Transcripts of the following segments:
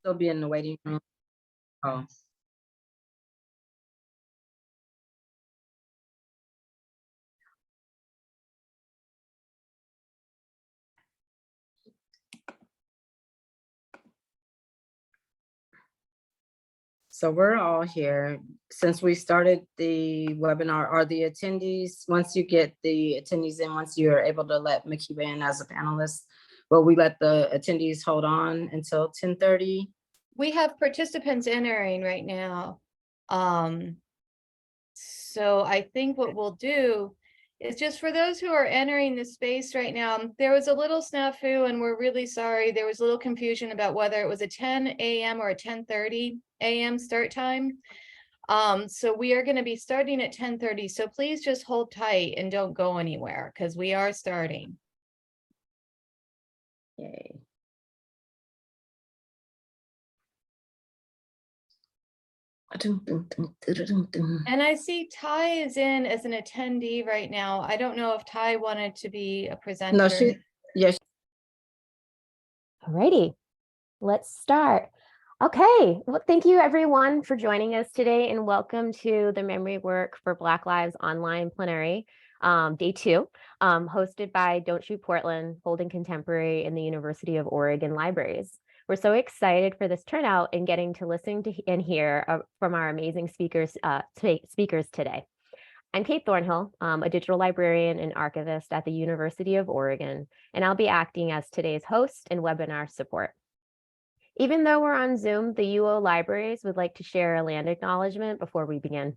Still be in the waiting room. Oh. So we're all here. Since we started the webinar, are the attendees, once you get the attendees in, once you're able to let Makiba in as a panelist, will we let the attendees hold on until 10:30? We have participants entering right now. So I think what we'll do is just for those who are entering the space right now, there was a little snafu and we're really sorry. There was a little confusion about whether it was a 10 a.m. or a 10:30 a.m. start time. So we are going to be starting at 10:30. So please just hold tight and don't go anywhere because we are starting. Yay. And I see Ty is in as an attendee right now. I don't know if Ty wanted to be a presenter. No, yes. Alrighty, let's start. Okay, well, thank you everyone for joining us today and welcome to the Memory Work for Black Lives Online Plenary, Day 2, hosted by Don't Shoot Portland, Holding Contemporary, and the University of Oregon Libraries. We're so excited for this turnout and getting to listen to and hear from our amazing speakers today. I'm Kate Thornhill, a digital librarian and archivist at the University of Oregon, and I'll be acting as today's host and webinar support. Even though we're on Zoom, the UO Libraries would like to share a land acknowledgement before we begin.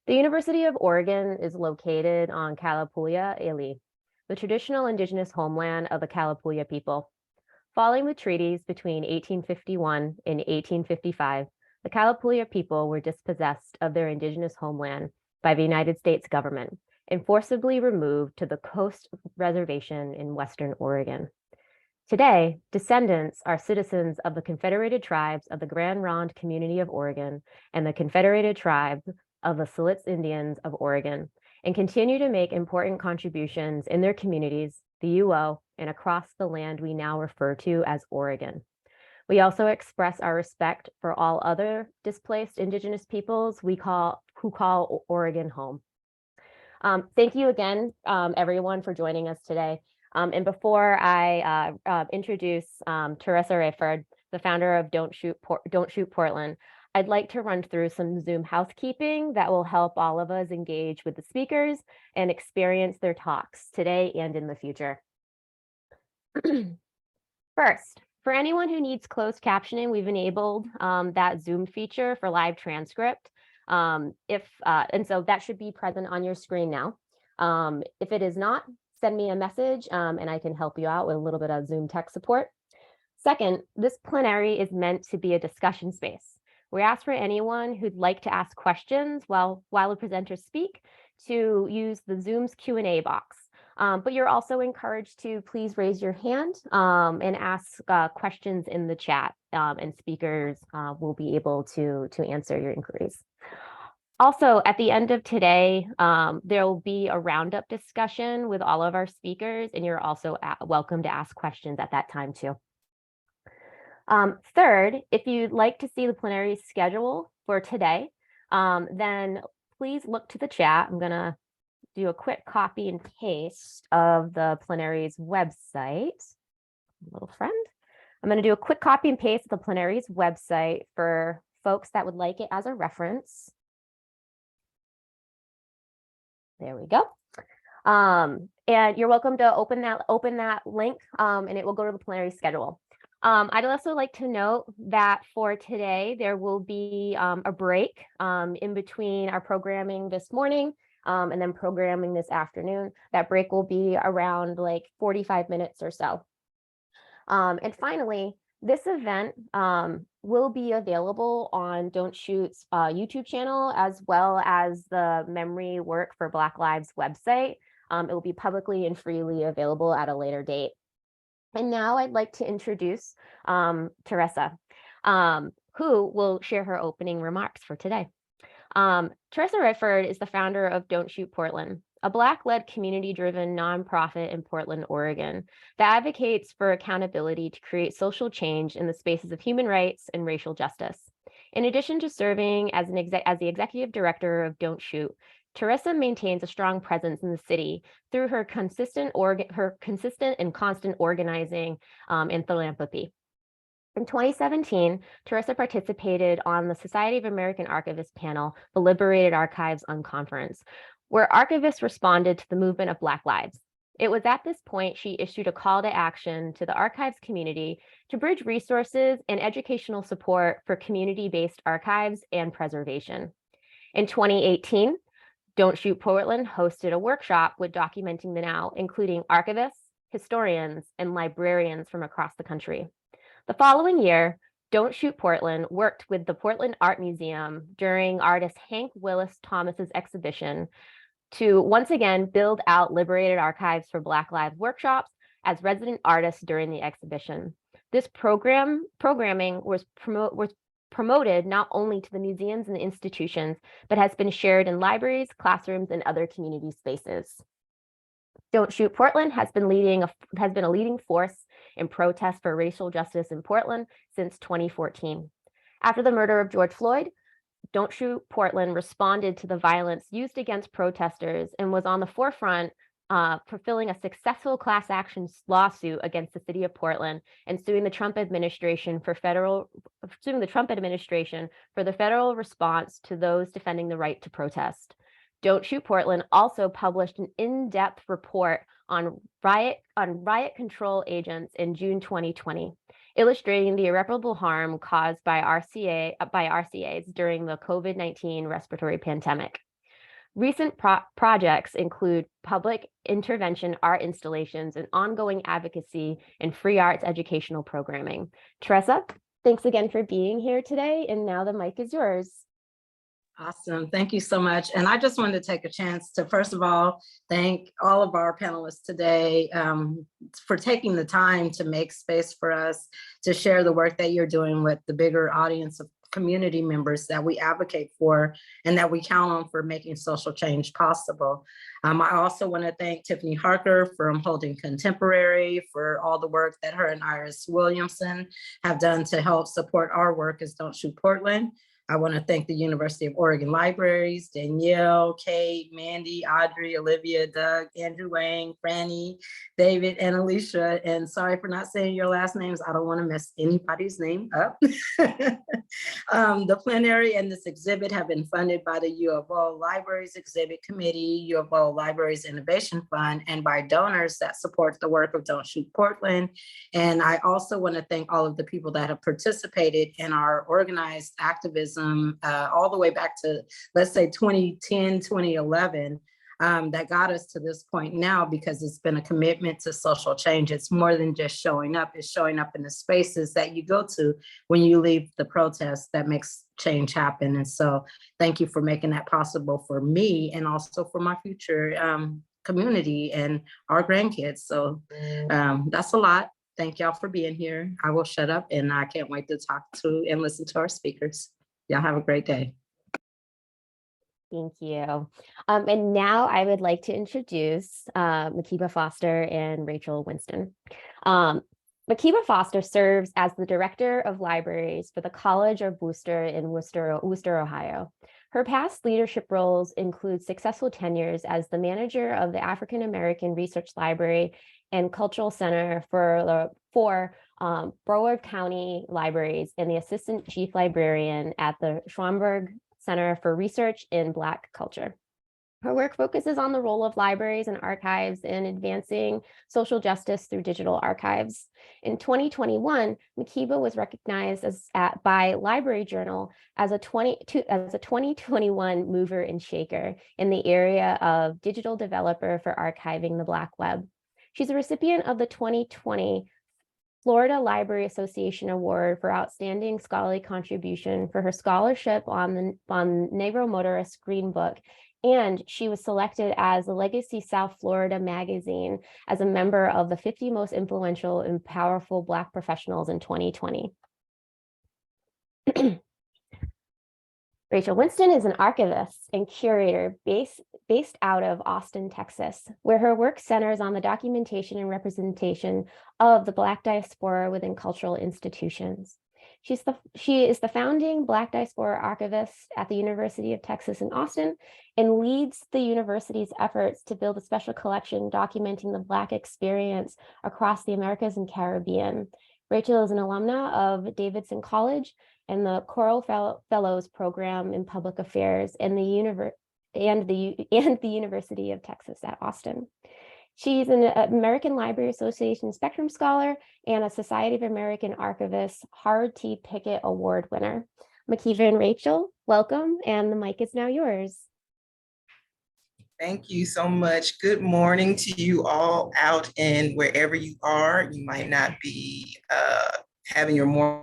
The University of Oregon is located on Kalapuya Ili, the traditional indigenous homeland of the Kalapuya people. Following the treaties between 1851 and 1855, the Kalapuya people were dispossessed of their indigenous homeland by the United States government and forcibly removed to the Coast Reservation in Western Oregon. Today, descendants are citizens of the Confederated Tribes of the Grand Ronde Community of Oregon and the Confederated Tribe of the Siletz Indians of Oregon, and continue to make important contributions in their communities, the UO, and across the land we now refer to as Oregon. We also express our respect for all other displaced Indigenous peoples who call Oregon home. Thank you again, everyone, for joining us today. And before I introduce Teresa Rayford, the founder of Don't Shoot Portland, I'd like to run through some Zoom housekeeping that will help all of us engage with the speakers and experience their talks today and in the future. First, for anyone who needs closed captioning, we've enabled that Zoom feature for live transcript. And so that should be present on your screen now. If it is not, send me a message and I can help you out with a little bit of Zoom tech support. Second, this plenary is meant to be a discussion space. We ask for anyone who'd like to ask questions while the presenters speak to use the Zoom's Q&A box. But you're also encouraged to please raise your hand and ask questions in the chat, and speakers will be able to answer your inquiries. Also, at the end of today, there will be a roundup discussion with all of our speakers, and you're also welcome to ask questions at that time too. Third, if you'd like to see the plenary schedule for today, then please look to the chat. I'm gonna do a quick copy and paste of the plenary's website. Little friend. I'm going to do a quick copy and paste of the plenary's website for folks that would like it as a reference. There we go. And you're welcome to open that link and it will go to the plenary schedule. I'd also like to note that for today, there will be a break in between our programming this morning and then programming this afternoon. That break will be around like 45 minutes or so. And finally, this event will be available on Don't Shoot's YouTube channel, as well as the Memory Work for Black Lives website. It will be publicly and freely available at a later date. And now I'd like to introduce Teresa, who will share her opening remarks for today. Teresa Rayford is the founder of Don't Shoot Portland, a Black-led community-driven nonprofit in Portland, Oregon, that advocates for accountability to create social change in the spaces of human rights and racial justice. In addition to serving as the executive director of Don't Shoot, Teresa maintains a strong presence in the city through her consistent and constant organizing and philanthropy. In 2017, Teresa participated on the Society of American Archivists panel, the Liberated Archives Unconference, where archivists responded to the movement of Black lives. It was at this point she issued a call to action to the archives community to bridge resources and educational support for community-based archives and preservation. In 2018, Don't Shoot Portland hosted a workshop with Documenting the Now, including archivists, historians, and librarians from across the country. The following year, Don't Shoot Portland worked with the Portland Art Museum during artist Hank Willis Thomas's exhibition to once again build out Liberated Archives for Black Lives workshops as resident artists during the exhibition. This programming was promoted not only to the museums and institutions, but has been shared in libraries, classrooms, and other community spaces. Don't Shoot Portland has been a leading force in protests for racial justice in Portland since 2014. After the murder of George Floyd, Don't Shoot Portland responded to the violence used against protesters and was on the forefront fulfilling a successful class action lawsuit against the city of Portland and suing the Trump administration for the federal response to those defending the right to protest. Don't Shoot Portland also published an in-depth report on riot control agents in June 2020, illustrating the irreparable harm caused by RCAs during the COVID-19 respiratory pandemic. Recent projects include public intervention art installations and ongoing advocacy in free arts educational programming. Teresa, thanks again for being here today, and now the mic is yours. Awesome. Thank you so much. And I just wanted to take a chance to, first of all, thank all of our panelists today for taking the time to make space for us to share the work that you're doing with the bigger audience of community members that we advocate for and that we count on for making social change possible. I also want to thank Tiffany Harker from Holding Contemporary for all the work that her and Iris Williamson have done to help support our work as Don't Shoot Portland. I want to thank the University of Oregon Libraries, Danielle, Kate, Mandy, Audrey, Olivia, Doug, Andrew Wang, Franny, David, and Alicia. And sorry for not saying your last names. I don't want to mess anybody's name up. The plenary and this exhibit have been funded by the U of O Libraries Exhibit Committee, U of O Libraries Innovation Fund, and by donors that support the work of Don't Shoot Portland. And I also want to thank all of the people that have participated in our organized activism all the way back to, let's say, 2010, 2011, that got us to this point now, because it's been a commitment to social change. It's more than just showing up. It's showing up in the spaces that you go to when you leave the protest that makes change happen. And so thank you for making that possible for me and also for my future community and our grandkids. So that's a lot. Thank y'all for being here. I will shut up, and I can't wait to talk to and listen to our speakers. Y'all have a great day. Thank you. And now I would like to introduce Makiba Foster and Rachel Winston. Makiba Foster serves as the Director of Libraries for the College of Wooster in Wooster, Ohio. Her past leadership roles include successful tenures as the manager of the African American Research Library and Cultural Center for Broward County Libraries and the Assistant Chief Librarian at the Schwamberg Center for Research in Black Culture. Her work focuses on the role of libraries and archives in advancing social justice through digital archives. In 2021, Makiba was recognized by Library Journal as a 2021 mover and shaker in the area of digital developer for archiving the Black web. She's a recipient of the 2020 Florida Library Association Award for Outstanding Scholarly Contribution for her scholarship on Negro Motorist Green Book, and she was selected as the Legacy South Florida magazine as a member of the 50 most influential and powerful Black professionals in 2020. Rachel Winston is an archivist and curator based based out of Austin, Texas, where her work centers on the documentation and representation of the Black diaspora within cultural institutions. She is the founding Black diaspora archivist at the University of Texas in Austin and leads the university's efforts to build a special collection documenting the Black experience across the Americas and Caribbean. Rachel is an alumna of Davidson College and the Choral Fellows Program in Public Affairs and the University of Texas at Austin. She's an American Library Association Spectrum Scholar and a Society of American Archivists Howard T. Pickett Award winner. Makiva and Rachel, welcome, and the mic is now yours. Thank you so much. Good morning to you all out and wherever you are. You might not be having your morning.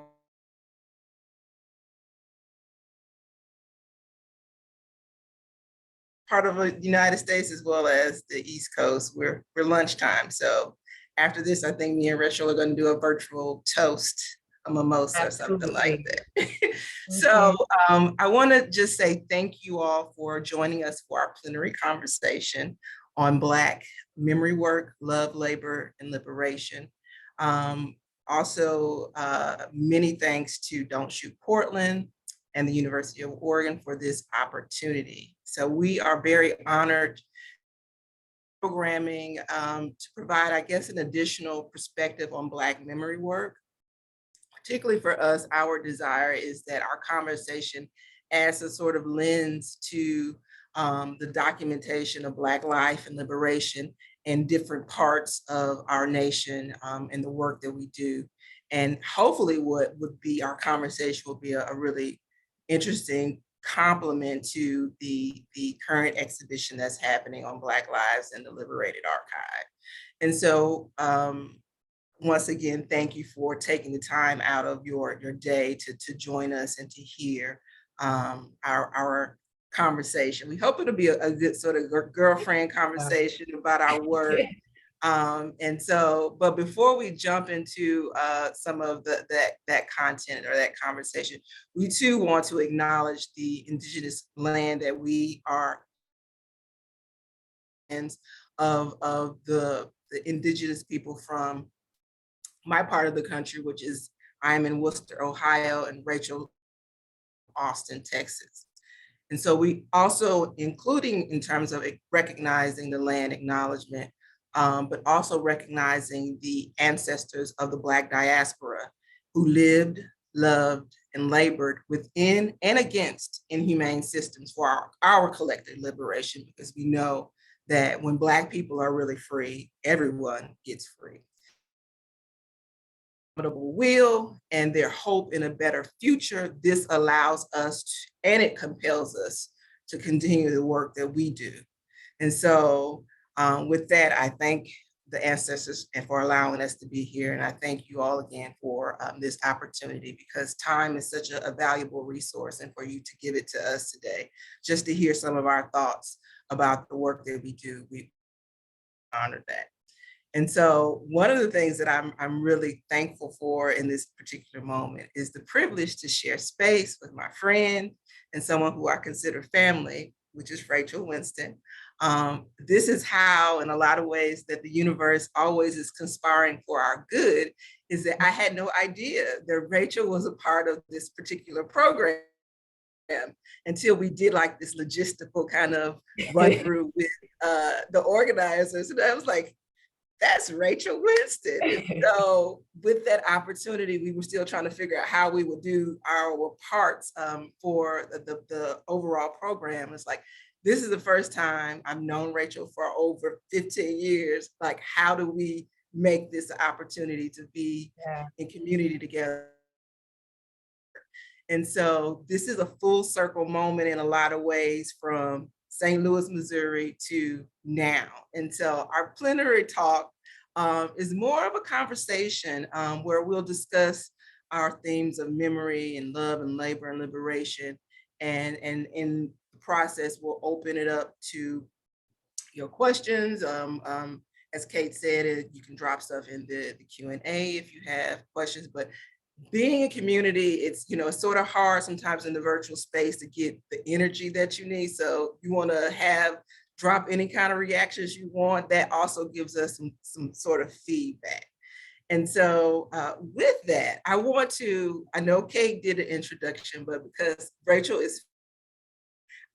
Part of the United States as well as the East Coast. We're lunchtime. So after this, I think me and Rachel are going to do a virtual toast, a mimosa, or something like that. So I want to just say thank you all for joining us for our plenary conversation on Black memory work, love, labor, and liberation. Also, many thanks to Don't Shoot Portland and the University of Oregon for this opportunity. So we are very honored programming to provide, I guess, an additional perspective on Black memory work. Particularly for us, our desire is that our conversation adds a sort of lens to the documentation of Black life and liberation in different parts of our nation and the work that we do. And hopefully what would be our conversation will be a really interesting complement to the current exhibition that's happening on Black Lives and the Liberated Archive. And so once again, thank you for taking the time out of your day to join us and to hear our conversation. We hope it'll be a good sort of girlfriend conversation about our work. And so, but before we jump into some of that content or that conversation, we too want to acknowledge the Indigenous land that we are of the Indigenous people from my part of the country, which is I'm in Worcester, Ohio, and Rachel, Austin, Texas. And so we also, including in terms of recognizing the land acknowledgement, but also recognizing the ancestors of the Black diaspora who lived, loved, and labored within and against inhumane systems for our collective liberation, because we know that when Black people are really free, everyone gets free. Will and their hope in a better future, this allows us to, and it compels us to continue the work that we do. And so with that, I thank the ancestors and for allowing us to be here. And I thank you all again for this opportunity, because time is such a valuable resource, and for you to give it to us today, just to hear some of our thoughts about the work that we do, we honor that. And so one of the things that I'm really thankful for in this particular moment is the privilege to share space with my friend and someone who I consider family, which is Rachel Winston. This is how, in a lot of ways, that the universe always is conspiring for our good, is that I had no idea that Rachel was a part of this particular program until we did like this logistical kind of run through with the organizers. And I was like, that's Rachel Winston. And so with that opportunity, we were still trying to figure out how we would do our parts for the overall program. It's like, this is the first time I've known Rachel for over 15 years. Like, how do we make this an opportunity to be in community together? And so this is a full circle moment in a lot of ways, from St. Louis, Missouri to now. And so our plenary talk is more of a conversation where we'll discuss our themes of memory and love and labor and liberation. And in the process, we'll open it up to your questions. As Kate said, you can drop stuff in the Q&A if you have questions, but being a community, it's, it's sort of hard sometimes in the virtual space to get the energy that you need. So you want to drop any kind of reactions you want. That also gives us some sort of feedback. And so with that, I know Kate did an introduction, but because Rachel is,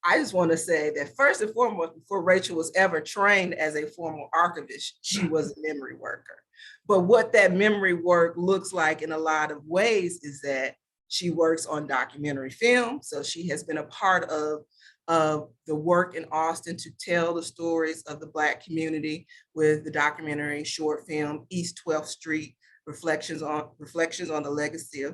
I just want to say that first and foremost, before Rachel was ever trained as a formal archivist, she was a memory worker. But what that memory work looks like in a lot of ways is that she works on documentary film. So she has been a part of the work in Austin to tell the stories of the Black community with the documentary short film East 12th Street, Reflections on a Legacy,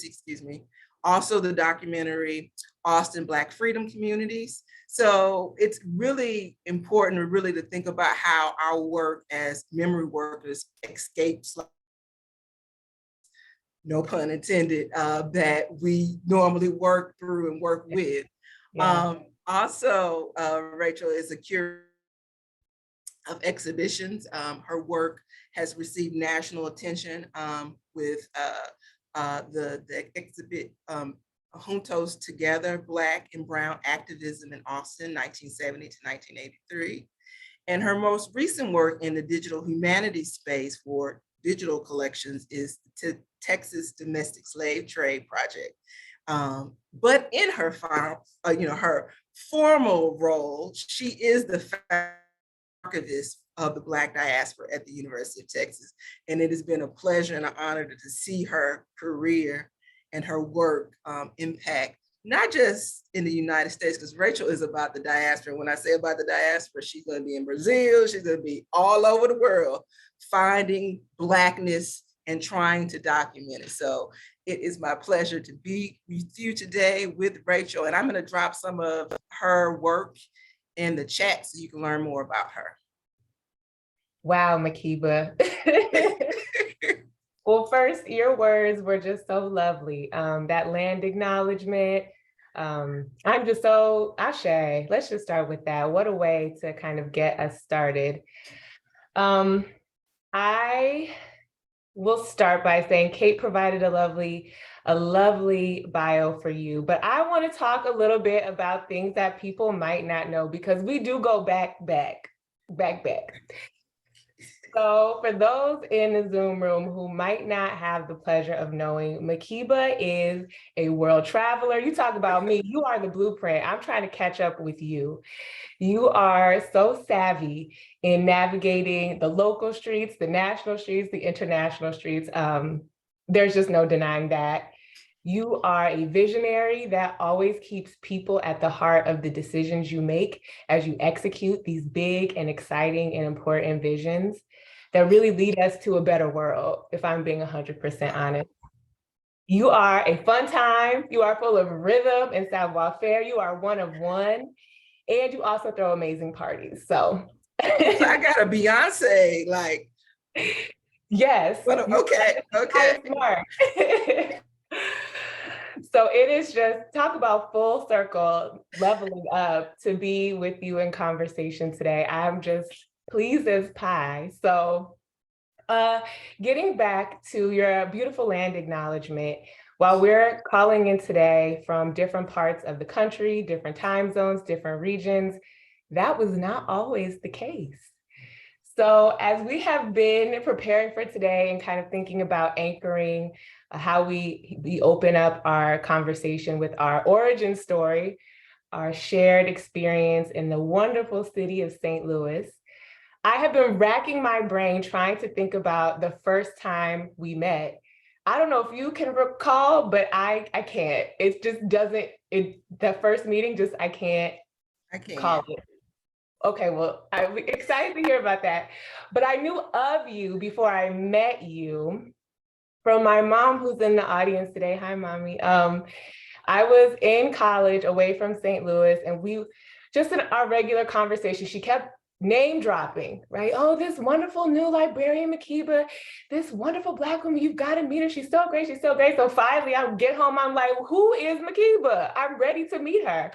excuse me. Also the documentary Austin Black Freedom Communities. So it's really important really to think about how our work as memory workers escapes, no pun intended, that we normally work through and work with. Yeah. Also, Rachel is a curator of exhibitions. Her work has received national attention with the exhibit Juntos Together, Black and Brown Activism in Austin, 1970 to 1983. And her most recent work in the digital humanities space for digital collections is the Texas Domestic Slave Trade Project. But in her final, her formal role, she is the archivist of the Black diaspora at the University of Texas. And it has been a pleasure and an honor to see her career and her work impact, not just in the United States, because Rachel is about the diaspora. When I say about the diaspora, she's going to be in Brazil, she's going to be all over the world, finding Blackness and trying to document it. So it is my pleasure to be with you today with Rachel, and I'm going to drop some of her work in the chat so you can learn more about her. Wow, Makiba. Well, first, your words were just so lovely. That land acknowledgement. I'm just so ashe. Let's just start with that. What a way to kind of get us started. I will start by saying Kate provided a lovely bio for you, but I want to talk a little bit about things that people might not know, because we do go back. So for those in the Zoom room who might not have the pleasure of knowing, Makiba is a world traveler. You talk about me, you are the blueprint. I'm trying to catch up with you. You are so savvy in navigating the local streets, the national streets, the international streets. There's just no denying that. You are a visionary that always keeps people at the heart of the decisions you make as you execute these big and exciting and important visions that really lead us to a better world, if I'm being 100% honest. You are a fun time. You are full of rhythm and savoir-faire. You are one of one. And you also throw amazing parties. So I got a Beyonce, like. Yes. But okay. Smart. So it is just, talk about full circle, leveling up to be with you in conversation today. I'm just pleased as pie. So getting back to your beautiful land acknowledgement, while we're calling in today from different parts of the country, different time zones, different regions, that was not always the case. So as we have been preparing for today and kind of thinking about anchoring how we open up our conversation with our origin story, our shared experience in the wonderful city of St. Louis, I have been racking my brain trying to think about the first time we met. I don't know if you can recall, but I can't. It just doesn't, that first meeting just, I can't call it. Okay, well, I'm excited to hear about that. But I knew of you before I met you from my mom, who's in the audience today. Hi, Mommy. I was in college away from St. Louis, and we, just in our regular conversation, she kept name dropping, right? Oh, this wonderful new librarian, Makiba, this wonderful Black woman, you've got to meet her. She's so great, she's so great. So finally I get home, I'm like, who is Makiba? I'm ready to meet her.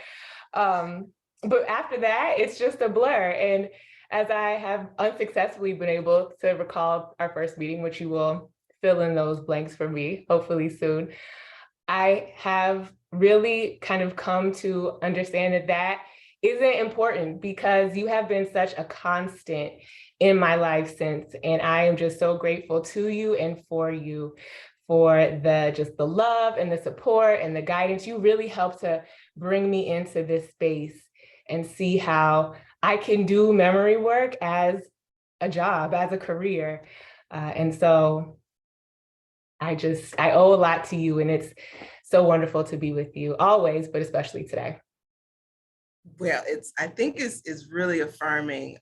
But after that, it's just a blur. And as I have unsuccessfully been able to recall our first meeting, which you will fill in those blanks for me, hopefully soon, I have really kind of come to understand that isn't important because you have been such a constant in my life since. And I am just so grateful to you and for you for just the love and the support and the guidance. You really helped to bring me into this space and see how I can do memory work as a job, as a career. And so I owe a lot to you, and it's so wonderful to be with you always, but especially today. Well, I think it's really affirming.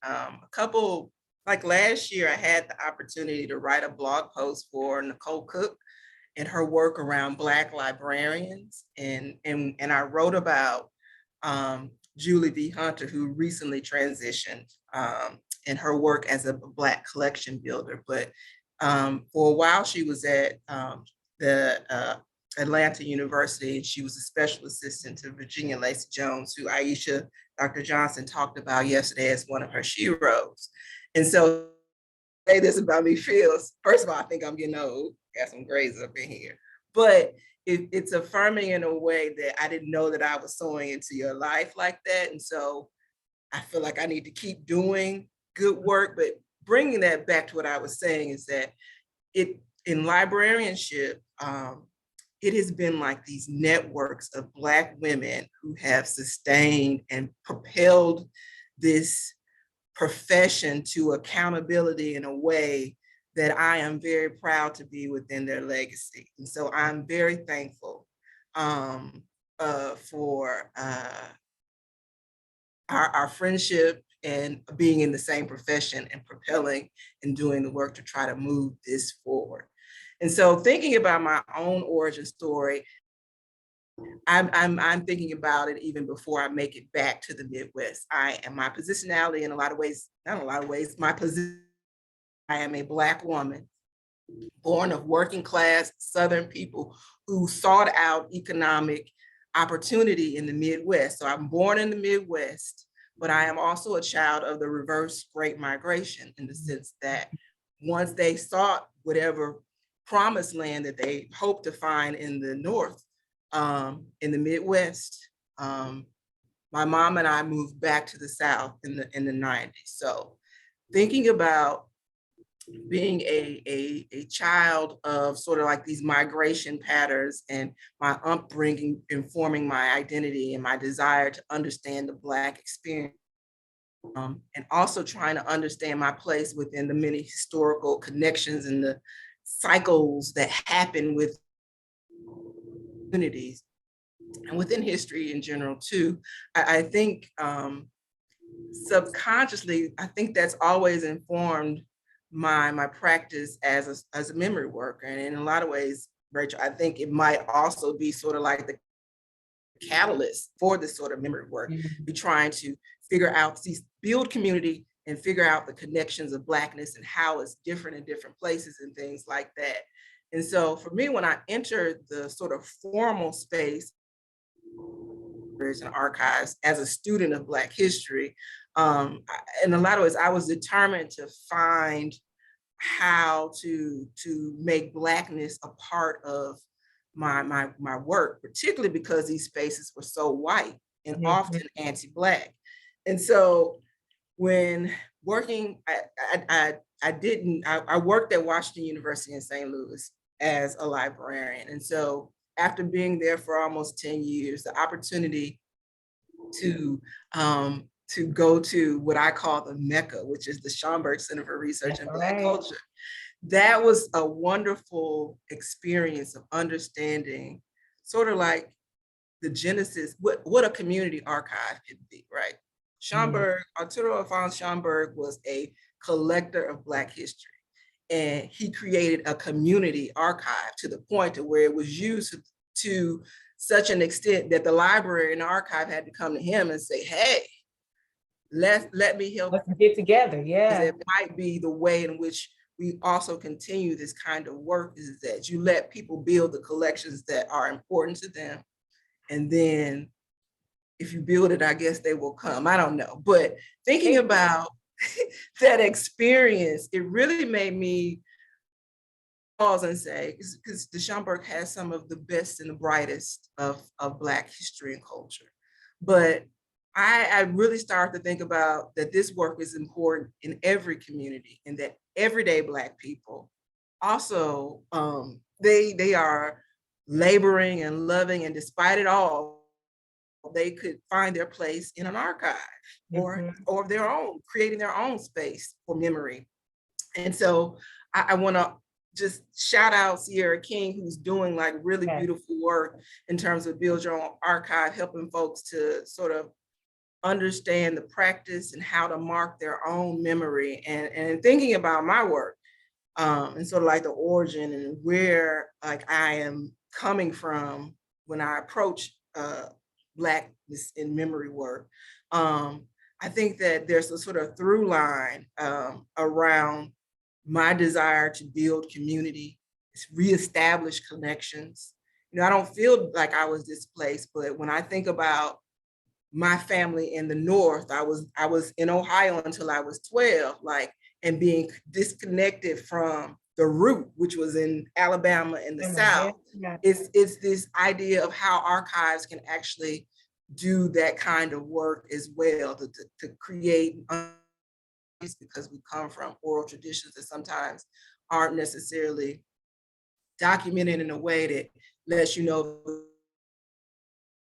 Like last year, I had the opportunity to write a blog post for Nicole Cook and her work around Black librarians. And I wrote about Julie V. Hunter, who recently transitioned in her work as a Black collection builder. But for a while, she was at the Atlanta University, and she was a special assistant to Virginia Lacey Jones, who Dr. Johnson talked about yesterday as one of her sheroes. And so say this about me feels, first of all, I think I'm getting old, got some grays up in here, but it's affirming in a way that I didn't know that I was sewing into your life like that. And so I feel like I need to keep doing good work, but bringing that back to what I was saying is that in librarianship, it has been like these networks of Black women who have sustained and propelled this profession to accountability in a way that I am very proud to be within their legacy. And so I'm very thankful for our friendship and being in the same profession and propelling and doing the work to try to move this forward. And so thinking about my own origin story, I'm thinking about it even before I make it back to the Midwest. My positionality in a lot of ways, not a lot of ways, my position, I am a Black woman, born of working class Southern people who sought out economic opportunity in the Midwest. So I'm born in the Midwest, but I am also a child of the reverse Great Migration in the sense that once they sought whatever promised land that they hoped to find in the North, in the Midwest, my mom and I moved back to the South in the 90s. So thinking about being a child of sort of like these migration patterns and my upbringing informing my identity and my desire to understand the Black experience, and also trying to understand my place within the many historical connections and the cycles that happen with communities and within history in general too. I think subconsciously, I think that's always informed my practice as a memory worker. And in a lot of ways, Rachel, I think it might also be sort of like the catalyst for this sort of memory work. Be trying to figure out, build community and figure out the connections of Blackness and how it's different in different places and things like that. And so for me, when I entered the sort of formal space and archives as a student of Black history, in a lot of ways, I was determined to find how to make Blackness a part of my work, particularly because these spaces were so white and often anti-Black. And so when working, I worked at Washington University in St. Louis as a librarian. And so after being there for almost 10 years, the opportunity to go to what I call the Mecca, which is the Schomburg Center for Research in Black Culture. That was a wonderful experience of understanding sort of like the genesis, what a community archive could be, right? Schomburg, Arturo Alphonse Schomburg was a collector of Black history. And he created a community archive to the point to where it was used to such an extent that the library and the archive had to come to him and say, hey, let me help. Let's get together, yeah. It might be the way in which we also continue this kind of work, is that you let people build the collections that are important to them. And then if you build it, I guess they will come. I don't know. But thinking about that experience, it really made me pause and say, because the Schomburg has some of the best and the brightest of Black history and culture. But I really started to think about that this work is important in every community, and that everyday Black people also, they are laboring and loving, and despite it all, they could find their place in an archive or their own, creating their own space for memory. And so I want to just shout out Sierra King, who's doing like really beautiful work in terms of build your own archive, helping folks to sort of understand the practice and how to mark their own memory, and thinking about my work, and sort of like the origin and where like I am coming from when I approach Blackness in memory work. I think that there's a sort of through line around my desire to build community, reestablish connections. You know, I don't feel like I was displaced, but when I think about my family in the North, I was in Ohio until I was 12, like, and being disconnected from the root, which was in Alabama in the South. It's this idea of how archives can actually do that kind of work as well, to create, because we come from oral traditions that sometimes aren't necessarily documented in a way that lets you know.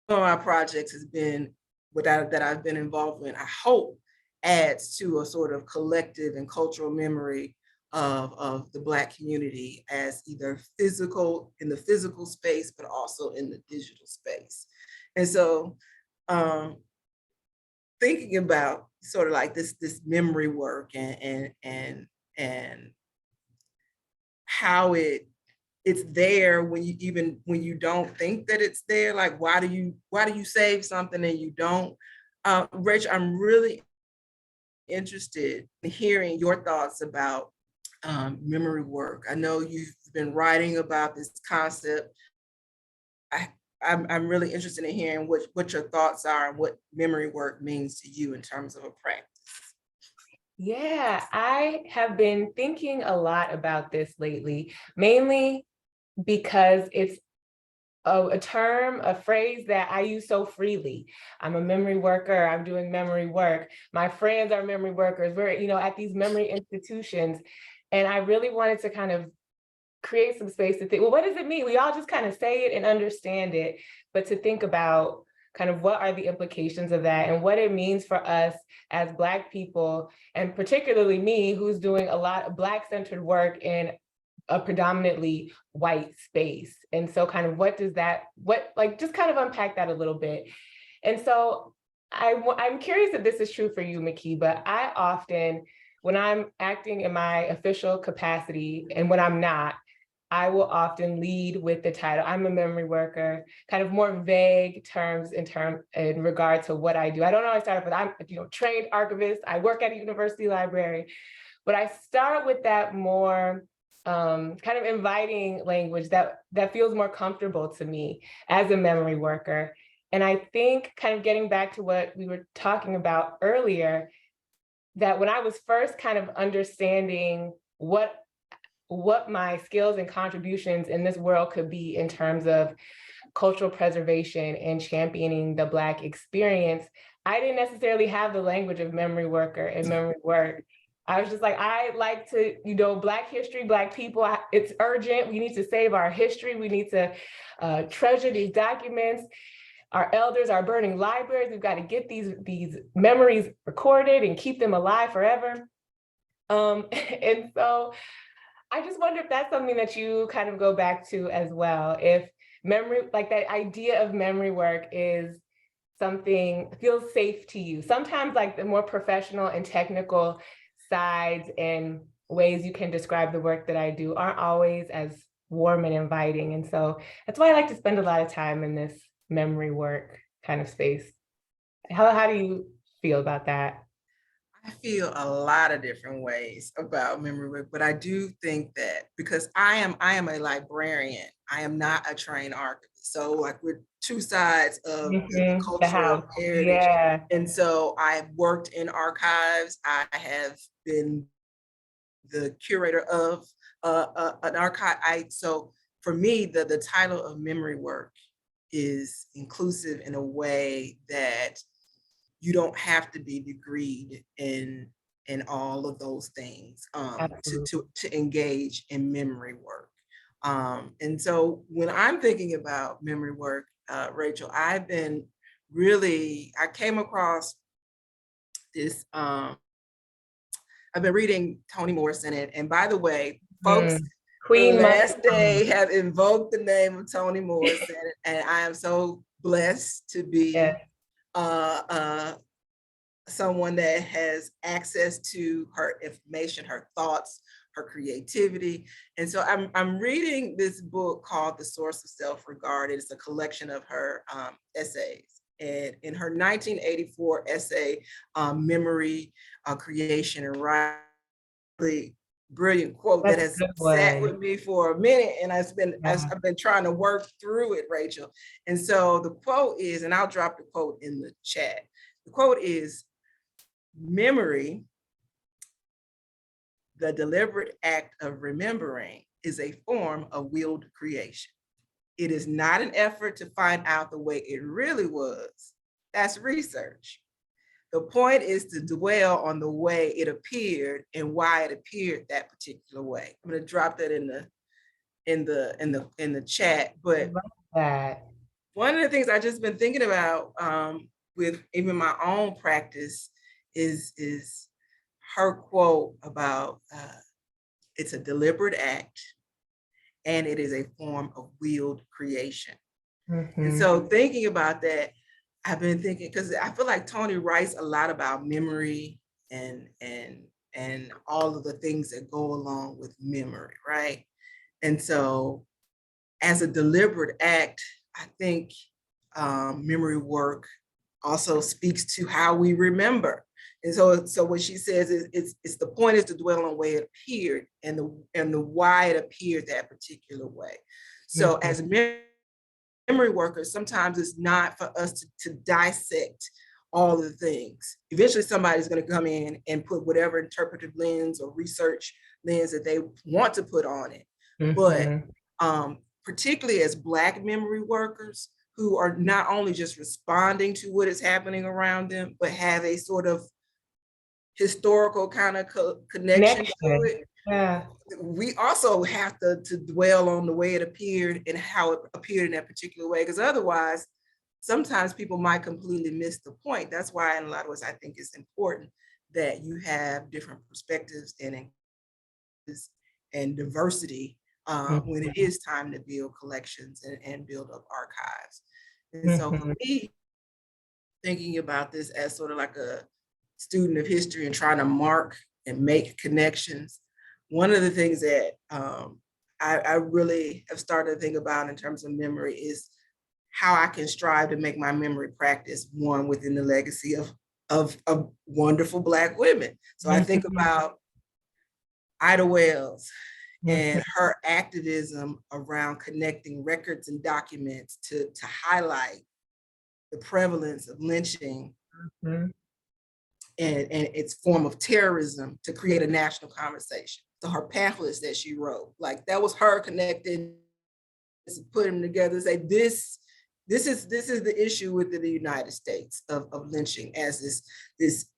One of my projects has been that I've been involved in, I hope adds to a sort of collective and cultural memory of the Black community as either physical, in the physical space, but also in the digital space. And so thinking about sort of like this memory work and how it's there when you don't think that it's there. Like, why do you save something and you don't? Rach, I'm really interested in hearing your thoughts about memory work. I know you've been writing about this concept. I'm really interested in hearing what your thoughts are and what memory work means to you in terms of a practice. Yeah, I have been thinking a lot about this lately, mainly because it's a term, a phrase that I use so freely. I'm a memory worker, I'm doing memory work. My friends are memory workers. We're, at these memory institutions. And I really wanted to kind of create some space to think, well, what does it mean? We all just kind of say it and understand it, but to think about kind of what are the implications of that and what it means for us as Black people, and particularly me, who's doing a lot of Black-centered work in a predominantly white space. And so kind of just kind of unpack that a little bit. And so I'm curious if this is true for you, Makiba. I often, when I'm acting in my official capacity and when I'm not, I will often lead with the title. I'm a memory worker, kind of more vague terms in regard to what I do. I don't always start off with, I'm trained archivist, I work at a university library, but I start with that more kind of inviting language that feels more comfortable to me as a memory worker. And I think kind of getting back to what we were talking about earlier, that when I was first kind of understanding what my skills and contributions in this world could be in terms of cultural preservation and championing the Black experience, I didn't necessarily have the language of memory worker and memory work. I was just like, I like to, Black history, Black people, it's urgent. We need to save our history. We need to treasure these documents. Our elders are burning libraries. We've got to get these memories recorded and keep them alive forever. And so I just wonder if that's something that you kind of go back to as well. If memory, like that idea of memory work is something feels safe to you. Sometimes like the more professional and technical sides and ways you can describe the work that I do aren't always as warm and inviting. And so that's why I like to spend a lot of time in this memory work kind of space. How do you feel about that? I feel a lot of different ways about memory work, but I do think that because I am a librarian, I am not a trained archivist. So like we're two sides of the cultural heritage. Yeah. And so I've worked in archives. I have been the curator of an archive. So for me, the title of memory work is inclusive in a way that you don't have to be degreed in all of those things to engage in memory work. And so when I'm thinking about memory work, Rachel, I came across this, I've been reading Toni Morrison, and by the way, folks, Queen last day have invoked the name of Toni Morrison, and I am so blessed to be someone that has access to her information, her thoughts, her creativity. And so I'm reading this book called The Source of Self-Regard. It's a collection of her essays. And in her 1984 essay, Memory, Creation, and Writing, really brilliant quote that has sat with me for a minute, and I've been trying to work through it, Rachel. And so the quote is, and I'll drop the quote in the chat. The quote is, "Memory, the deliberate act of remembering, is a form of willed creation. It is not an effort to find out the way it really was. That's research. The point is to dwell on the way it appeared and why it appeared that particular way." I'm going to drop that in the chat. But one of the things I've just been thinking about with even my own practice is her quote about it's a deliberate act and it is a form of willed creation. And so thinking about that, I've been thinking, because I feel like Toni writes a lot about memory and all of the things that go along with memory, right? And so as a deliberate act, I think memory work also speaks to how we remember. And so what she says is it's the point is to dwell on the way it appeared and the why it appeared that particular way. So as memory workers, sometimes it's not for us to dissect all of the things. Eventually somebody's going to come in and put whatever interpretive lens or research lens that they want to put on it. But particularly as Black memory workers, who are not only just responding to what is happening around them, but have a sort of historical kind of connection to it. Yeah. We also have to dwell on the way it appeared and how it appeared in that particular way, because otherwise, sometimes people might completely miss the point. That's why, in a lot of ways, I think it's important that you have different perspectives and diversity when it is time to build collections and build up archives. And so for me, thinking about this as sort of like a student of history and trying to mark and make connections, one of the things that I really have started to think about in terms of memory is how I can strive to make my memory practice one within the legacy of wonderful Black women. So I think about Ida Wells and her activism around connecting records and documents to highlight the prevalence of lynching and its form of terrorism to create a national conversation. So her pamphlets that she wrote, like that was her connecting, put them together, say this is the issue within the United States of lynching as this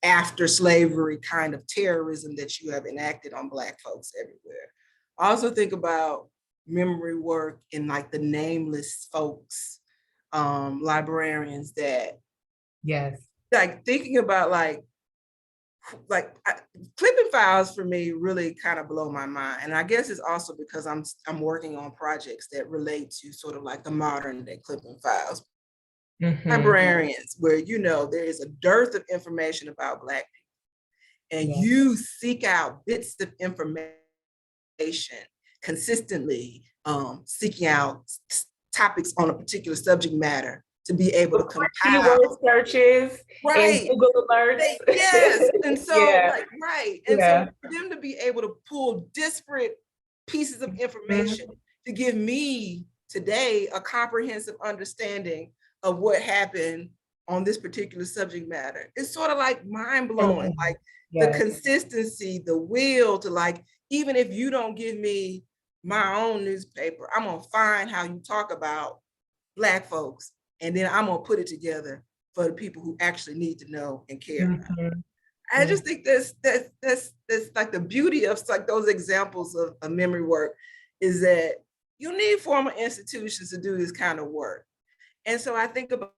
after slavery kind of terrorism that you have enacted on Black folks everywhere. I also think about memory work in like the nameless folks, librarians that, like thinking about clipping files for me really kind of blow my mind. And I guess it's also because I'm working on projects that relate to sort of like the modern day clipping files. Librarians, where there is a dearth of information about Black people, and you seek out bits of information consistently, seeking out topics on a particular subject matter to be able to compile keyword searches, and Google alerts. Yes, and so so for them to be able to pull disparate pieces of information to give me today a comprehensive understanding of what happened on this particular subject matter, it's sort of like mind-blowing. Like the consistency, the will to like, even if you don't give me my own newspaper, I'm gonna find how you talk about Black folks, and then I'm gonna put it together for the people who actually need to know and care about. Mhm. I just think that's like the beauty of like those examples of memory work is that you need formal institutions to do this kind of work. And so I think about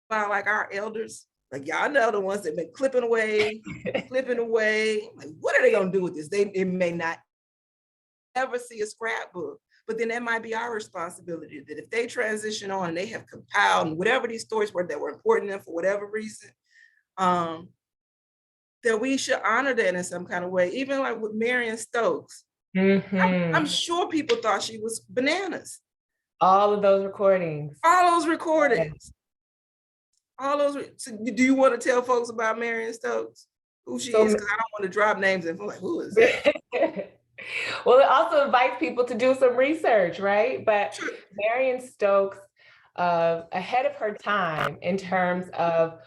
like our elders, like y'all know the ones that been clipping away. Like, what are they gonna do with this? It may not ever see a scrapbook, but then that might be our responsibility that if they transition on and they have compiled whatever these stories were that were important to them for whatever reason, that we should honor that in some kind of way. Even like with Marion Stokes, I'm sure people thought she was bananas. All of those recordings. All those recordings. All those. So do you want to tell folks about Marion Stokes? Who she is? Because I don't want to drop names and I'm like, who is that? Well, it also invites people to do some research, right? But Sure. Marion Stokes, ahead of her time in terms of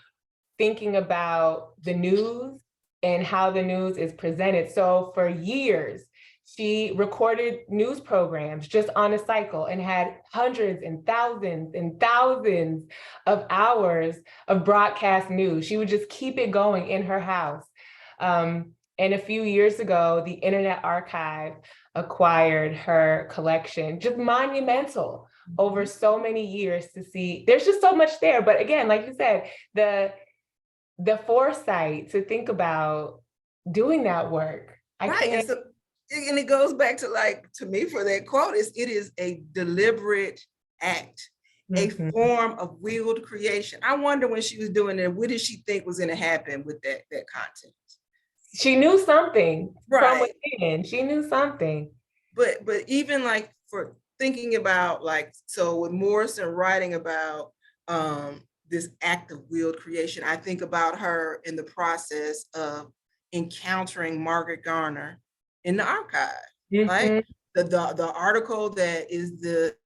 thinking about the news and how the news is presented. So for years, she recorded news programs just on a cycle and had hundreds and thousands of hours of broadcast news. She would just keep it going in her house. And a few years ago, the Internet Archive acquired her collection, just monumental over so many years to see. There's just so much there. But again, like you said, the foresight to think about doing that work. Right. And it goes back to like, to me for that quote, it is a deliberate act, a form of willed creation. I wonder when she was doing it, what did she think was going to happen with that content? She knew something from Right. within. She knew something. But even like for thinking about like, so with Morrison writing about this act of willed creation, I think about her in the process of encountering Margaret Garner in the archive, right? The article that is the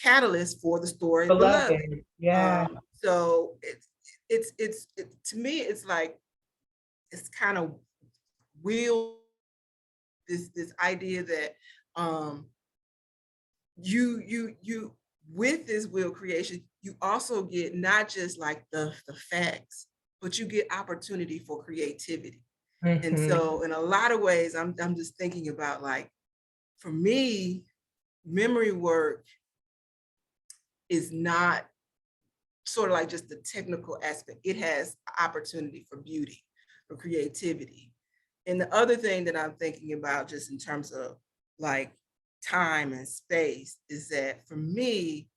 catalyst for the story Beloved. Yeah. So it's to me, it's like, it's kind of will this idea that you with this will creation, you also get not just like the facts, but you get opportunity for creativity. And so in a lot of ways, I'm just thinking about like, for me, memory work is not sort of like just the technical aspect. It has opportunity for beauty, for creativity. And the other thing that I'm thinking about just in terms of like time and space is that for me,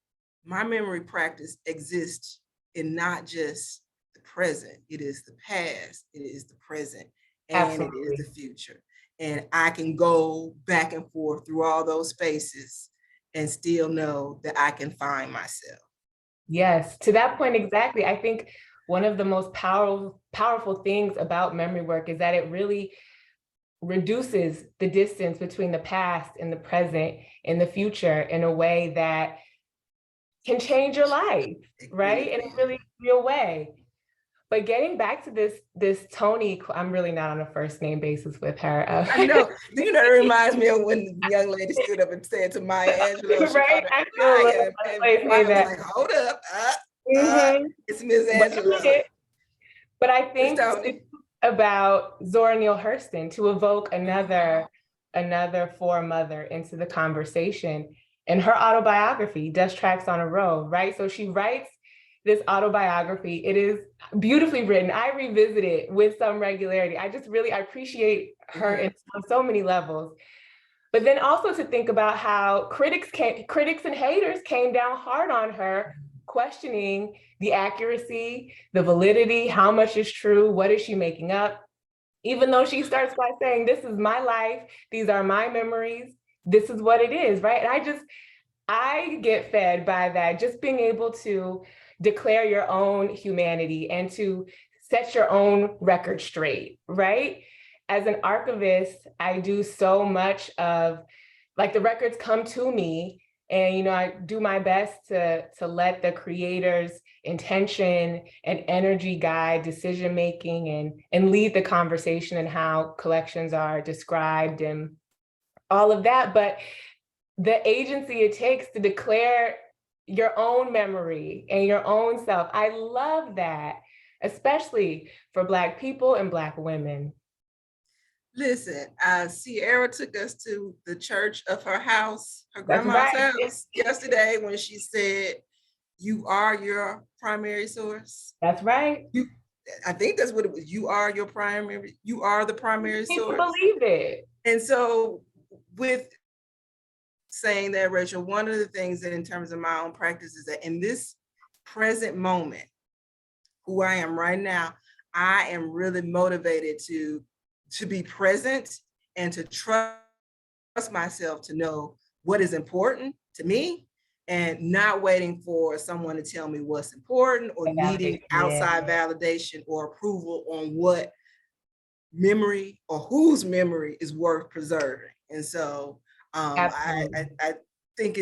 my memory practice exists in not just the present, it is the past, it is the present, and Absolutely. It is the future. And I can go back and forth through all those spaces and still know that I can find myself. Yes, to that point, exactly. I think one of the most powerful things about memory work is that it really reduces the distance between the past and the present and the future in a way that can change your life, right? In a really real way. But getting back to this Toni, I'm really not on a first name basis with her. I know. You know, it reminds me of when the young lady stood up and said to Maya Angelou, right? I feel and Maya was like, hold up, it's Ms. Angelou. But I think about Zora Neale Hurston to evoke another foremother into the conversation. In her autobiography, Dust Tracks on a Road, right? So she writes this autobiography. It is beautifully written. I revisit it with some regularity. I appreciate her on so many levels. But then also to think about how critics and haters came down hard on her, questioning the accuracy, the validity, how much is true, what is she making up? Even though she starts by saying, this is my life, these are my memories, this is what it is, right? And I get fed by that, just being able to declare your own humanity and to set your own record straight, right? As an archivist, I do so much of, like, the records come to me and, I do my best to let the creator's intention and energy guide decision-making and lead the conversation and how collections are described and all of that. But the agency it takes to declare your own memory and your own self. I love that, especially for Black people and Black women. Listen, Sierra took us to the church of her house, her That's grandma's right. house yesterday when she said, "You are your primary source." That's right. I think that's what it was. You are the primary People source. believe it. And so with saying that, Rachel, one of the things that in terms of my own practice is that in this present moment, who I am right now, I am really motivated to be present and to trust myself to know what is important to me and not waiting for someone to tell me what's important or needing outside validation or approval on what memory or whose memory is worth preserving. And so I think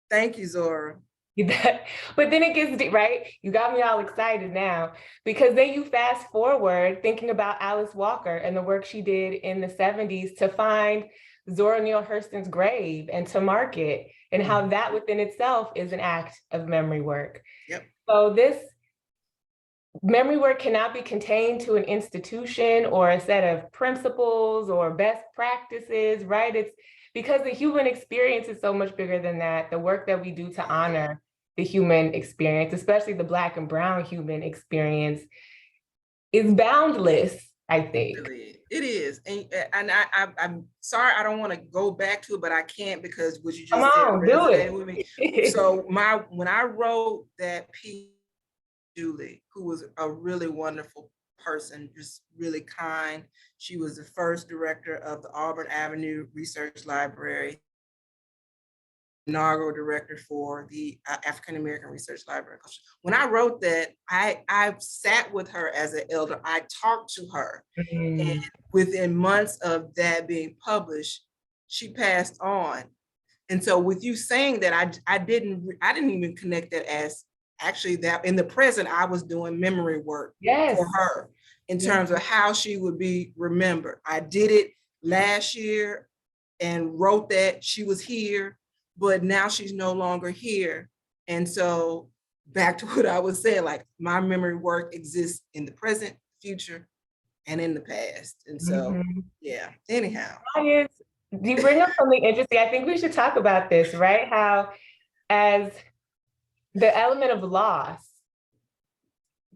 thank you, Zora. But then it gets deep, right? You got me all excited now, because then you fast forward thinking about Alice Walker and the work she did in the 70s to find Zora Neale Hurston's grave and to mark it, and how that within itself is an act of memory work. Yep. So this memory work cannot be contained to an institution or a set of principles or best practices, right? It's because the human experience is so much bigger than that. The work that we do to honor the human experience, especially the Black and Brown human experience, is boundless, I think. It is. And I'm sorry, I don't want to go back to it, but I can't, because what you just Come said on, do resonated with me. it. So when I wrote that piece, Julie, who was a really wonderful person, just really kind. She was the first director of the Auburn Avenue Research Library, inaugural director for the African American Research Library. When I wrote that, I sat with her as an elder. I talked to her, and within months of that being published, she passed on. And so with you saying that, I didn't even connect that as actually that in the present, I was doing memory work for her in terms of how she would be remembered. I did it last year and wrote that she was here, but now she's no longer here. And so back to what I was saying, like my memory work exists in the present, future, and in the past. And so, yeah, anyhow. You bring up something interesting. I think we should talk about this, right? How as the element of loss,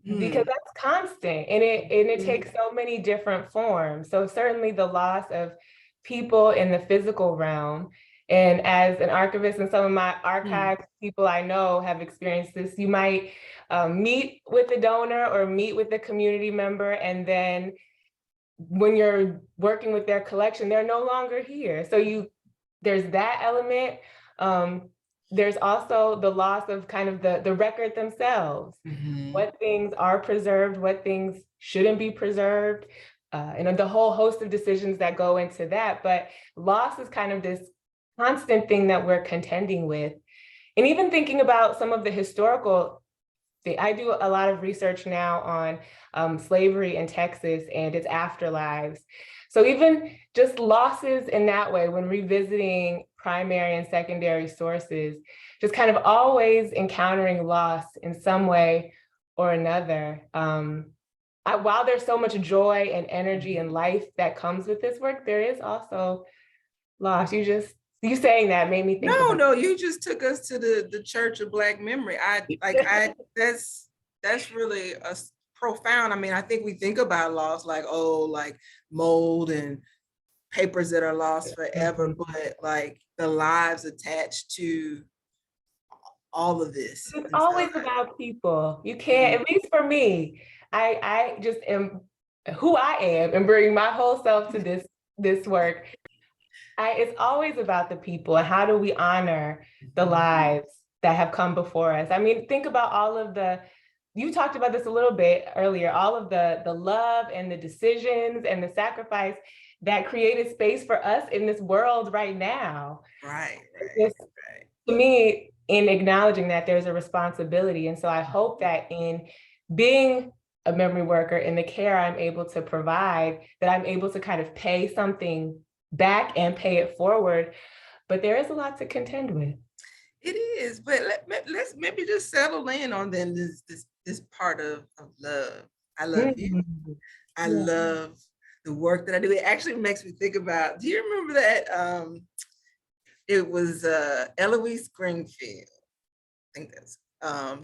because that's constant and it takes so many different forms. So certainly the loss of people in the physical realm. And as an archivist and some of my archive people I know have experienced this, you might meet with a donor or meet with a community member, and then when you're working with their collection, they're no longer here. So there's that element. There's also the loss of kind of the record themselves. What things are preserved, what things shouldn't be preserved, and the whole host of decisions that go into that. But loss is kind of this constant thing that we're contending with. And even thinking about some of the historical, I do a lot of research now on slavery in Texas and its afterlives. So even just losses in that way, when revisiting primary and secondary sources, just kind of always encountering loss in some way or another. While there's so much joy and energy and life that comes with this work, there is also loss. You saying that made me think. No, you just took us to the Church of Black Memory. That's really profound. I mean, I think we think about loss like, oh, like mold and papers that are lost forever, but like the lives attached to all of this. It's always about people. You can't, at least for me, I just am who I am and bring my whole self to this work. It's always about the people and how do we honor the lives that have come before us. I mean, think about all of you talked about this a little bit earlier, all of the love and the decisions and the sacrifice that created space for us in this world right now. Right. To me, in acknowledging that, there's a responsibility. And so I hope that in being a memory worker and the care I'm able to provide, that I'm able to kind of pay something back and pay it forward. But there is a lot to contend with. It is, but let's maybe just settle in on then this part of love. I love you. I love the work that I do. It actually makes me think about, do you remember that it was Eloise Springfield, I think that's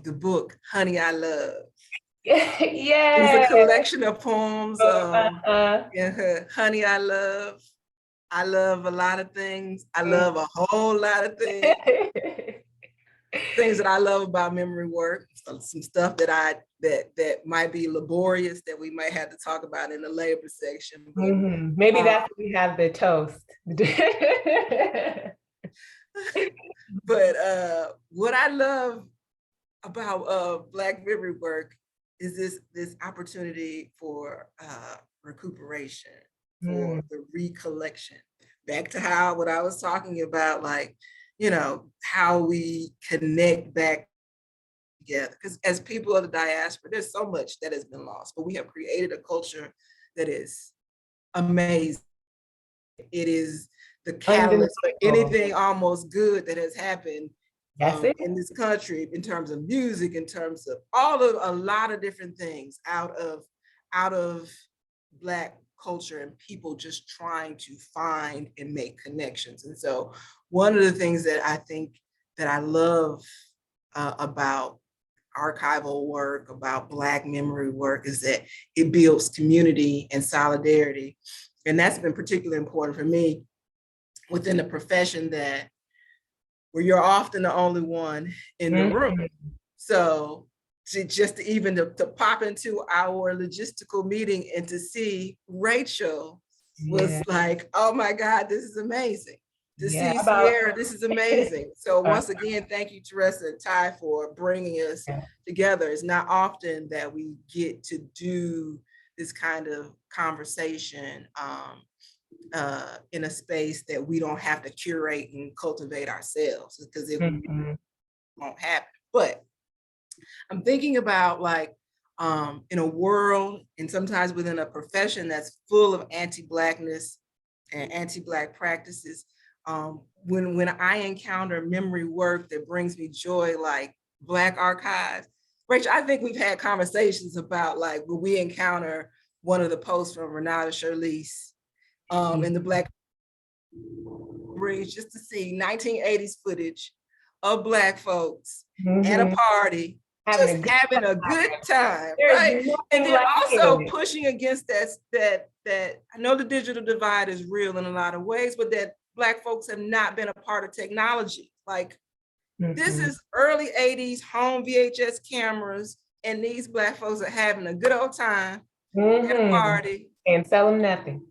the book Honey I Love. It was a Yeah. collection of poems. Uh-huh. Honey I love a lot of things. I love a whole lot of things. Things that I love about memory work, some stuff that that might be laborious that we might have to talk about in the labor section. But maybe that's why we have the toast. but what I love about Black memory work is this opportunity for recuperation, for the recollection. Back to what I was talking about, like, you know, how we connect back together. Because as people of the diaspora, there's so much that has been lost, but we have created a culture that is amazing. It is the catalyst for anything almost good that has happened in this country, in terms of music, in terms of a lot of different things out of Black culture and people just trying to find and make connections. And so one of the things that I think that I love about archival work, about Black memory work, is that it builds community and solidarity. And that's been particularly important for me within the profession, that where you're often the only one in the room. So to pop into our logistical meeting and to see Rachel was like, oh my God, this is amazing. To see Sierra, this is amazing. So once again, thank you, Teresa and Ty, for bringing us together. It's not often that we get to do this kind of conversation in a space that we don't have to curate and cultivate ourselves, because it won't happen. But I'm thinking about, like, in a world and sometimes within a profession that's full of anti-Blackness and anti-Black practices, when I encounter memory work that brings me joy, like Black archives. Rachel, I think we've had conversations about, like, when we encounter one of the posts from Renata Shirlise in the Black Bridge, just to see 1980s footage of Black folks at a party, having a good time, right? And then also pushing against that I know the digital divide is real in a lot of ways, but that Black folks have not been a part of technology. Like, this is early 80s home VHS cameras, and these Black folks are having a good old time at a party. And sell them nothing.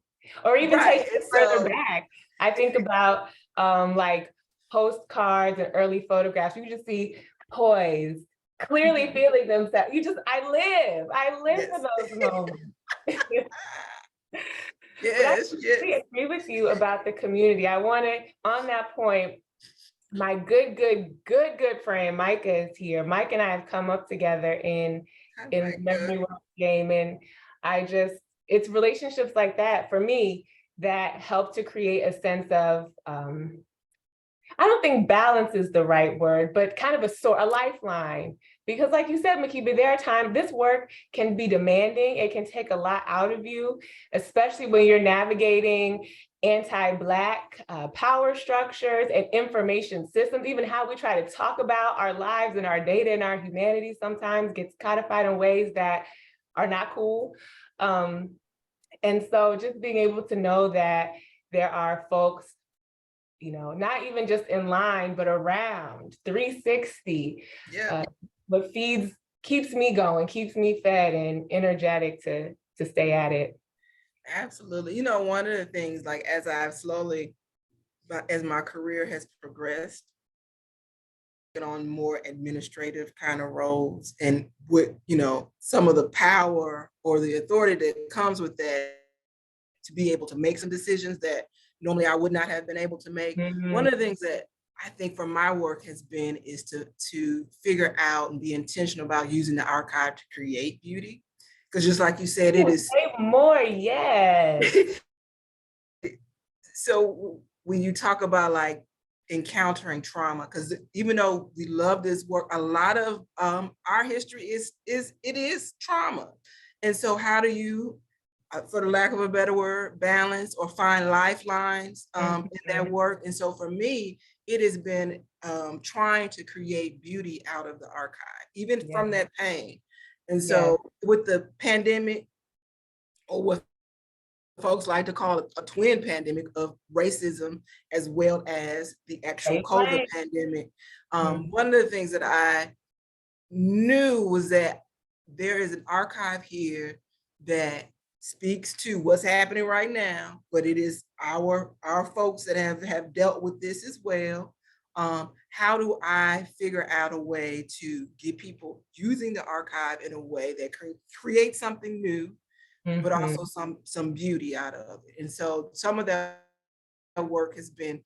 Or even take it further back. I think about like postcards and early photographs. You just see poised, clearly feeling themselves. I live for those moments. Yes, yes. I agree with you about the community. I want to, on that point, my good friend Micah is here. Mike and I have come up together in memory work game, and it's relationships like that for me that help to create a sense of I don't think balance is the right word, but kind of a lifeline. Because like you said, Makiba, there are times this work can be demanding. It can take a lot out of you, especially when you're navigating anti-Black power structures and information systems. Even how we try to talk about our lives and our data and our humanity sometimes gets codified in ways that are not cool. And so just being able to know that there are folks, not even just in line, but around 360, what keeps me going, keeps me fed and energetic to stay at it. Absolutely. One of the things, like, as my career has progressed, on more administrative kind of roles, and with, some of the power or the authority that comes with that, to be able to make some decisions that normally I would not have been able to make. One of the things that I think for my work has been is to figure out and be intentional about using the archive to create beauty. Because just like you said, it is more, yes. So when you talk about, like, encountering trauma, because even though we love this work, a lot of our history is trauma. And so how do you, for the lack of a better word, balance or find lifelines in that work? And so for me, it has been trying to create beauty out of the archive, even from that pain. And so with the pandemic, or what folks like to call it a twin pandemic of racism as well as the actual COVID pandemic. One of the things that I knew was that there is an archive here that speaks to what's happening right now, but it is our folks that have dealt with this as well. How do I figure out a way to get people using the archive in a way that creates something new, but also some beauty out of it? And so some of that work has been,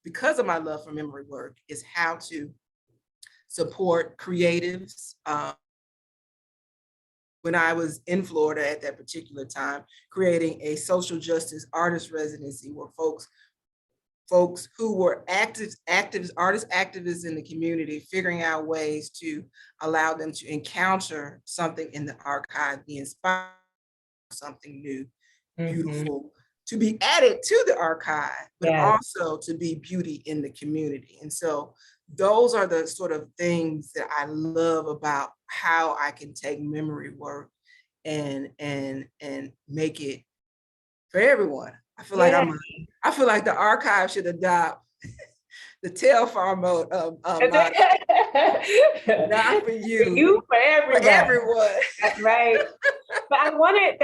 because of my love for memory work, is how to support creatives. When I was in Florida at that particular time, creating a social justice artist residency where folks who were artist activists in the community, figuring out ways to allow them to encounter something in the archive, be inspired, something new, beautiful, to be added to the archive, but also to be beauty in the community. And so those are the sort of things that I love about how I can take memory work and make it for everyone. I feel like I feel like the archive should adopt the tail farm mode of not for you, for everyone. For everyone. That's right. But I want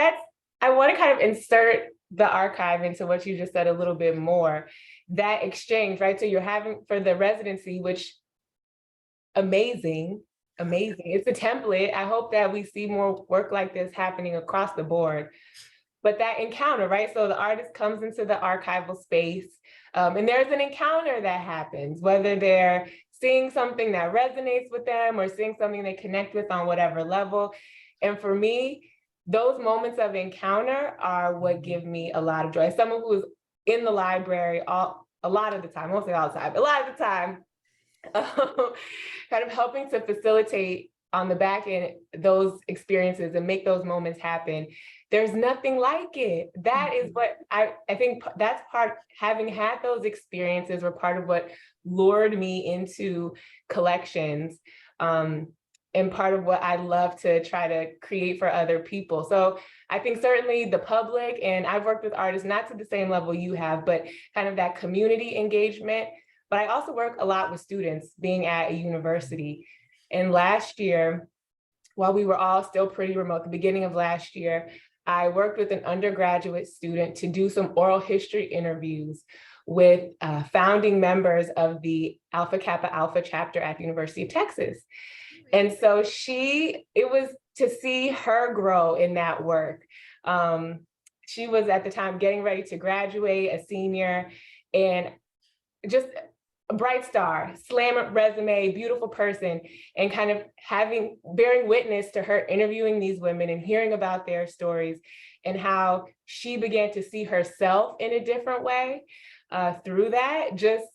to kind of insert the archive into what you just said a little bit more. That exchange, right? So you're having for the residency, which amazing. It's a template. I hope that we see more work like this happening across the board. But that encounter, right? So the artist comes into the archival space, and there's an encounter that happens, whether they're seeing something that resonates with them or seeing something they connect with on whatever level. And for me, those moments of encounter are what give me a lot of joy. As someone who is in the library a lot of the time, I won't say all the time, a lot of the time, kind of helping to facilitate on the back end those experiences and make those moments happen. There's nothing like it. That is what I think that's part, having had those experiences were part of what lured me into collections, and part of what I love to try to create for other people. So I think certainly the public, and I've worked with artists, not to the same level you have, but kind of that community engagement. But I also work a lot with students being at a university. And last year, while we were all still pretty remote, the beginning of last year, I worked with an undergraduate student to do some oral history interviews with founding members of the Alpha Kappa Alpha chapter at the University of Texas. And so it was to see her grow in that work. She was at the time getting ready to graduate, a senior, and just a bright star, slam resume, beautiful person, and kind of bearing witness to her interviewing these women and hearing about their stories and how she began to see herself in a different way through that. Just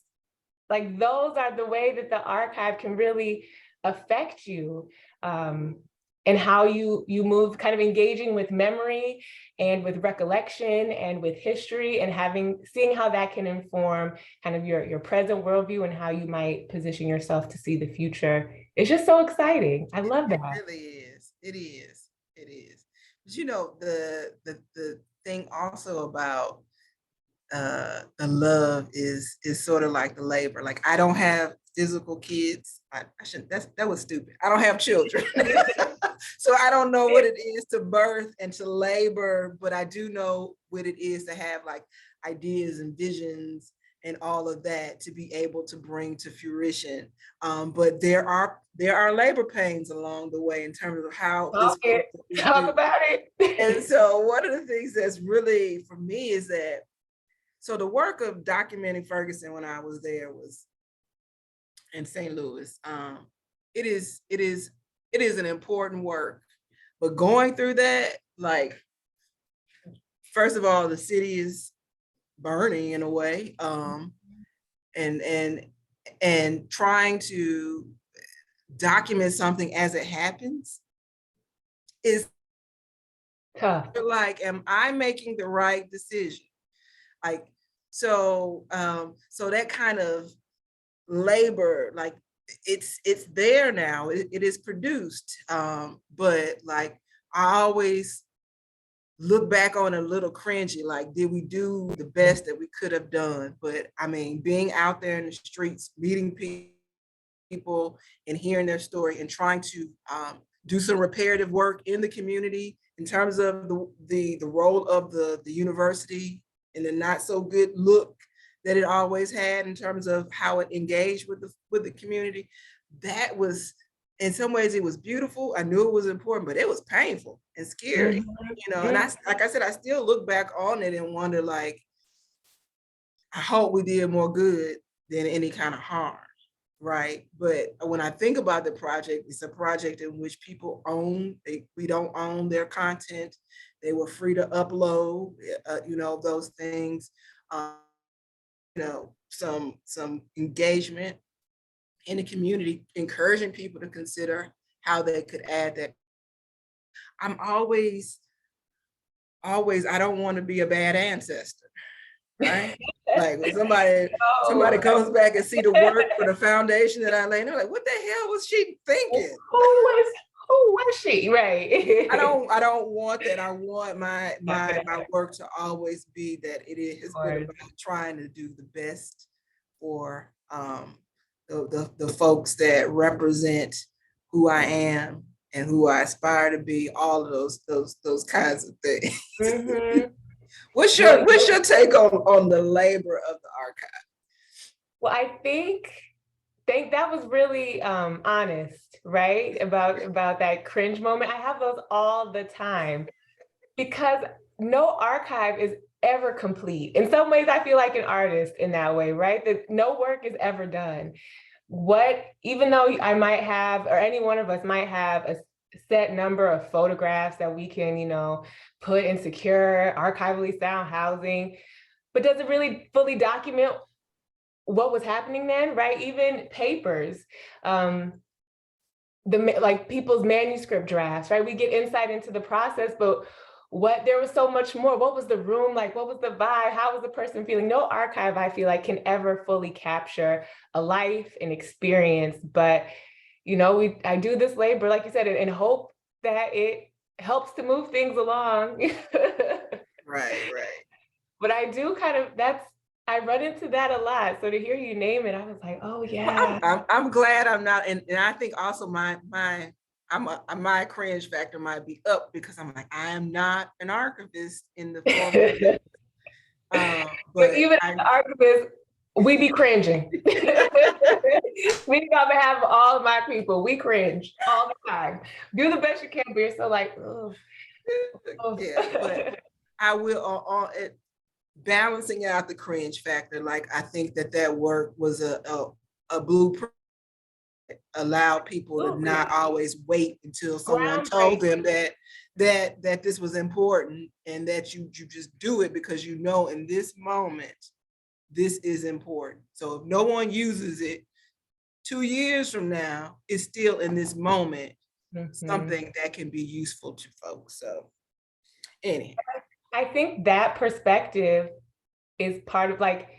like those are the way that the archive can really affect you, and how you move, kind of engaging with memory and with recollection and with history, and seeing how that can inform kind of your present worldview and how you might position yourself to see the future. It's just so exciting. I love that. It really is. It is. But you know, the thing also about the love is sort of like the labor. Like, I don't have physical kids. I shouldn't, that was stupid. I don't have children. So I don't know what it is to birth and to labor, but I do know what it is to have like ideas and visions and all of that to be able to bring to fruition. But there are labor pains along the way in terms of how talk about it. And so one of the things that's really for me is that, so the work of documenting Ferguson when I was there was in St. Louis. It is an important work, but going through that, like, first of all, the city is burning in a way. and trying to document something as it happens is Tough. like, am I making the right decision? Like, so that kind of labor, like it's there now, it is produced. But like, I always look back on a little cringy, like, did we do the best that we could have done? But I mean, being out there in the streets, meeting people and hearing their story and trying to do some reparative work in the community in terms of the role of the university and the not so good look that it always had in terms of how it engaged with the community. That was, in some ways, it was beautiful. I knew it was important, but it was painful and scary, you know. And I, like I said, I still look back on it and wonder, like, I hope we did more good than any kind of harm, right? But when I think about the project, it's a project in which people own. We don't own their content. They were free to upload, you know, those things. You know, some engagement in the community, encouraging people to consider how they could add that. I'm always, I don't want to be a bad ancestor, right? Like when somebody comes back and see the work for the foundation that I laid, they're like, what the hell was she thinking? Who was she? Right. I don't want that. I want my work to always be that it has been about trying to do the best for the folks that represent who I am and who I aspire to be, all of those kinds of things. Mm-hmm. What's your take on the labor of the archive? Well, I think that was really honest, right? About that cringe moment. I have those all the time because no archive is ever complete. In some ways, I feel like an artist in that way, right? That no work is ever done. Even though I might have, or any one of us might have a set number of photographs that we can, you know, put in secure, archivally sound housing, but does it really fully document what was happening then, right? Even papers, like people's manuscript drafts, right? We get insight into the process, but there was so much more. What was the room like? What was the vibe? How was the person feeling? No archive, I feel like, can ever fully capture a life and experience. But, you know, I do this labor, like you said, and hope that it helps to move things along. Right. But I do I run into that a lot. So to hear you name it, I was like, oh yeah. I'm glad I'm not, and I think also my cringe factor might be up because I'm like, I am not an archivist in the form of but even as archivists, we be cringing. We got to have all of my people. We cringe all the time. Do the best you can, but you're still like, oh. Yeah, but I will on it. Balancing out the cringe factor, like I think that work was a blueprint, allowed people to not always wait until someone told them that this was important, and that you just do it because you know in this moment this is important. So if no one uses it 2 years from now, it's still in this moment something that can be useful to folks. So anyway. I think that perspective is part of like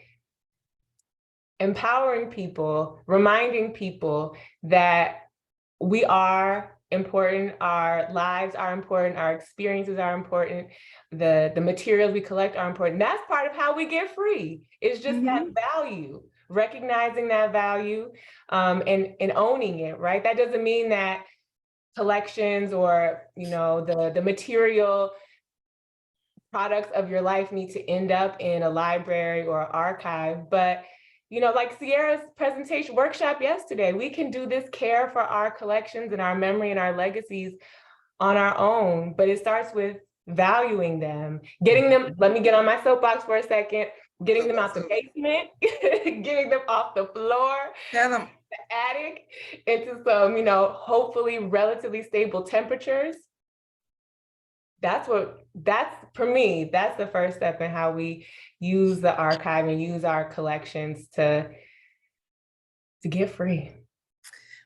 empowering people, reminding people that we are important, our lives are important, our experiences are important, the materials we collect are important. That's part of how we get free. It's just that value, recognizing that value, and owning it, right? That doesn't mean that collections or, you know, the material products of your life need to end up in a library or archive. But, you know, like Sierra's presentation workshop yesterday, we can do this care for our collections and our memory and our legacies on our own, but it starts with valuing them, getting them, let me get on my soapbox for a second, getting them out the basement, getting them off the floor, the attic, into some, you know, hopefully relatively stable temperatures. That's for me, that's the first step in how we use the archive and use our collections to to get free?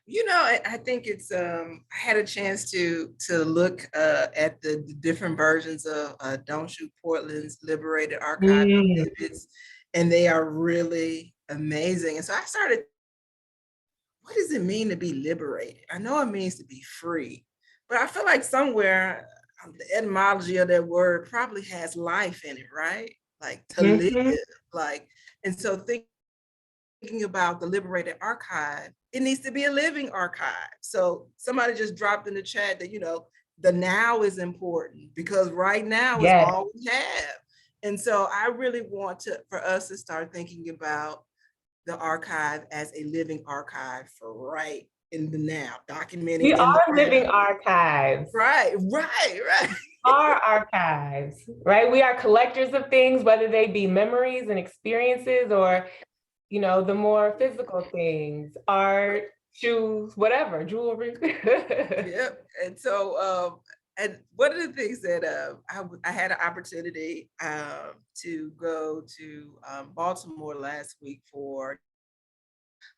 You know, I think it's I had a chance to look at the different versions of Don't Shoot Portland's Liberated Archive exhibits, and they are really amazing. And so I started, what does it mean to be liberated? I know it means to be free, but I feel like somewhere the etymology of that word probably has life in it, right? Like to live, like, and so thinking about the Liberated Archive, it needs to be a living archive. So somebody just dropped in the chat that, you know, the now is important because right now is all we have. And so I really want for us to start thinking about the archive as a living archive for right in the now, documenting. We are living archives. Right. Our archives, right? We are collectors of things, whether they be memories and experiences or, you know, the more physical things, art, shoes, whatever, jewelry. Yep. And so, and one of the things that I had an opportunity to go to Baltimore last week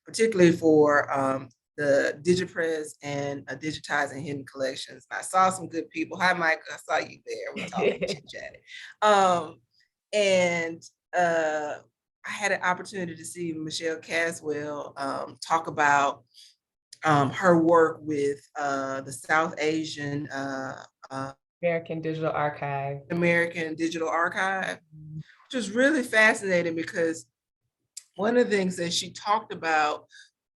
particularly for the DigiPress and Digitizing Hidden Collections. I saw some good people. Hi, Mike. I saw you there. We talked, chit-chatted. And I had an opportunity to see Michelle Caswell talk about her work with the South Asian American Digital Archive. Which was really fascinating because one of the things that she talked about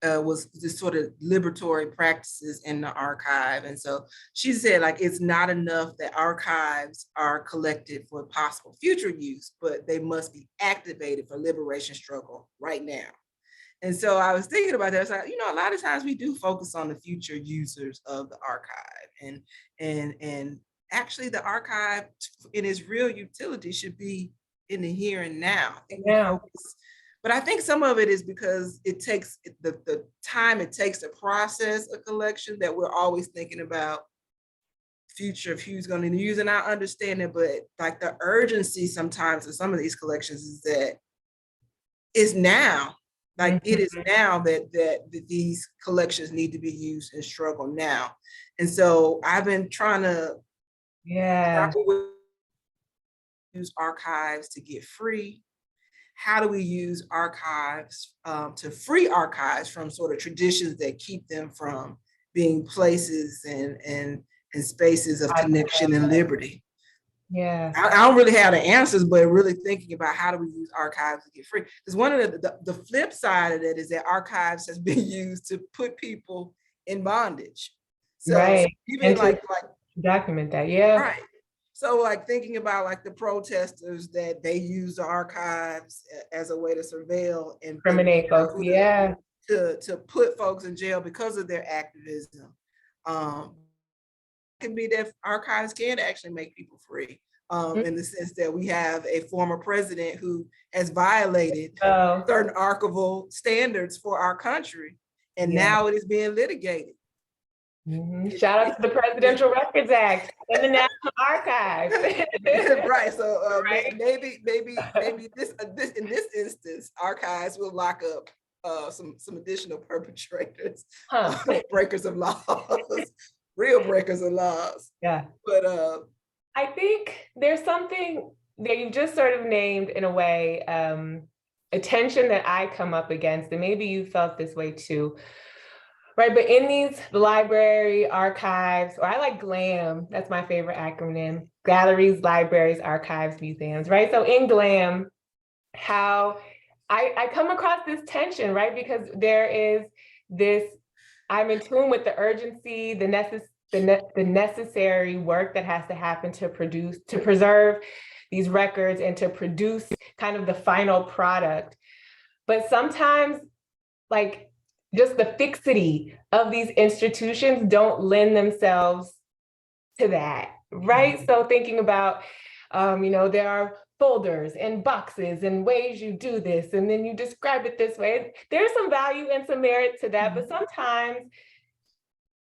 was this sort of liberatory practices in the archive. And so she said, like, it's not enough that archives are collected for possible future use, but they must be activated for liberation struggle right now. And so I was thinking about that. I was like, you know, a lot of times we do focus on the future users of the archive, and actually the archive in its real utility should be in the here and now. But I think some of it is because it takes the time it takes to process a collection that we're always thinking about future of who's going to use. And I understand it, but like the urgency sometimes of some of these collections is that it's now. Like it is now that these collections need to be used and struggle now. And so I've been trying to use archives to get free. How do we use archives to free archives from sort of traditions that keep them from being places and spaces of connection and liberty? Yeah, I don't really have the answers, but really thinking about how do we use archives to get free? Because one of the flip side of that is that archives has been used to put people in bondage. So even and like document that, right. So like thinking about like the protesters that they use the archives as a way to surveil and incriminate folks, to put folks in jail because of their activism. Can be that archives can actually make people free in the sense that we have a former president who has violated certain archival standards for our country, and now it is being litigated. Shout out to the Presidential Records Act and the National Archives. Right. So maybe this in this instance, archives will lock up some additional perpetrators, breakers of laws. Real breakers of laws. Yeah. But I think there's something that you just sort of named in a way, a tension that I come up against, and maybe you felt this way too, right? But in the library, archives, or I like GLAM, that's my favorite acronym, galleries, libraries, archives, museums, right? So in GLAM, how I come across this tension, right? Because there is this, I'm in tune with the urgency, the necessary work that has to happen to preserve these records and to produce kind of the final product. But sometimes, like, just the fixity of these institutions don't lend themselves to that, right? So thinking about, you know, there are folders and boxes and ways you do this, and then you describe it this way. There's some value and some merit to that, but sometimes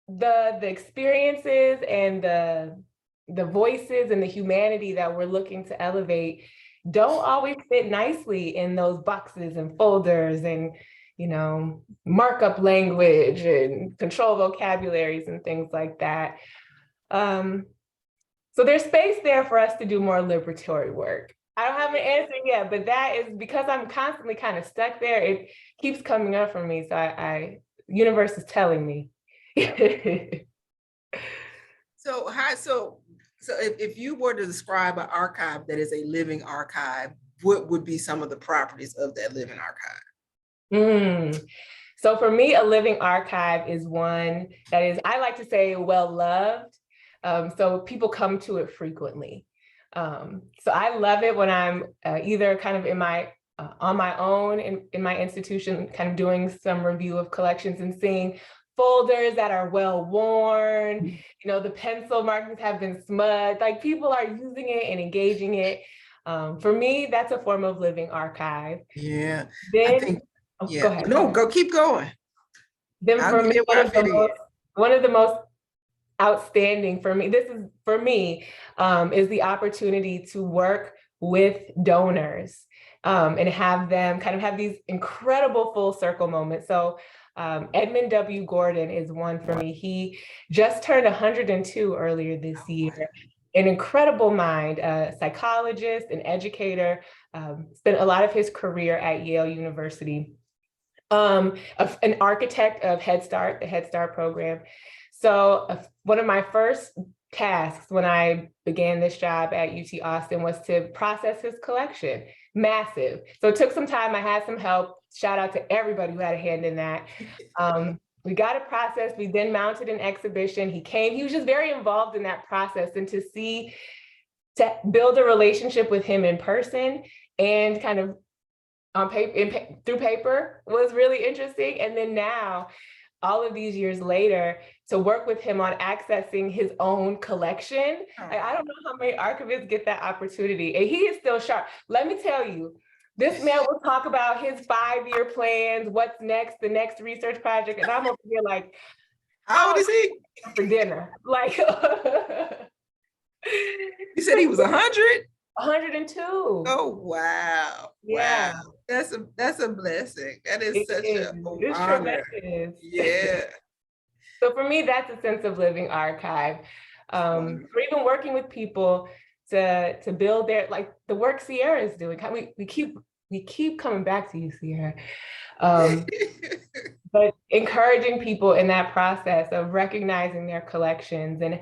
the experiences and the voices and the humanity that we're looking to elevate don't always fit nicely in those boxes and folders and, markup language and control vocabularies and things like that. So there's space there for us to do more liberatory work. I don't have an answer yet, but that is because I'm constantly kind of stuck there. It keeps coming up for me. So universe is telling me. So if you were to describe an archive that is a living archive, what would be some of the properties of that living archive? So for me, a living archive is one that is, I like to say, well-loved. So people come to it frequently. So I love it when I'm either kind of on my own in my institution, kind of doing some review of collections and seeing folders that are well worn, the pencil markings have been smudged, like people are using it and engaging it. For me, that's a form of living archive. Yeah, then, I think, yeah. Go ahead. No, go keep going. Then for me, one of the most outstanding for me, is the opportunity to work with donors and have them kind of have these incredible full circle moments. So Edmund W. Gordon is one for me. He just turned 102 earlier this year. An incredible mind, a psychologist, an educator, spent a lot of his career at Yale University. An architect of Head Start, the Head Start program. So one of my first tasks when I began this job at UT Austin was to process his collection. Massive. So it took some time. I had some help. Shout out to everybody who had a hand in that. We got it processed. We then mounted an exhibition. He was just very involved in that process, and to build a relationship with him in person and kind of on paper, through paper was really interesting. And then now, all of these years later, to work with him on accessing his own collection. I don't know how many archivists get that opportunity, and he is still sharp. Let me tell you, this man will talk about his 5-year plans, what's next, the next research project, and I'm over here like, how old is he? For dinner, like. You said he was 100? 102. Oh, wow. Yeah. Wow. That's a blessing. That is such an honor. Tremendous. Yeah. So for me, that's a sense of living archive. For even working with people to build their, like the work Sierra is doing. We keep coming back to you, Sierra. But encouraging people in that process of recognizing their collections and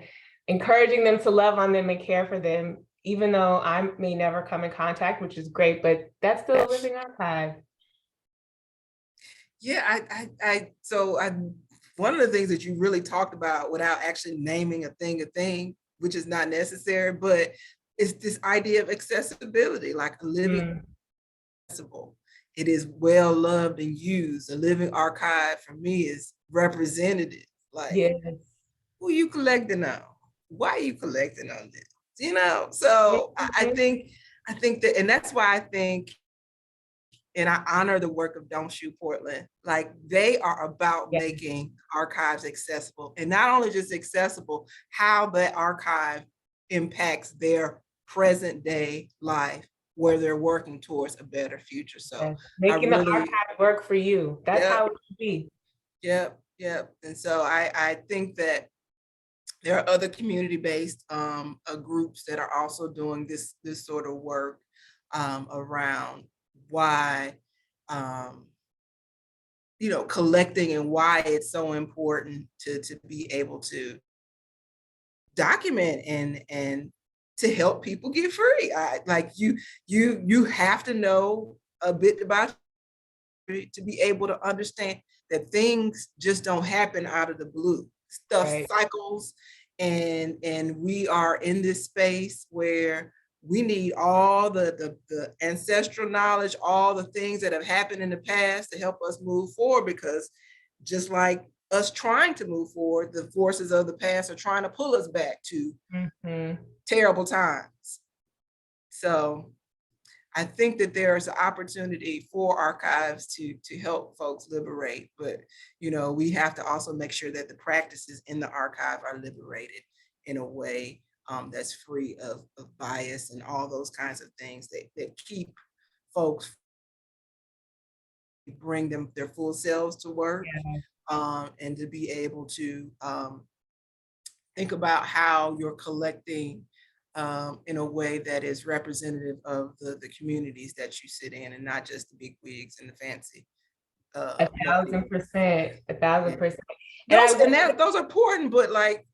encouraging them to love on them and care for them, even though I may never come in contact, which is great, but that's still a living archive. Yeah, one of the things that you really talked about without actually naming a thing, which is not necessary, but it's this idea of accessibility, like a living accessible. It is well loved and used. A living archive for me is representative. Like, who you collecting on? Why are you collecting on this? So I think that, and that's why I think, and I honor the work of Don't Shoot Portland. Like, they are about making archives accessible, and not only just accessible, how the archive impacts their present day life, where they're working towards a better future. So making the archive work for you. That's how it should be. Yep. And so I think that there are other community-based groups that are also doing this sort of work around why collecting and why it's so important to be able to document and to help people get free. You have to know a bit about to be able to understand that things just don't happen out of the blue. Stuff cycles, and we are in this space where we need all the ancestral knowledge, all the things that have happened in the past to help us move forward, because just like us trying to move forward, the forces of the past are trying to pull us back to terrible times. So I think that there's an opportunity for archives to help folks liberate, but we have to also make sure that the practices in the archive are liberated in a way that's free of bias and all those kinds of things that keep folks bring them their full selves to work, and to be able to think about how you're collecting in a way that is representative of the communities that you sit in, and not just the big wigs and the fancy. 1,000%, 1,000%. Those are important, but like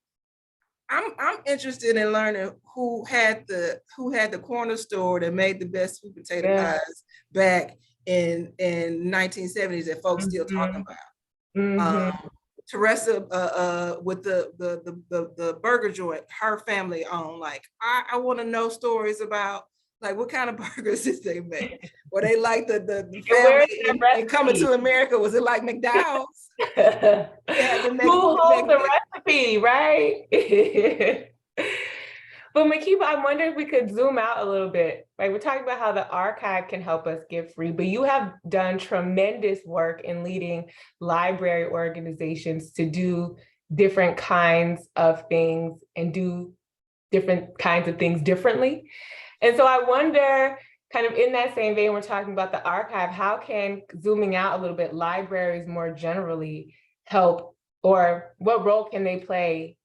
I'm interested in learning who had the corner store that made the best sweet potato pies back in 1970s that folks still talking about. Teresa with the burger joint her family owned. Like I want to know stories about like what kind of burgers did they make? Were they like the family and Coming to America? Was it like McDonald's? Who holds the recipe, right? But Makiba, I wonder if we could zoom out a little bit. Like we're talking about how the archive can help us get free, but you have done tremendous work in leading library organizations to do different kinds of things and do different kinds of things differently. And so I wonder, kind of in that same vein, we're talking about the archive, how can, zooming out a little bit, libraries more generally help, or what role can they play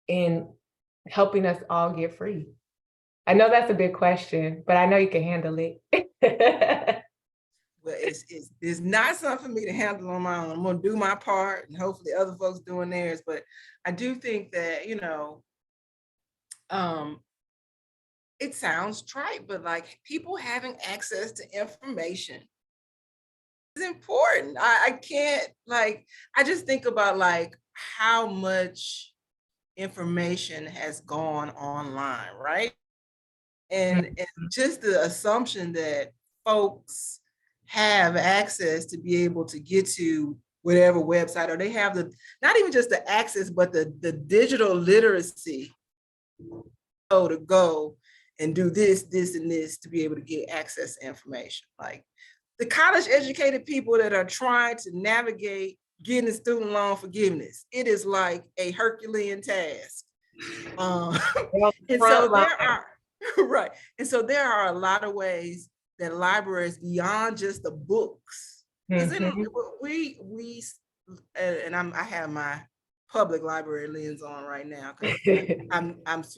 in helping us all get free? I know that's a big question, but I know you can handle it. Well, it's not something for me to handle on my own. I'm gonna do my part and hopefully other folks doing theirs. But I do think that, it sounds trite, but like people having access to information is important. I can't I just think about like how much information has gone online, right? And just the assumption that folks have access to be able to get to whatever website, or they have not even just the access, but the digital literacy to go and do this, and this to be able to get access to information. Like the college educated people that are trying to navigate getting student loan forgiveness, it is like a Herculean task. And so there are, right. And so there are a lot of ways that libraries beyond just the books, because I have my public library lens on right now because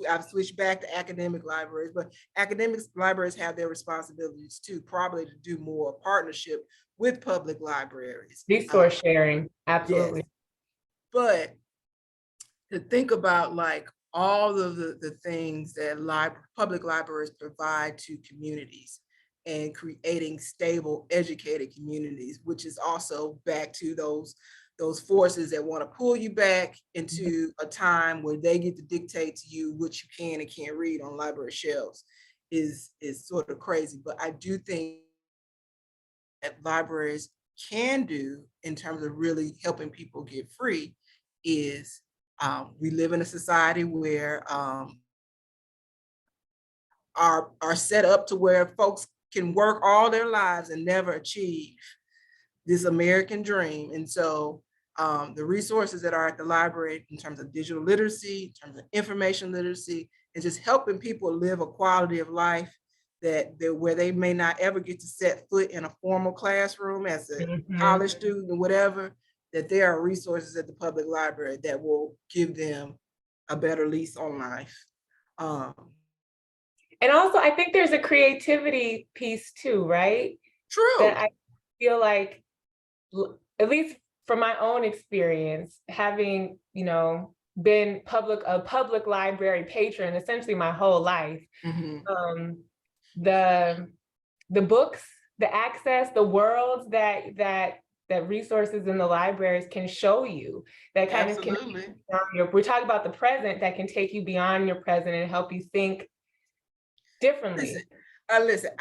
I've switched back to academic libraries, but academic libraries have their responsibilities too, probably to do more partnership with public libraries. Resource sharing, absolutely. Yes. But to think about like all of the things that public libraries provide to communities and creating stable, educated communities, which is also back to those forces that want to pull you back into a time where they get to dictate to you what you can and can't read on library shelves is sort of crazy. But I do think that libraries can do in terms of really helping people get free is we live in a society where are set up to where folks can work all their lives and never achieve this American dream. And so the resources that are at the library in terms of digital literacy, in terms of information literacy, and just helping people live a quality of life where they may not ever get to set foot in a formal classroom as a college student or whatever, that there are resources at the public library that will give them a better lease on life. And also, I think there's a creativity piece too, right? True. That I feel like, at least from my own experience, having, been a public library patron essentially my whole life, the books, the access, the worlds that resources in the libraries can show you, that kind of can, we're talking about the present, that can take you beyond your present and help you think differently. Listen,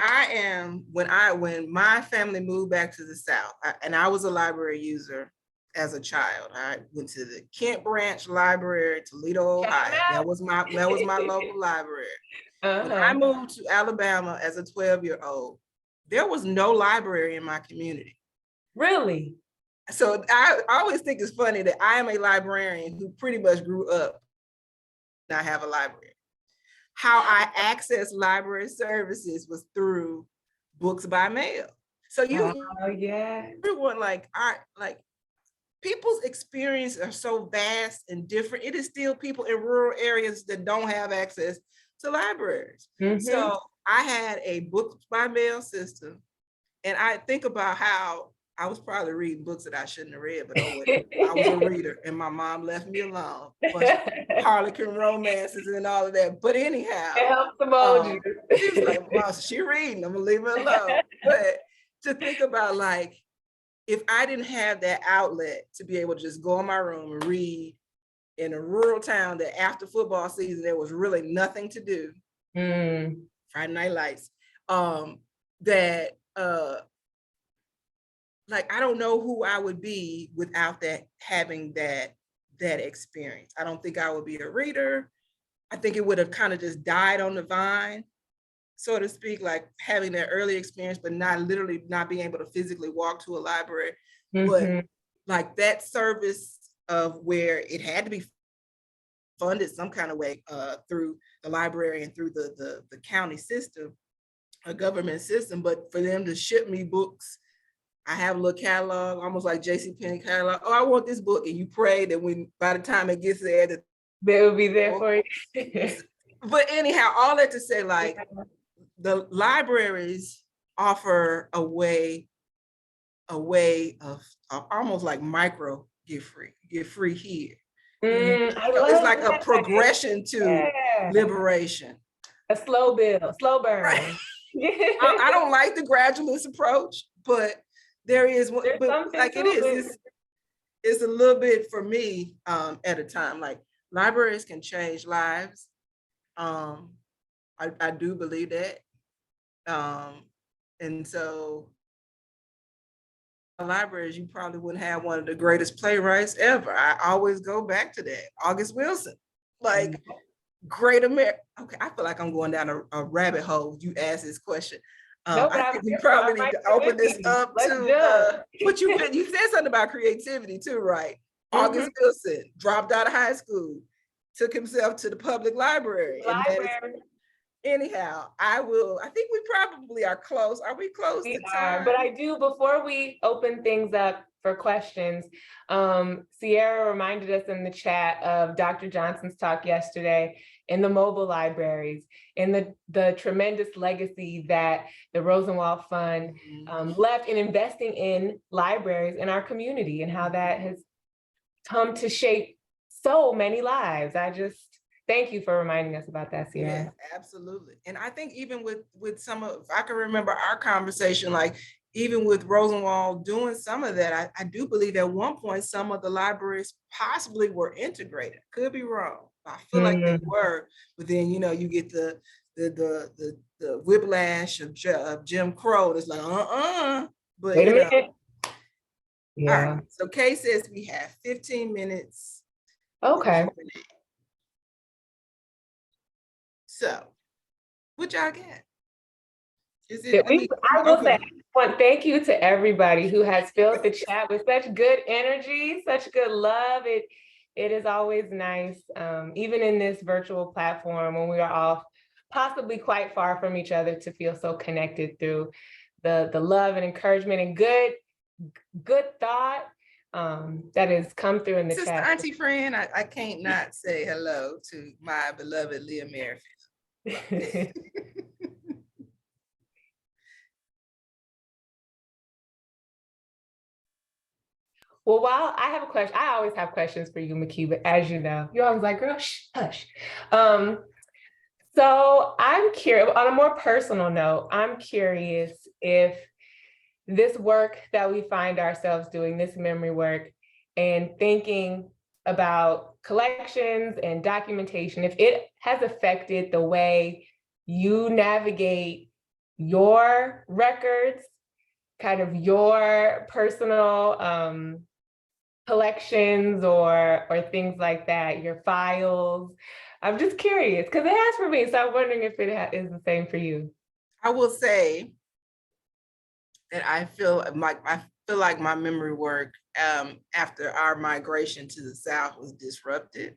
when my family moved back to the South, and I was a library user as a child. I went to the Kent Branch Library, Toledo, Ohio. That was my local library. When I moved to Alabama as a 12-year-old, there was no library in my community. Really? So I always think it's funny that I am a librarian who pretty much grew up not have a library. How I accessed library services was through books by mail. So Oh yeah. everyone like people's experience are so vast and different. It is still people in rural areas that don't have access to libraries. So I had a book by mail system, and I think about how I was probably reading books that I shouldn't have read, but oh well, I was a reader and my mom left me alone. Bunch of Harlequin romances and all of that. But anyhow, It helps emoji. she was like, well, she reading, I'm gonna leave her alone. But to think about like, if I didn't have that outlet to be able to just go in my room and read in a rural town that after football season, there was really nothing to do. Friday Night Lights, that like, I don't know who I would be without that, having that experience. I don't think I would be a reader. I think it would have kind of just died on the vine, so to speak, like having that early experience, but not being able to physically walk to a library. But like that service of where it had to be funded some kind of way through the library and through the county system, a government system, but for them to ship me books, I have a little catalog, almost like JCPenney catalog. Oh, I want this book, and you pray that when by the time it gets there, that they will be there for you. But anyhow, all that to say, like, the libraries offer a way of almost like micro get free here. It's like a progression to liberation. A slow build, slow burn. Right. I don't like the gradualist approach, but there is one, but like it's a little bit for me at a time. Like, libraries can change lives. I do believe that. And so libraries, you probably wouldn't have one of the greatest playwrights ever. I always go back to that. August Wilson, like great America. Okay, I feel like I'm going down a rabbit hole. You asked this question. I think we probably need to open this up to what you said something about creativity too, right? August Wilson dropped out of high school, took himself to the public library. Anyhow, I think we probably are close. Are we close to time? But I do, before we open things up for questions, Sierra reminded us in the chat of Dr. Johnson's talk yesterday in the mobile libraries, and the tremendous legacy that the Rosenwald Fund left in investing in libraries in our community, and how that has come to shape so many lives. Thank you for reminding us about that, Sierra. Yeah, absolutely. And I think even with some of, if I can remember our conversation, like even with Rosenwald doing some of that, I do believe at one point some of the libraries possibly were integrated. Could be wrong. I feel like they were, but then you get the whiplash of Jim Crow. It's like but wait a minute. Yeah. All right. So Kay says we have 15 minutes. Okay. So, what y'all got? I will say, thank you to everybody who has filled the chat with such good energy, such good love. It is always nice, even in this virtual platform when we are all possibly quite far from each other, to feel so connected through the love and encouragement and good thought that has come through in the Sister chat. Auntie friend, I can't not say hello to my beloved Leah Merrifield. Well, while I have a question, I always have questions for you, Makiba, as you know. You're always like, girl, shh, hush. So I'm curious, on a more personal note, I'm curious if this work that we find ourselves doing, this memory work, and thinking about collections and documentation, if it has affected the way you navigate your records, kind of your personal collections or things like that, your files. I'm just curious, because it has for me, so I'm wondering if it is the same for you. I will say that I feel like my memory work after our migration to the South was disrupted.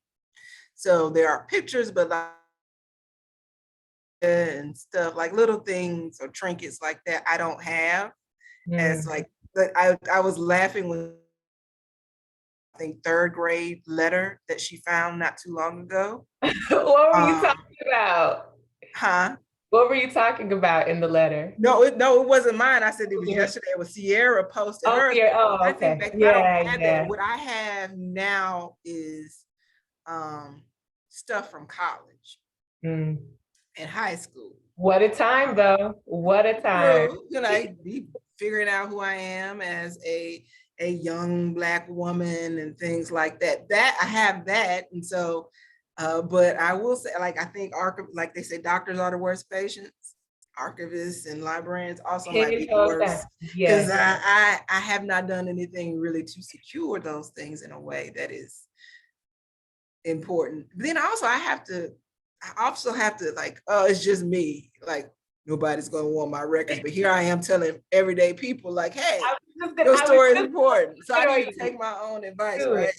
So there are pictures, but like and stuff like little things or trinkets like that I don't have. as like, but I was laughing when I think third grade letter that she found not too long ago. What were you talking about? Huh? What were you talking about in the letter? No, it wasn't mine. I said it was yesterday. It was Sierra posted hers. Yeah. Oh, I okay. think back, I Yeah, don't have yeah. that. What I have now is stuff from college and high school. What a time, though. What a time. You know, be figuring out who I am as a young Black woman and things like that. That I have that, and so, but I will say, like, I think like they say, doctors are the worst patients. Archivists and librarians also might be the worst, because I have not done anything really to secure those things in a way that is important. Then also I also have to like, oh, it's just me. Like, nobody's gonna want my records, but here I am telling everyday people like, hey, your story is important. So I need to take my own advice, right?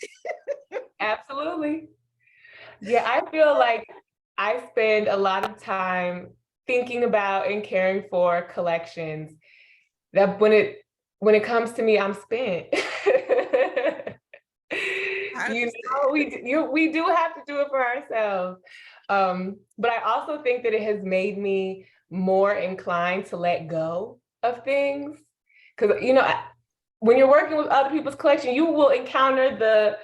Absolutely. Yeah, I feel like I spend a lot of time thinking about and caring for collections that when it comes to me, I'm spent. You know, we do have to do it for ourselves. But I also think that it has made me more inclined to let go of things. Because, you know, when you're working with other people's collection, you will encounter the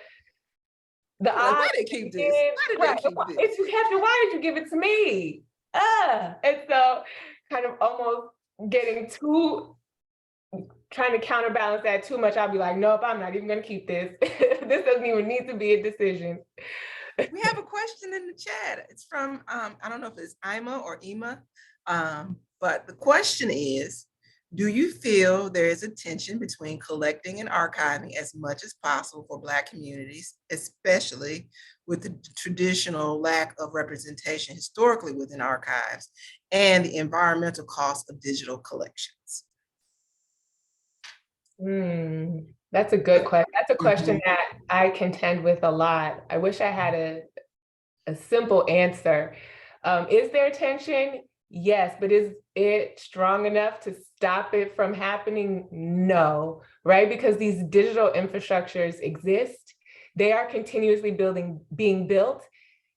why did they keep this? Why did they keep this? If you have to, why did you give it to me? And so kind of almost trying to counterbalance that too much, I'll be like, nope, I'm not even gonna keep this. This doesn't even need to be a decision. We have a question in the chat. It's from, I don't know if it's Ima or Ima, but the question is, do you feel there is a tension between collecting and archiving as much as possible for Black communities, especially with the traditional lack of representation historically within archives and the environmental cost of digital collections? That's a good question. That's a question that I contend with a lot. I wish I had a simple answer. Is there tension? Yes, but is it strong enough to stop it from happening? No, right? Because these digital infrastructures exist. They are continuously being built.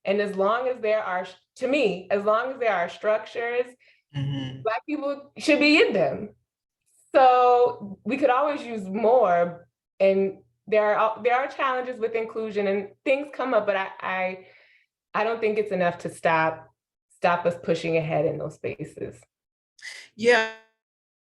And as long as there are, to me, as long as there are structures, Black people should be in them. So we could always use more. And there are challenges with inclusion and things come up, but I don't think it's enough to stop us pushing ahead in those spaces. Yeah,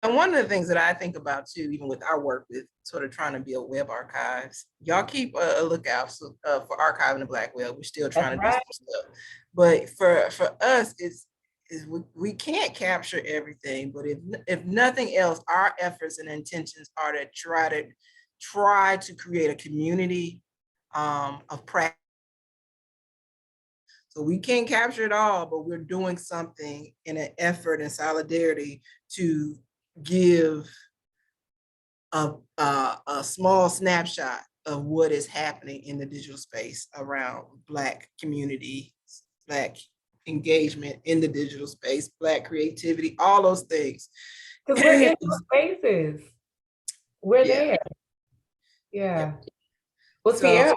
and one of the things that I think about too, even with our work with sort of trying to build web archives, y'all keep a lookout for archiving the Black web. We're still trying to do some stuff, but for us, we can't capture everything. But if nothing else, our efforts and intentions are to try to create a community of practice. So we can't capture it all, but we're doing something in an effort and solidarity to give a small snapshot of what is happening in the digital space around Black community, Black engagement in the digital space, Black creativity, all those things. Because we're in those spaces. We're there. Yeah. Well, so, Sierra.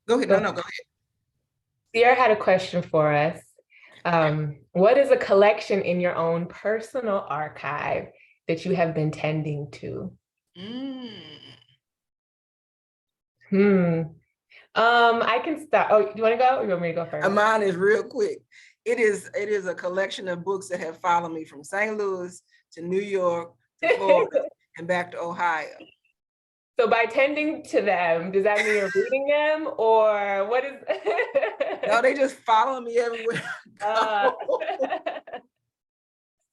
Go ahead. No, go ahead. Sierra had a question for us. What is a collection in your own personal archive that you have been tending to? I can start. Oh, do you want to go or you want me to go first? Mine is real quick. It is a collection of books that have followed me from St. Louis to New York to Florida and back to Ohio. So by tending to them, does that mean you're reading them or what is? No, they just follow me everywhere. I'm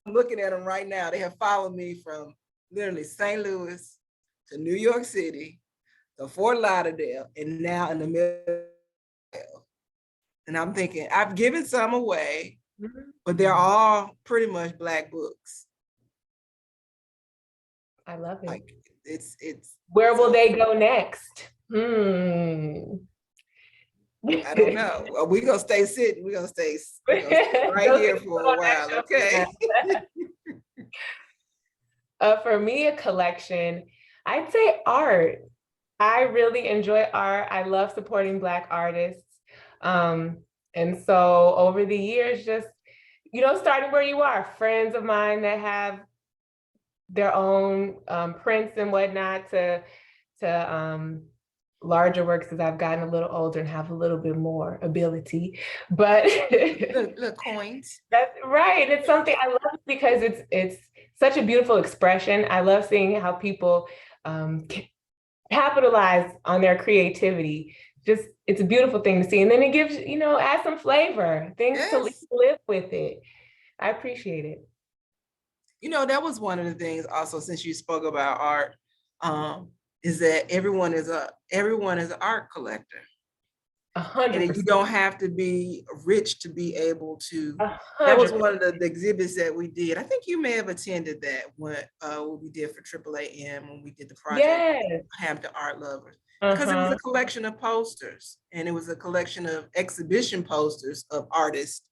looking at them right now. They have followed me from literally St. Louis to New York City to Fort Lauderdale and now in the middle. And I'm thinking, I've given some away, but they're all pretty much Black books. I love it. Like it's. Where will they go next? I don't know. We're gonna stay sitting. We're gonna stay right here for a while, okay? For me, a collection, I'd say art. I really enjoy art. I love supporting Black artists. And so over the years, just, starting where you are, friends of mine that have their own prints and whatnot to larger works as I've gotten a little older and have a little bit more ability. But little coins. That's right. It's something I love because it's such a beautiful expression. I love seeing how people capitalize on their creativity. Just, it's a beautiful thing to see. And then it gives, add some flavor, things to live with it. I appreciate it. That was one of the things also, since you spoke about art, is that everyone is an art collector. 100%. And you don't have to be rich to be able to. 100%. That was one of the exhibits that we did. I think you may have attended that when we did for AAAM when we did the project Hampton Art Lovers. Because it was a collection of posters, and it was a collection of exhibition posters of artists.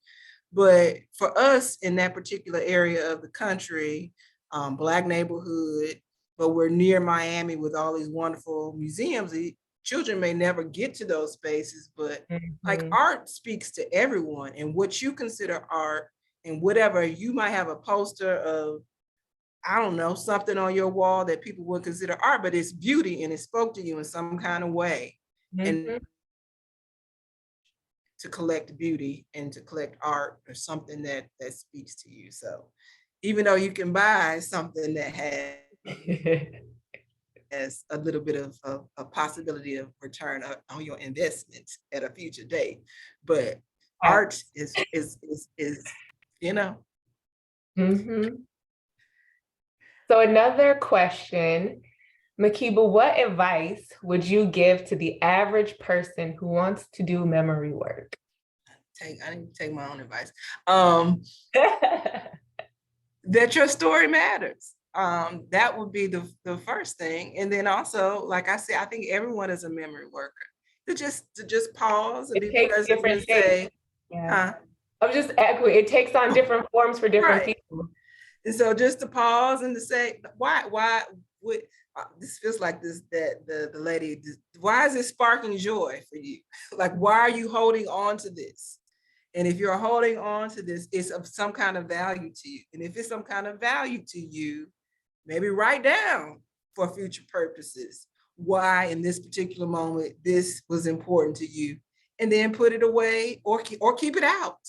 But for us in that particular area of the country, Black neighborhood, but we're near Miami with all these wonderful museums. Children may never get to those spaces, but like art speaks to everyone, and what you consider art, and whatever you might have a poster of, I don't know, something on your wall that people would consider art, but it's beauty and it spoke to you in some kind of way. And to collect beauty and to collect art or something that speaks to you. So even though you can buy something that has a little bit of a possibility of return on your investment at a future date, but art is So another question, Makiba, what advice would you give to the average person who wants to do memory work? I need to take my own advice. That your story matters. That would be the first thing. And then also, like I said, I think everyone is a memory worker. To just pause and be present and say, I was just echoing, it takes on different forms for different people. And so just to pause and to say, why would this feels like this, that the lady, why is it sparking joy for you? Like, why are you holding on to this? And if you're holding on to this, it's of some kind of value to you. And if it's some kind of value to you, maybe write down for future purposes why in this particular moment this was important to you, and then put it away or keep it out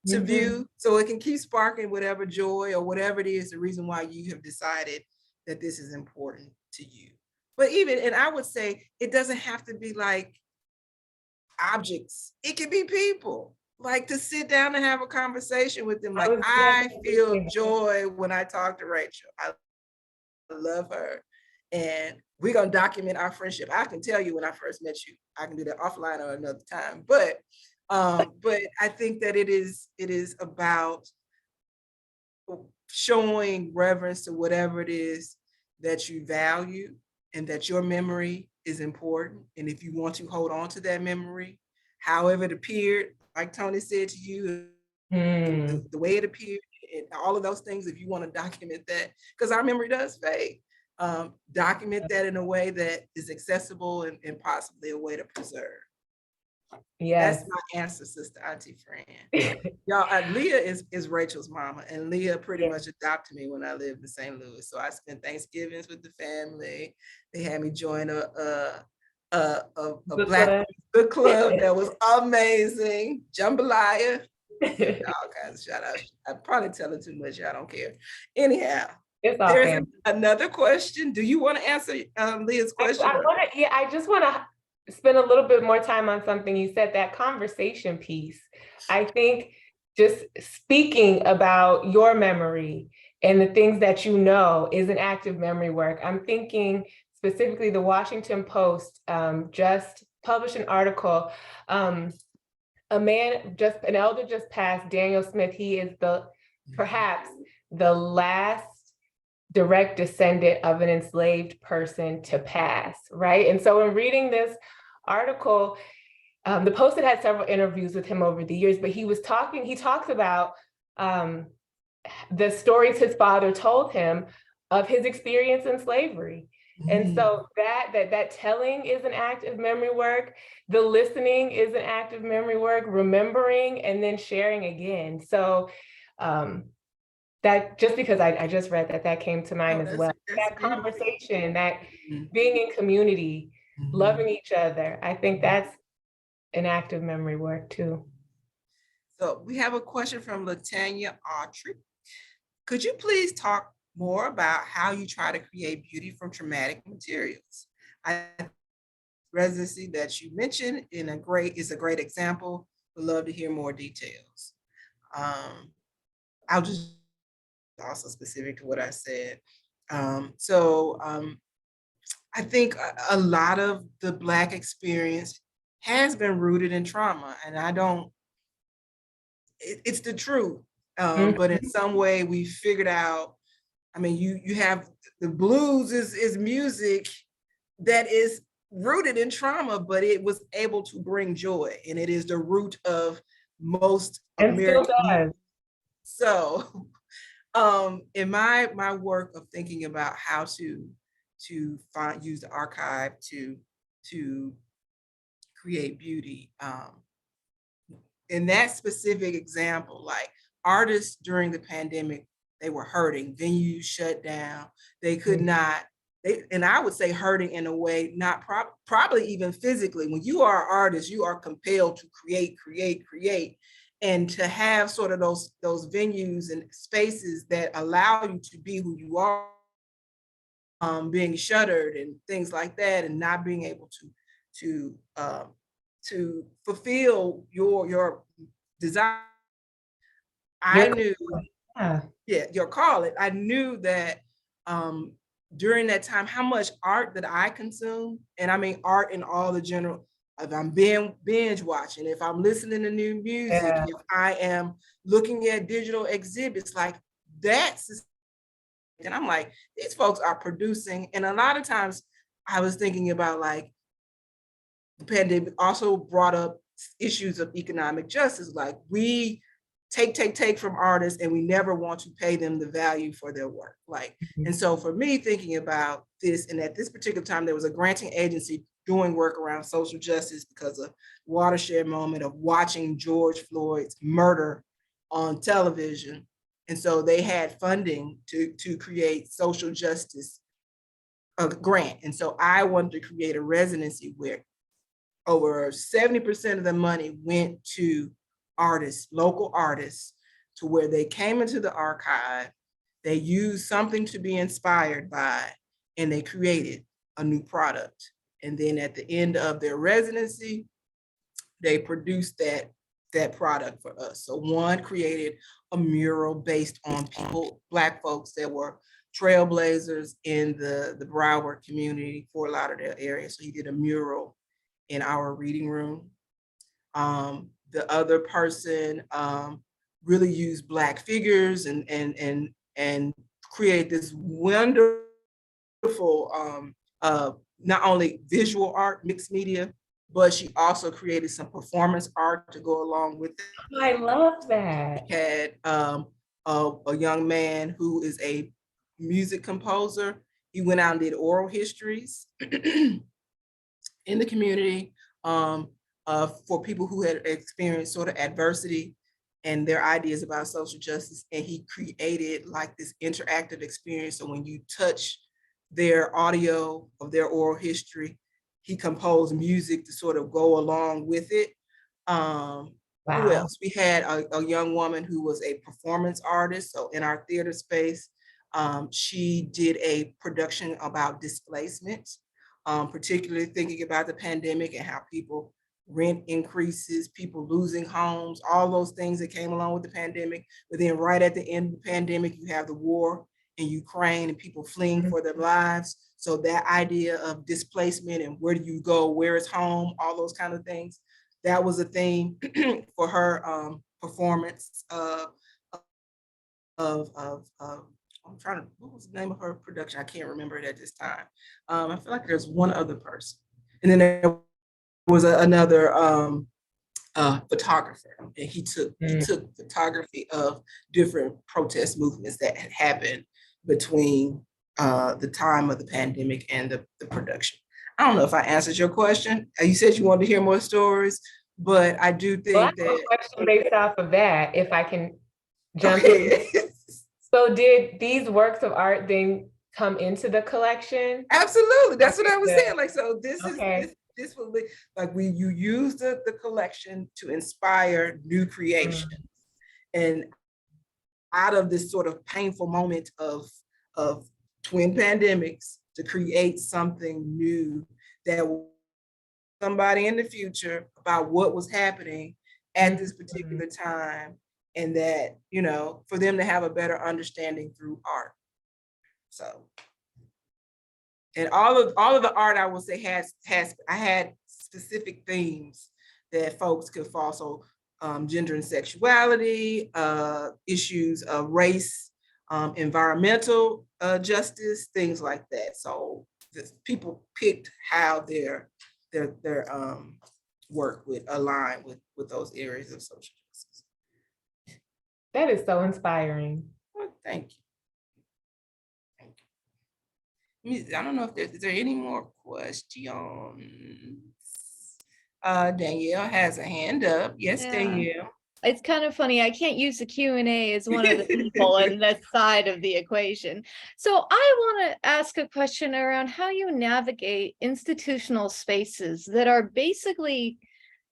to view, so it can keep sparking whatever joy or whatever it is, the reason why you have decided that this is important to you. But and I would say it doesn't have to be like objects. It can be people. Like to sit down and have a conversation with them. Like, I feel joy when I talk to Rachel. I love her. And we're gonna document our friendship. I can tell you when I first met you. I can do that offline or another time. But I think that it is about showing reverence to whatever it is that you value, and that your memory is important. And if you want to hold on to that memory, however it appeared, like Tony said to you, the way it appeared, and all of those things, if you want to document that, because our memory does fade, document that in a way that is accessible and possibly a way to preserve. Yes. That's my answer, Sister Auntie Fran. Y'all, Leah is Rachel's mama, and Leah pretty much adopted me when I lived in St. Louis. So I spent Thanksgivings with the family. They had me join a Black book club that was amazing. Jambalaya. All kinds of shout outs. I'm probably telling too much. I don't care. Anyhow, there's another question. Do you want to answer Leah's question? I just want to spend a little bit more time on something you said, that conversation piece. I think just speaking about your memory and the things that you know is an active memory work. I'm thinking specifically the Washington Post just published an article. An elder just passed, Daniel Smith. He is perhaps the last direct descendant of an enslaved person to pass, right? And so in reading this article, the Post had several interviews with him over the years, but he talks about the stories his father told him of his experience in slavery. And so that telling is an act of memory work. The listening is an act of memory work, remembering and then sharing again. So that just because I just read that came to mind as well. That conversation, that being in community, loving each other. I think that's an act of memory work too. So we have a question from Latanya Autry. Could you please talk more about how you try to create beauty from traumatic materials? Residency that you mentioned is a great example. Would love to hear more details. I'll just also specific to what I said. I think a lot of the Black experience has been rooted in trauma, and it's the truth. But in some way we figured out, I mean, you have the blues is music that is rooted in trauma, but it was able to bring joy, and it is the root of most American. So in my work of thinking about how to use the archive to create beauty, in that specific example, like artists during the pandemic, they were hurting, venues shut down, they could not, and I would say hurting in a way, not probably even physically. When you are an artist, you are compelled to create. And to have sort of those venues and spaces that allow you to be who you are, being shuttered and things like that, and not being able to fulfill your desire. I knew, your calling. I knew that during that time, how much art that I consumed, and I mean art in all the general. If I'm binge watching, if I'm listening to new music, if I am looking at digital exhibits, like that's, and I'm like, these folks are producing. And a lot of times I was thinking about, like, the pandemic also brought up issues of economic justice. Like, we take from artists and we never want to pay them the value for their work. Like, and so for me, thinking about this, and at this particular time, there was a granting agency doing work around social justice because of watershed moment of watching George Floyd's murder on television. And so they had funding to create social justice grant. And so I wanted to create a residency where over 70% of the money went to artists, local artists, to where they came into the archive, they used something to be inspired by, and they created a new product. And then at the end of their residency, they produced that product for us. So one created a mural based on people, Black folks that were trailblazers in the Broward community, Fort Lauderdale area. So he did a mural in our reading room. The other person really used Black figures and create this wonderful, not only visual art, mixed media, but she also created some performance art to go along with it. I love that. We had a young man who is a music composer. He went out and did oral histories in the community for people who had experienced sort of adversity and their ideas about social justice. And he created like this interactive experience. So when you touch their audio of their oral history, he composed music to sort of go along with it. Who else? We had a young woman who was a performance artist. So in our theater space, she did a production about displacement, particularly thinking about the pandemic and how people rent increases, people losing homes, all those things that came along with the pandemic. But then right at the end of the pandemic, you have the war in Ukraine and people fleeing for their lives. So that idea of displacement and where do you go, where is home, all those kind of things. That was a theme for her performance I'm trying to, what was the name of her production? I can't remember it at this time. I feel like there's one other person. And then there was another photographer, and he took photography of different protest movements that had happened between the time of the pandemic and the production. I don't know if I answered your question. You said you wanted to hear more stories, but I do Well, I think have a that. question based off of that, if I can jump in. Okay. So did these works of art then come into the collection? Absolutely, that's what I was Yeah. saying. Like, so this Okay. is this will be like you use the collection to inspire new creation, and out of this sort of painful moment of twin pandemics to create something new that will somebody in the future about what was happening at this particular time, and that, you know, for them to have a better understanding through art. So, and all of the art, I will say, I had specific themes that folks could follow. So gender and sexuality, issues of race, environmental justice, things like that. So people picked how their work would align with those areas of social justice. That is so inspiring. Well, thank you. I don't know if is there any more questions. Danielle has a hand up. Yes, Yeah. Danielle. It's kind of funny. I can't use the Q&A as one of the people in that side of the equation. So I want to ask a question around how you navigate institutional spaces that are basically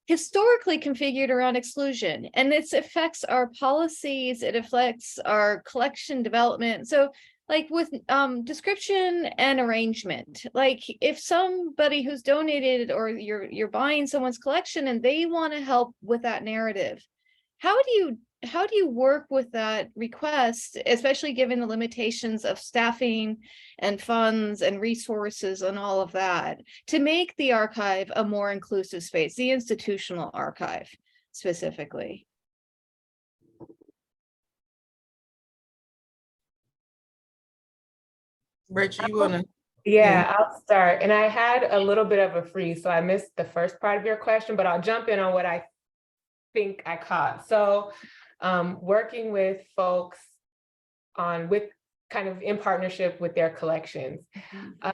historically configured around exclusion, and this affects our policies, it affects our collection development. So like with description and arrangement, like if somebody who's donated or you're buying someone's collection and they want to help with that narrative, how do you work with that request, especially given the limitations of staffing and funds and resources and all of that, to make the archive a more inclusive space, the institutional archive specifically? Rachel, you wanna? Yeah, I'll start. And I had a little bit of a freeze, so I missed the first part of your question, but I'll jump in on what I think I caught. So working with folks with kind of in partnership with their collections.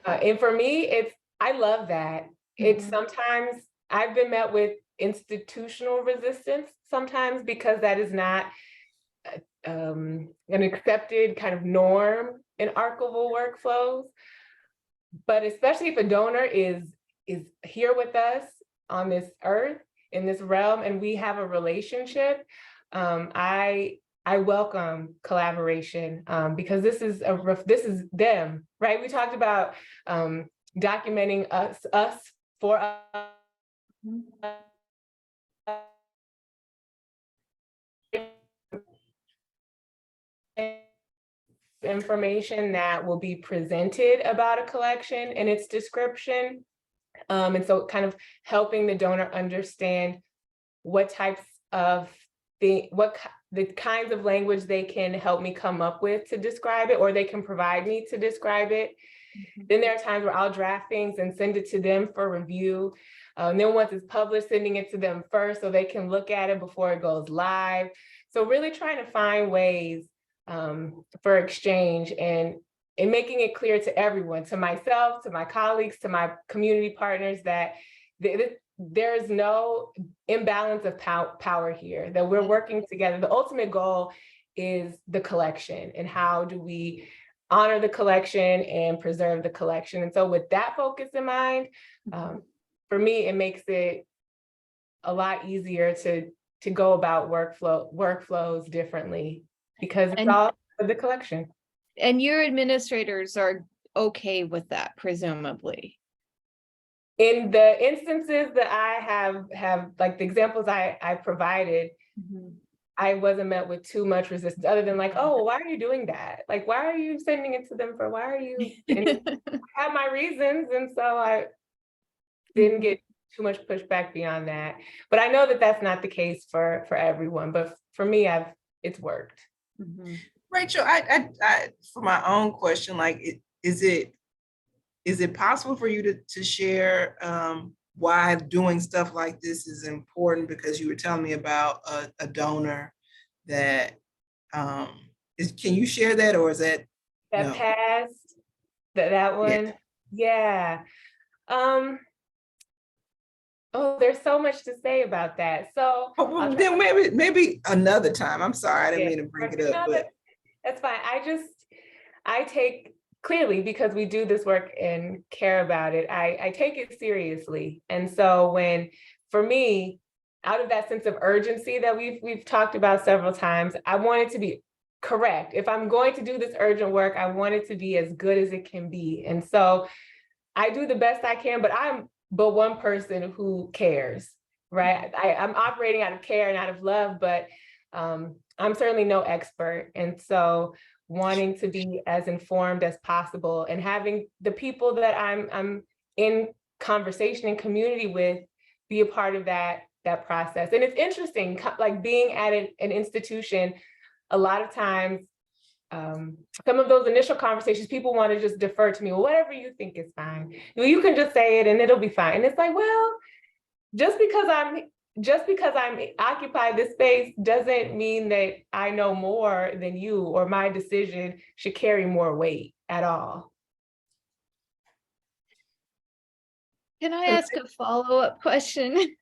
And for me, I love that. It's sometimes I've been met with institutional resistance sometimes because that is not an accepted kind of norm in archival workflows. But especially if a donor is here with us on this earth, in this realm, and we have a relationship, I welcome collaboration because this is them, right? We talked about documenting us for us. Information that will be presented about a collection and its description. And so kind of helping the donor understand what types of the kinds of language they can help me come up with to describe it, or they can provide me to describe it. Then there are times where I'll draft things and send it to them for review. And then once it's published, sending it to them first so they can look at it before it goes live. So really trying to find ways for exchange and making it clear to everyone, to myself, to my colleagues, to my community partners, that there is no imbalance of power here, that we're working together. The ultimate goal is the collection, and how do we honor the collection and preserve the collection. And so with that focus in mind, for me, it makes it a lot easier to go about workflows differently, because it's all for the collection. And your administrators are okay with that, presumably? In the instances that I have like the examples I provided, I wasn't met with too much resistance, other than like, oh, why are you doing that? Like, why are you sending it to them for? Why are you? And I have my reasons, and so I didn't get too much pushback beyond that. But I know that that's not the case for everyone. But for me, it's worked. Rachel, I for my own question, like, is it possible for you to share why doing stuff like this is important? Because you were telling me about a donor that can you share that, or is that that no? passed That one. Yeah. Oh, there's so much to say about that. So well, then maybe another time. I'm sorry, I didn't mean to bring it up, but that's fine. I take clearly, because we do this work and care about it, I take it seriously. And so for me, out of that sense of urgency that we've talked about several times, I want it to be correct. If I'm going to do this urgent work, I want it to be as good as it can be. And so I do the best I can, but I'm but one person who cares, right? I'm operating out of care and out of love, but I'm certainly no expert. And so wanting to be as informed as possible and having the people that I'm in conversation and community with be a part of that process. And it's interesting, like being at an institution, a lot of times, some of those initial conversations, people want to just defer to me. Well, whatever you think is fine. You can just say it and it'll be fine. And it's like, well, just because I'm occupy this space doesn't mean that I know more than you or my decision should carry more weight at all. Can I ask a follow-up question?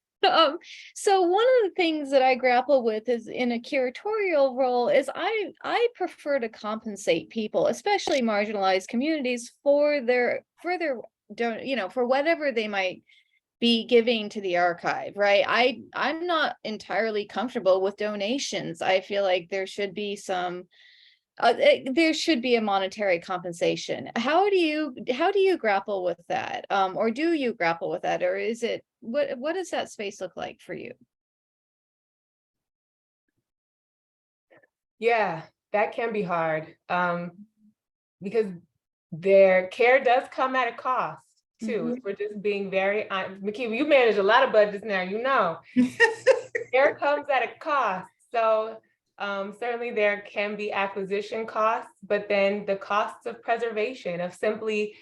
So one of the things that I grapple with is in a curatorial role is I prefer to compensate people, especially marginalized communities, for for whatever they might be giving to the archive, right? I'm not entirely comfortable with donations. I feel like there should be a monetary compensation. How do you grapple with that? Or do you grapple with that? Or is it, what does that space look like for you? Yeah, that can be hard. Because their care does come at a cost too. If we're just being very honest. Makiba, you manage a lot of budgets now, you know. Care comes at a cost. So certainly there can be acquisition costs, but then the costs of preservation, of simply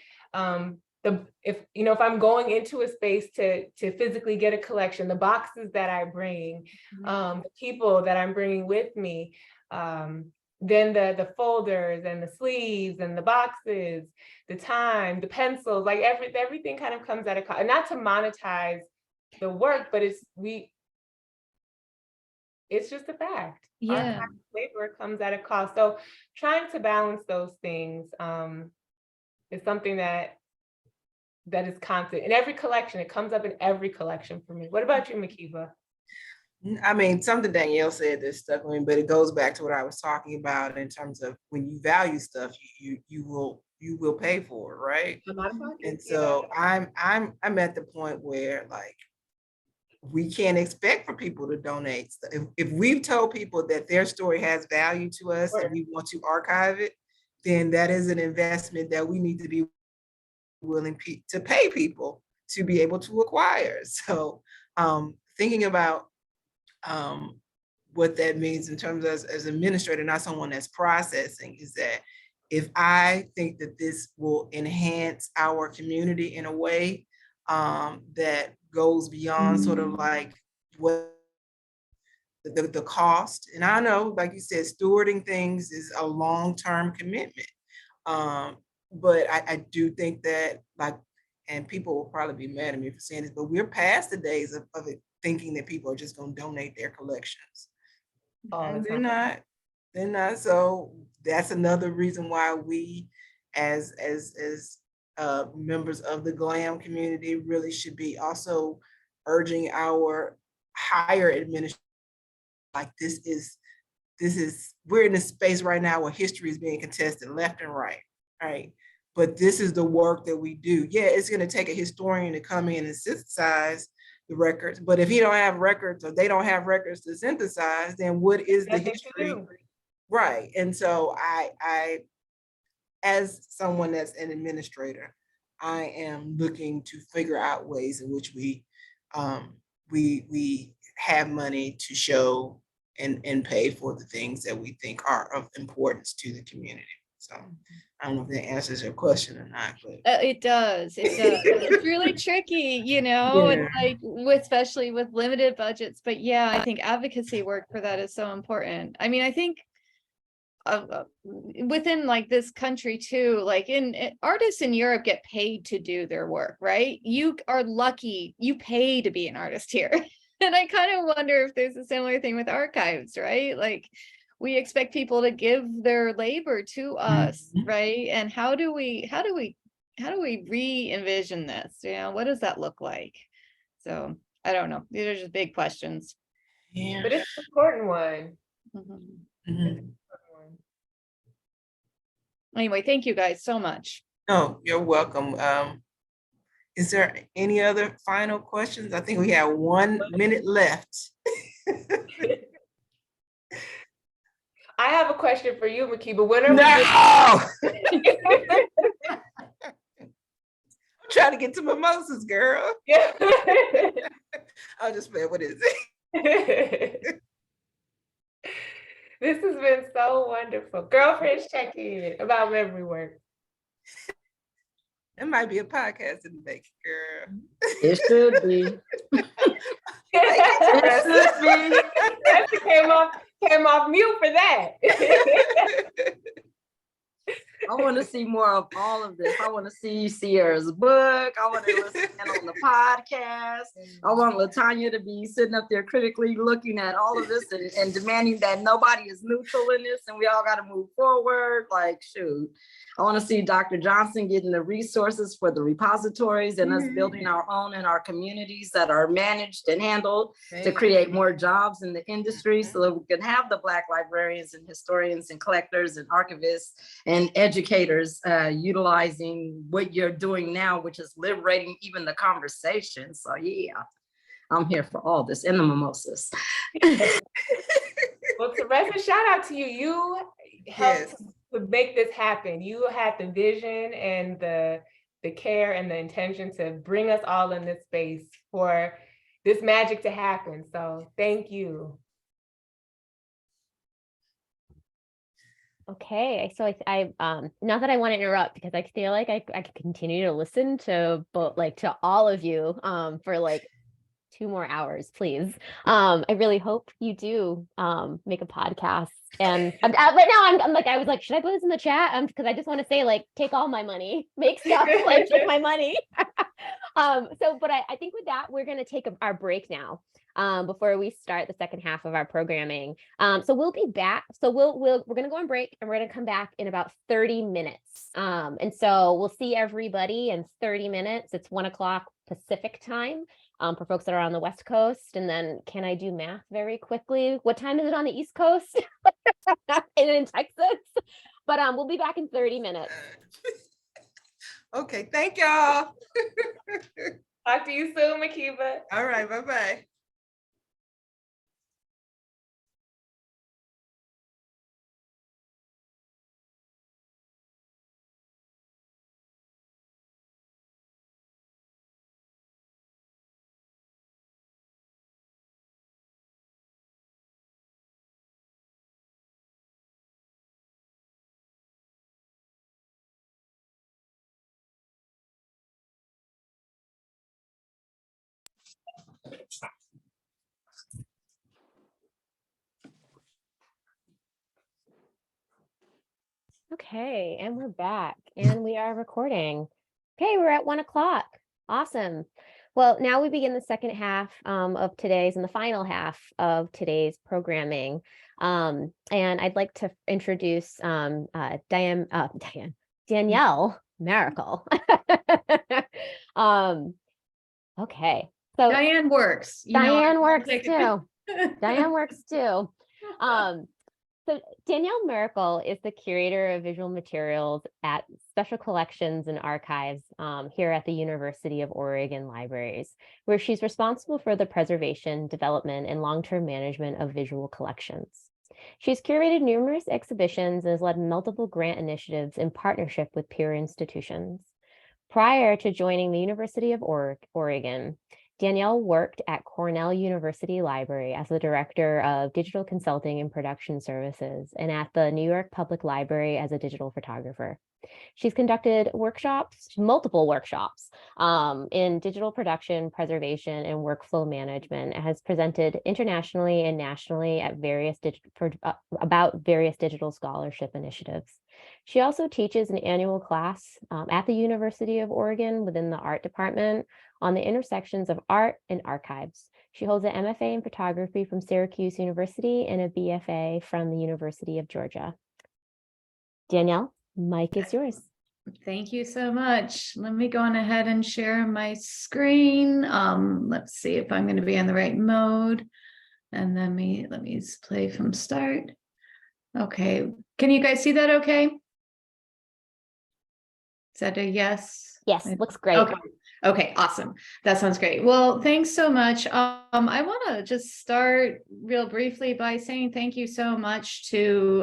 if I'm going into a space to physically get a collection, the boxes that I bring, the people that I'm bringing with me, then the folders and the sleeves and the boxes, the time, the pencils, like everything kind of comes at a cost. And not to monetize the work, but it's just a fact. Yeah. Our labor comes at a cost. So trying to balance those things is something that is constant in every collection. It comes up in every collection for me. What about you, Makiba? I mean, something Danielle said that stuck with me, but it goes back to what I was talking about in terms of when you value stuff, you will pay for it, right? And so I'm at the point where, like, we can't expect for people to donate. If we've told people that their story has value to us and we want to archive it, then that is an investment that we need to be willing to pay people to be able to acquire. So thinking about what that means in terms of as an administrator, not someone that's processing, is that if I think that this will enhance our community in a way that goes beyond sort of like what the cost, and I know, like you said, stewarding things is a long-term commitment. But I do think that, like, and people will probably be mad at me for saying this, but we're past the days of it thinking that people are just going to donate their collections. They're not. So that's another reason why we, as members of the GLAM community, really should be also urging our higher administration. Like, this is we're in a space right now where history is being contested left and right? But this is the work that we do. Yeah, it's going to take a historian to come in and synthesize the records, but if he don't have records, or they don't have records to synthesize, then what is the history? Right. And so I as someone that's an administrator, I am looking to figure out ways in which we have money to show and pay for the things that we think are of importance to the community. So I don't know if that answers your question or not, but it does. It's really tricky, and like especially with limited budgets. But yeah, I think advocacy work for that is so important. I mean, I think within like this country too, like artists in Europe get paid to do their work, right? You are lucky, you pay to be an artist here. And I kind of wonder if there's a similar thing with archives, right? Like we expect people to give their labor to us, right? And how do we re-envision this? You know, what does that look like? So I don't know. These are just big questions. Yeah. But it's an important one. Mhm. Anyway, thank you guys so much. Oh, you're welcome. Is there any other final questions? I think we have 1 minute left. I have a question for you, Makiba. When are No! we I'm trying to get to mimosas, girl. I'll just play. What is it? This has been so wonderful. Girlfriends check-in about memory work. It might be a podcast in the making, girl. It should be. It should be. Jessica came off mute for that. I want to see more of all of this. I want to see Sierra's book. I want to listen in on the podcast. I want LaTanya to be sitting up there critically looking at all of this and demanding that nobody is neutral in this and we all got to move forward. Like, shoot. I want to see Dr. Johnson getting the resources for the repositories and us building our own in our communities that are managed and handled to create more jobs in the industry so that we can have the Black librarians and historians and collectors and archivists and educators utilizing what you're doing now, which is liberating even the conversation. So yeah, I'm here for all this and the mimosas. Well, Teresa, shout out to you. You helped to make this happen. You had the vision and the care and the intention to bring us all in this space for this magic to happen. So thank you. Okay, so I not that I want to interrupt because I feel like I could continue to listen to to all of you for like 2 more hours, please. I really hope you do make a podcast. And right now I'm like, I was like, should I put this in the chat? Because I just want to say, like, take all my money, make stuff, like, take my money. But I think with that, we're gonna take our break now before we start the second half of our programming. So we'll be back. So we're gonna go on break and we're gonna come back in about 30 minutes. And so we'll see everybody in 30 minutes. It's 1 o'clock Pacific time. For folks that are on the West Coast. And then can I do math very quickly? What time is it on the East Coast? And in Texas? But we'll be back in 30 minutes. Okay, thank y'all. Talk to you soon, Makiba. All right, bye-bye. Okay, and we're back and we are recording. Okay, we're at 1 o'clock. Awesome. Well, now we begin the second half of today's and the final half of today's programming. And I'd like to introduce Danielle Miracle. Okay. So Diane works. Diane works too. Diane works too. So Danielle Miracle is the curator of visual materials at Special Collections and Archives here at the University of Oregon Libraries, where she's responsible for the preservation, development, and long-term management of visual collections. She's curated numerous exhibitions and has led multiple grant initiatives in partnership with peer institutions. Prior to joining the University of Oregon, Danielle worked at Cornell University Library as the Director of Digital Consulting and Production Services and at the New York Public Library as a digital photographer. She's conducted workshops, multiple workshops in digital production, preservation, and workflow management, and has presented internationally and nationally at about various digital scholarship initiatives. She also teaches an annual class at the University of Oregon within the art department on the intersections of art and archives. She holds an MFA in photography from Syracuse University and a BFA from the University of Georgia. Danielle, mic is yours. Thank you so much. Let me go on ahead and share my screen. Let's see if I'm going to be in the right mode. And then let me play from start. Okay. Can you guys see that okay? Is that a yes? Yes, looks great. Okay. Okay, awesome. That sounds great. Well, thanks so much. I want to just start real briefly by saying thank you so much to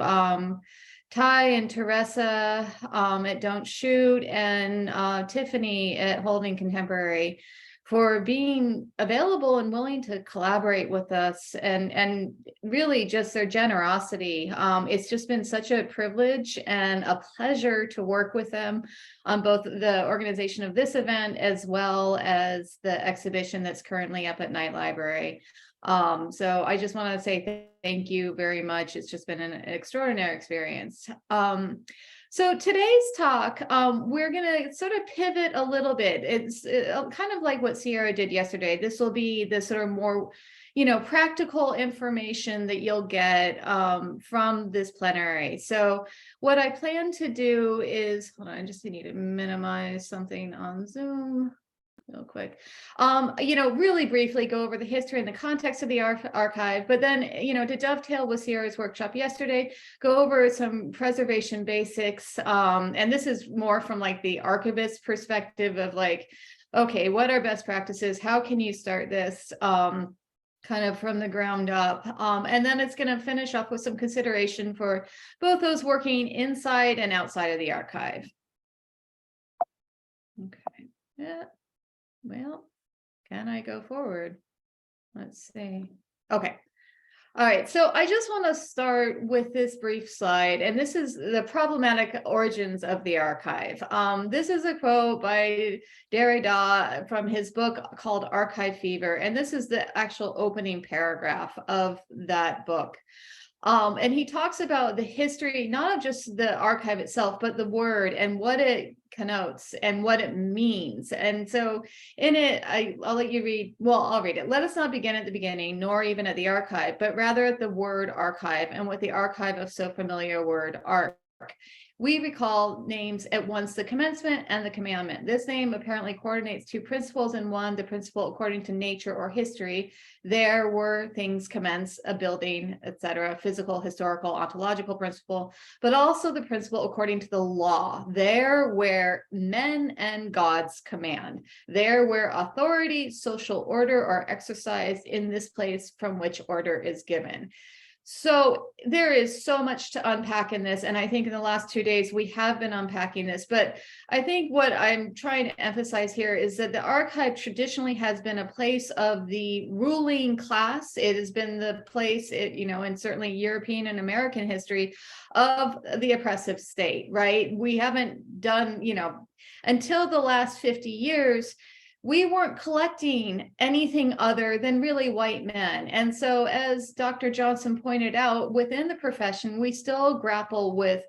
Ty and Teresa at Don't Shoot and Tiffany at Holding Contemporary for being available and willing to collaborate with us and really just their generosity. It's just been such a privilege and a pleasure to work with them on both the organization of this event as well as the exhibition that's currently up at Knight Library. So I just want to say thank you very much. It's just been an extraordinary experience. So today's talk, we're going to sort of pivot a little bit. It's kind of like what Sierra did yesterday. This will be the sort of more, practical information that you'll get from this plenary. So what I plan to do is, hold on, I just need to minimize something on Zoom real quick. Really briefly go over the history and the context of the archive, but then, to dovetail with Sierra's workshop yesterday, go over some preservation basics. And this is more from like the archivist perspective of like, okay, what are best practices? How can you start this kind of from the ground up? And then it's going to finish up with some consideration for both those working inside and outside of the archive. Okay. Yeah. Well, can I go forward? Let's see. Okay. All right. So I just want to start with this brief slide, and this is the problematic origins of the archive. This is a quote by Derrida from his book called Archive Fever, and this is the actual opening paragraph of that book. And he talks about the history, not of just the archive itself, but the word and what it connotes and what it means. And so in it, I'll let you read, well, I'll read it. Let us not begin at the beginning, nor even at the archive, but rather at the word archive and with the archive of so familiar word ark. We recall names at once the commencement and the commandment. This name apparently coordinates two principles in one, the principle according to nature or history. There were things commence, a building, etc., physical, historical, ontological principle, but also the principle according to the law. There where men and gods command. There where authority, social order are exercised in this place from which order is given. So there is so much to unpack in this. And I think in the last 2 days, we have been unpacking this. But I think what I'm trying to emphasize here is that the archive traditionally has been a place of the ruling class. It has been the place, and certainly European and American history of the oppressive state, right? We haven't done, until the last 50 years, we weren't collecting anything other than really white men. And so as Dr. Johnson pointed out, within the profession, we still grapple with,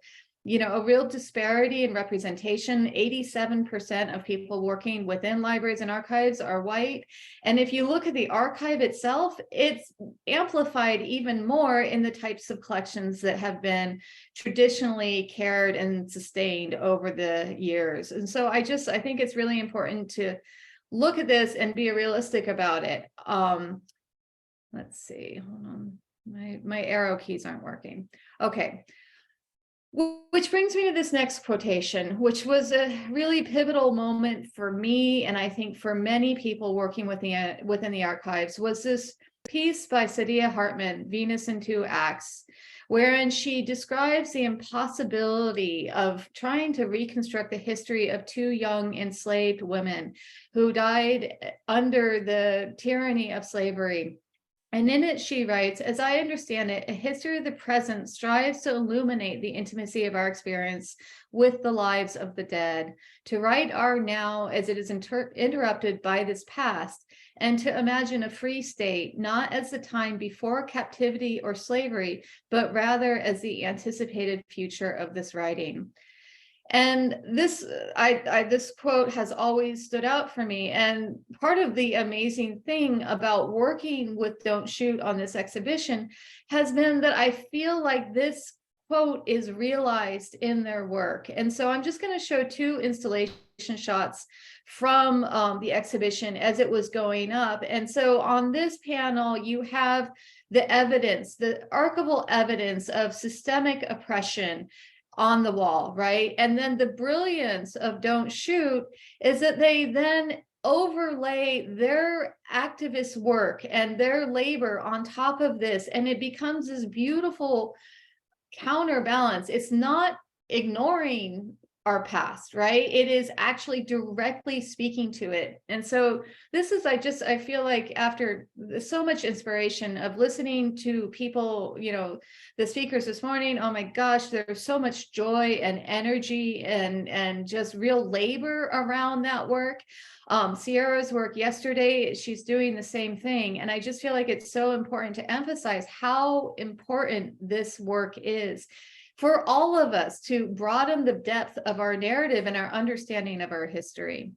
a real disparity in representation. 87% of people working within libraries and archives are white. And if you look at the archive itself, it's amplified even more in the types of collections that have been traditionally cared and sustained over the years. And so I think it's really important to look at this and be realistic about it. Let's see, hold on. My arrow keys aren't working. Okay. Which brings me to this next quotation, which was a really pivotal moment for me, and I think for many people working within the archives, was this piece by Saidiya Hartman, Venus in Two Acts, wherein she describes the impossibility of trying to reconstruct the history of two young enslaved women who died under the tyranny of slavery And in it, she writes, as I understand it, a history of the present strives to illuminate the intimacy of our experience with the lives of the dead, to write our now as it is interrupted by this past, and to imagine a free state, not as the time before captivity or slavery, but rather as the anticipated future of this writing. And this, this quote has always stood out for me. And part of the amazing thing about working with Don't Shoot on this exhibition has been that I feel like this quote is realized in their work. And so I'm just going to show two installation shots from the exhibition as it was going up. And so on this panel, you have the evidence, the archival evidence of systemic oppression on the wall, right? And then the brilliance of Don't Shoot is that they then overlay their activist work and their labor on top of this, and it becomes this beautiful counterbalance. It's not ignoring our past, right? It is actually directly speaking to it. And so this is, I feel like after so much inspiration of listening to people, you know, the speakers this morning, oh my gosh, there's so much joy and energy and just real labor around that work. Sierra's work yesterday, she's doing the same thing. And I just feel like it's so important to emphasize how important this work is for all of us to broaden the depth of our narrative and our understanding of our history.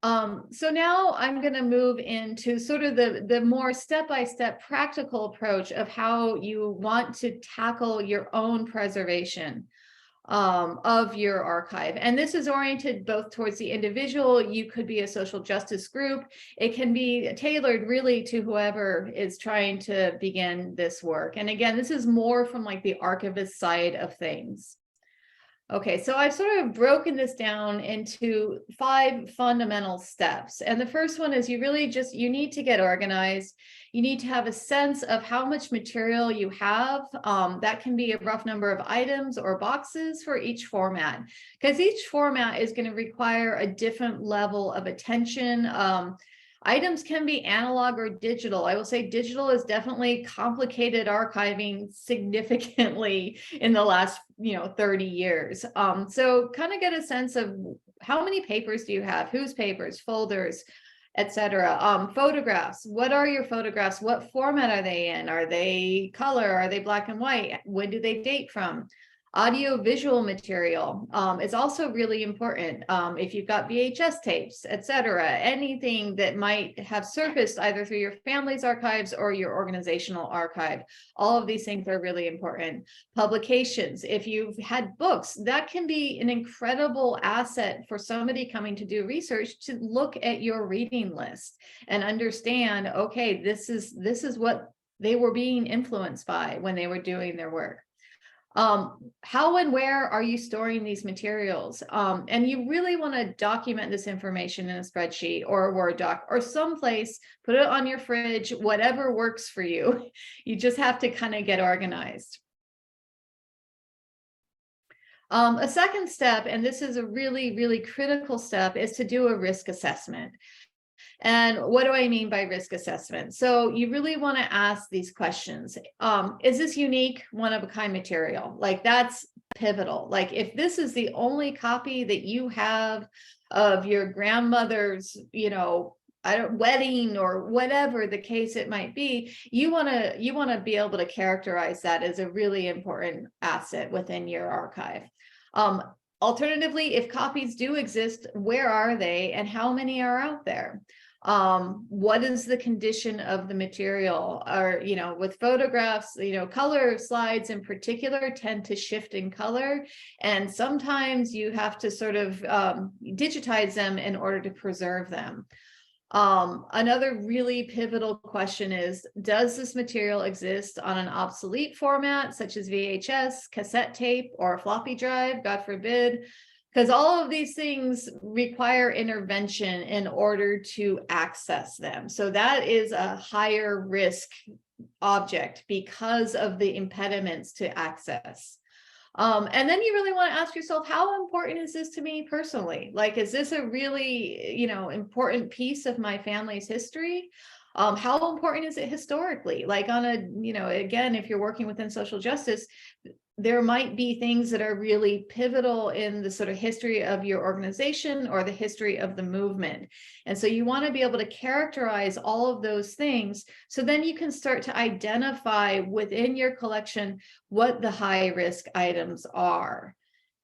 So now I'm going to move into sort of the more step-by-step practical approach of how you want to tackle your own preservation of your archive. And this is oriented both towards the individual. You could be a social justice group. It can be tailored really to whoever is trying to begin this work. And again, this is more from like the archivist side of things. Okay, so I've sort of broken this down into 5 fundamental steps. And the first one is you need to get organized. You need to have a sense of how much material you have. That can be a rough number of items or boxes for each format, because each format is going to require a different level of attention. Items can be analog or digital. I will say digital is definitely complicated archiving significantly in the last 30 years. So kind of get a sense of how many papers do you have, whose papers, folders, etc. Photographs. What are your photographs? What format are they in? Are they color? Are they black and white? When do they date from? Audio visual material is also really important. If you've got VHS tapes, etc., anything that might have surfaced either through your family's archives or your organizational archive, all of these things are really important. Publications, if you've had books, that can be an incredible asset for somebody coming to do research to look at your reading list and understand, okay, this is what they were being influenced by when they were doing their work. How and where are you storing these materials? And you really want to document this information in a spreadsheet or a Word doc or someplace, put it on your fridge, whatever works for you. You just have to kind of get organized. A second step, and this is a really, really critical step, is to do a risk assessment. And what do I mean by risk assessment? So you really want to ask these questions. Is this unique, one-of-a-kind material? Like, that's pivotal. Like, if this is the only copy that you have of your grandmother's, wedding or whatever the case it might be, you want to be able to characterize that as a really important asset within your archive. Alternatively, if copies do exist, where are they and how many are out there? What is the condition of the material? Or, with photographs, color slides in particular tend to shift in color. And sometimes you have to sort of digitize them in order to preserve them. Another really pivotal question is, does this material exist on an obsolete format such as VHS, cassette tape, or floppy drive, God forbid? Because all of these things require intervention in order to access them. So that is a higher risk object because of the impediments to access. And then you really want to ask yourself, how important is this to me personally? Like, is this a really, important piece of my family's history? How important is it historically? Like on a, again, if you're working within social justice, there might be things that are really pivotal in the sort of history of your organization or the history of the movement. And so you want to be able to characterize all of those things. So then you can start to identify within your collection what the high risk items are.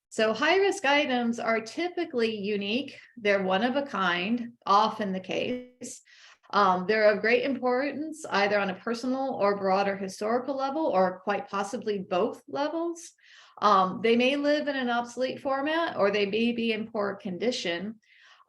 So high risk items are typically unique. They're one of a kind, often the case. They're of great importance, either on a personal or broader historical level, or quite possibly both levels. They may live in an obsolete format, or they may be in poor condition.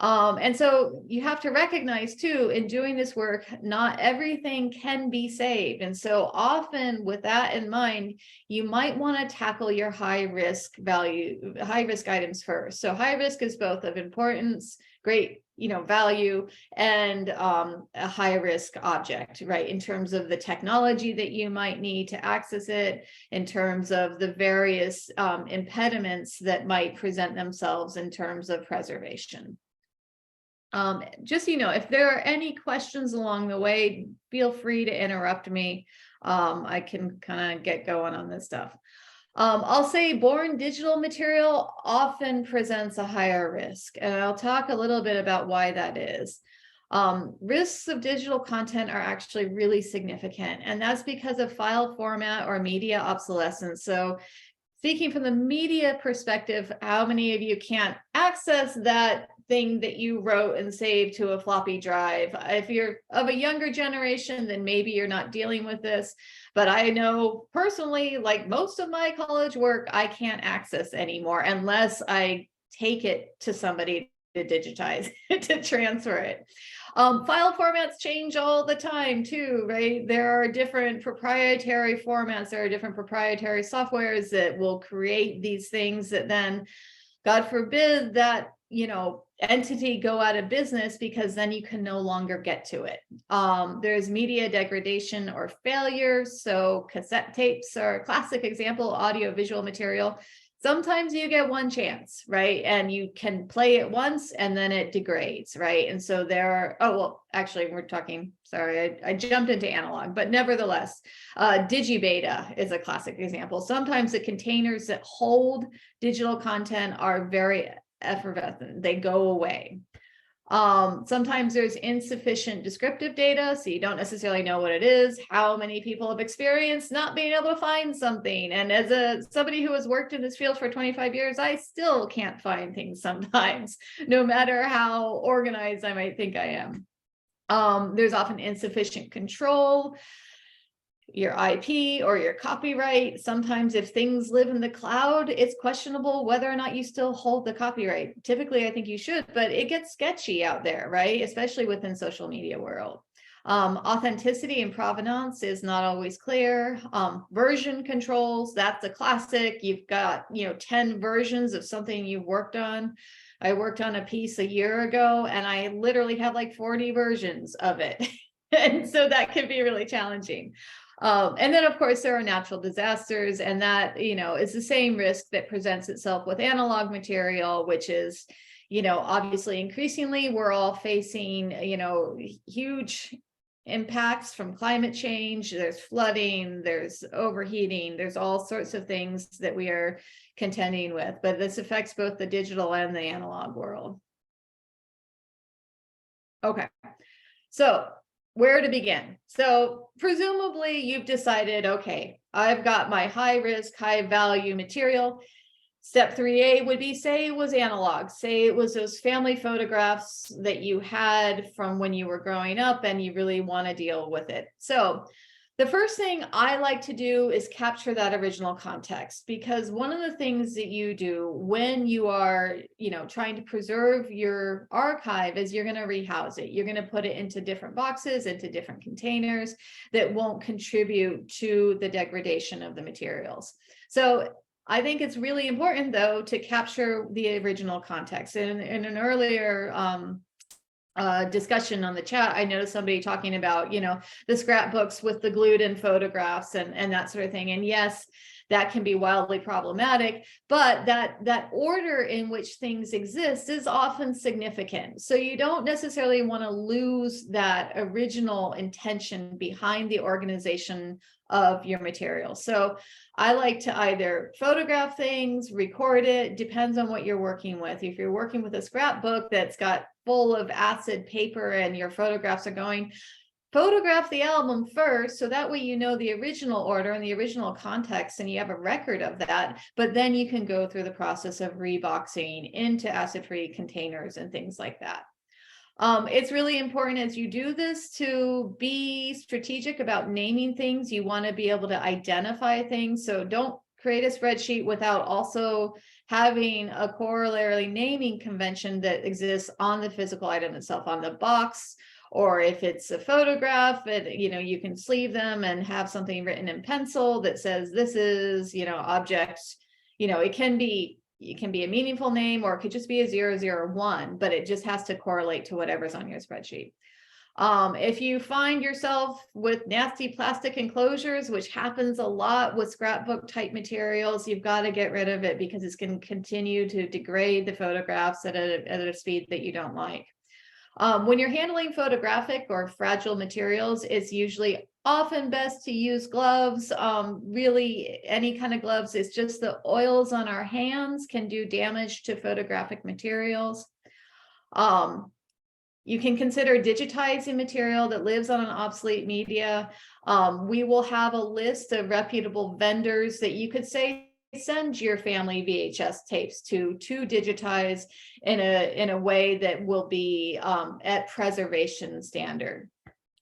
And so you have to recognize too, in doing this work, not everything can be saved. And so often with that in mind, you might want to tackle your high risk items first. So high risk is both of importance, great, value, and a high risk object, right? In terms of the technology that you might need to access it, in terms of the various impediments that might present themselves in terms of preservation. Just, if there are any questions along the way, feel free to interrupt me. I can kind of get going on this stuff. I'll say born digital material often presents a higher risk, and I'll talk a little bit about why that is. Risks of digital content are actually really significant, and that's because of file format or media obsolescence. So speaking from the media perspective, how many of you can't access that thing that you wrote and saved to a floppy drive? If you're of a younger generation, then maybe you're not dealing with this. But I know personally, like most of my college work, I can't access anymore unless I take it to somebody to digitize it, to transfer it. File formats change all the time too, right? There are different proprietary formats, there are different proprietary softwares that will create these things that then, God forbid, that entity go out of business, because then you can no longer get to it. There's media degradation or failure. So cassette tapes are a classic example, audio-visual material. Sometimes you get one chance, right? And you can play it once and then it degrades, right? And so there are, actually we're talking, sorry, I jumped into analog, but nevertheless, digibeta is a classic example. Sometimes the containers that hold digital content are very effervescent, they go away. Sometimes there's insufficient descriptive data, so you don't necessarily know what it is. How many people have experienced not being able to find something? And as somebody who has worked in this field for 25 years, I still can't find things sometimes, no matter how organized I might think I am. There's often insufficient control. Your IP or your copyright. Sometimes if things live in the cloud, it's questionable whether or not you still hold the copyright. Typically, I think you should, but it gets sketchy out there, right? Especially within social media world. Authenticity and provenance is not always clear. Version controls, that's a classic. You've got, 10 versions of something you've worked on. I worked on a piece a year ago and I literally have like 40 versions of it. And so that can be really challenging. And then, of course, there are natural disasters, and that, is the same risk that presents itself with analog material, which is, obviously increasingly we're all facing, huge impacts from climate change. There's flooding, there's overheating, there's all sorts of things that we are contending with, but this affects both the digital and the analog world. Okay, so where to begin? So presumably you've decided, okay, I've got my high risk, high value material. Step 3A would be, say it was analog, say it was those family photographs that you had from when you were growing up and you really want to deal with it. So the first thing I like to do is capture that original context, because one of the things that you do when you are, trying to preserve your archive is you're going to rehouse it. You're going to put it into different boxes, into different containers that won't contribute to the degradation of the materials. So I think it's really important, though, to capture the original context. In an earlier discussion on the chat, I noticed somebody talking about, the scrapbooks with the glued in photographs and that sort of thing. And yes, that can be wildly problematic, but that order in which things exist is often significant. So you don't necessarily want to lose that original intention behind the organization of your material. So I like to either photograph things, record it, depends on what you're working with. If you're working with a scrapbook that's got full of acid paper and your photographs are going, photograph the album first, so that way you know the original order and the original context and you have a record of that, but then you can go through the process of reboxing into acid-free containers and things like that. It's really important as you do this to be strategic about naming things. You want to be able to identify things, so don't create a spreadsheet without also having a corollary naming convention that exists on the physical item itself, on the box. Or if it's a photograph, you can sleeve them and have something written in pencil that says this is, object. It can be a meaningful name, or it could just be a 001, but it just has to correlate to whatever's on your spreadsheet. If you find yourself with nasty plastic enclosures, which happens a lot with scrapbook type materials, you've got to get rid of it because it's going to continue to degrade the photographs at a speed that you don't like. When you're handling photographic or fragile materials, it's usually often best to use gloves. Really, any kind of gloves. It's just the oils on our hands can do damage to photographic materials. You can consider digitizing material that lives on an obsolete media. We will have a list of reputable vendors that you could say send your family VHS tapes to digitize in a way that will be at preservation standard.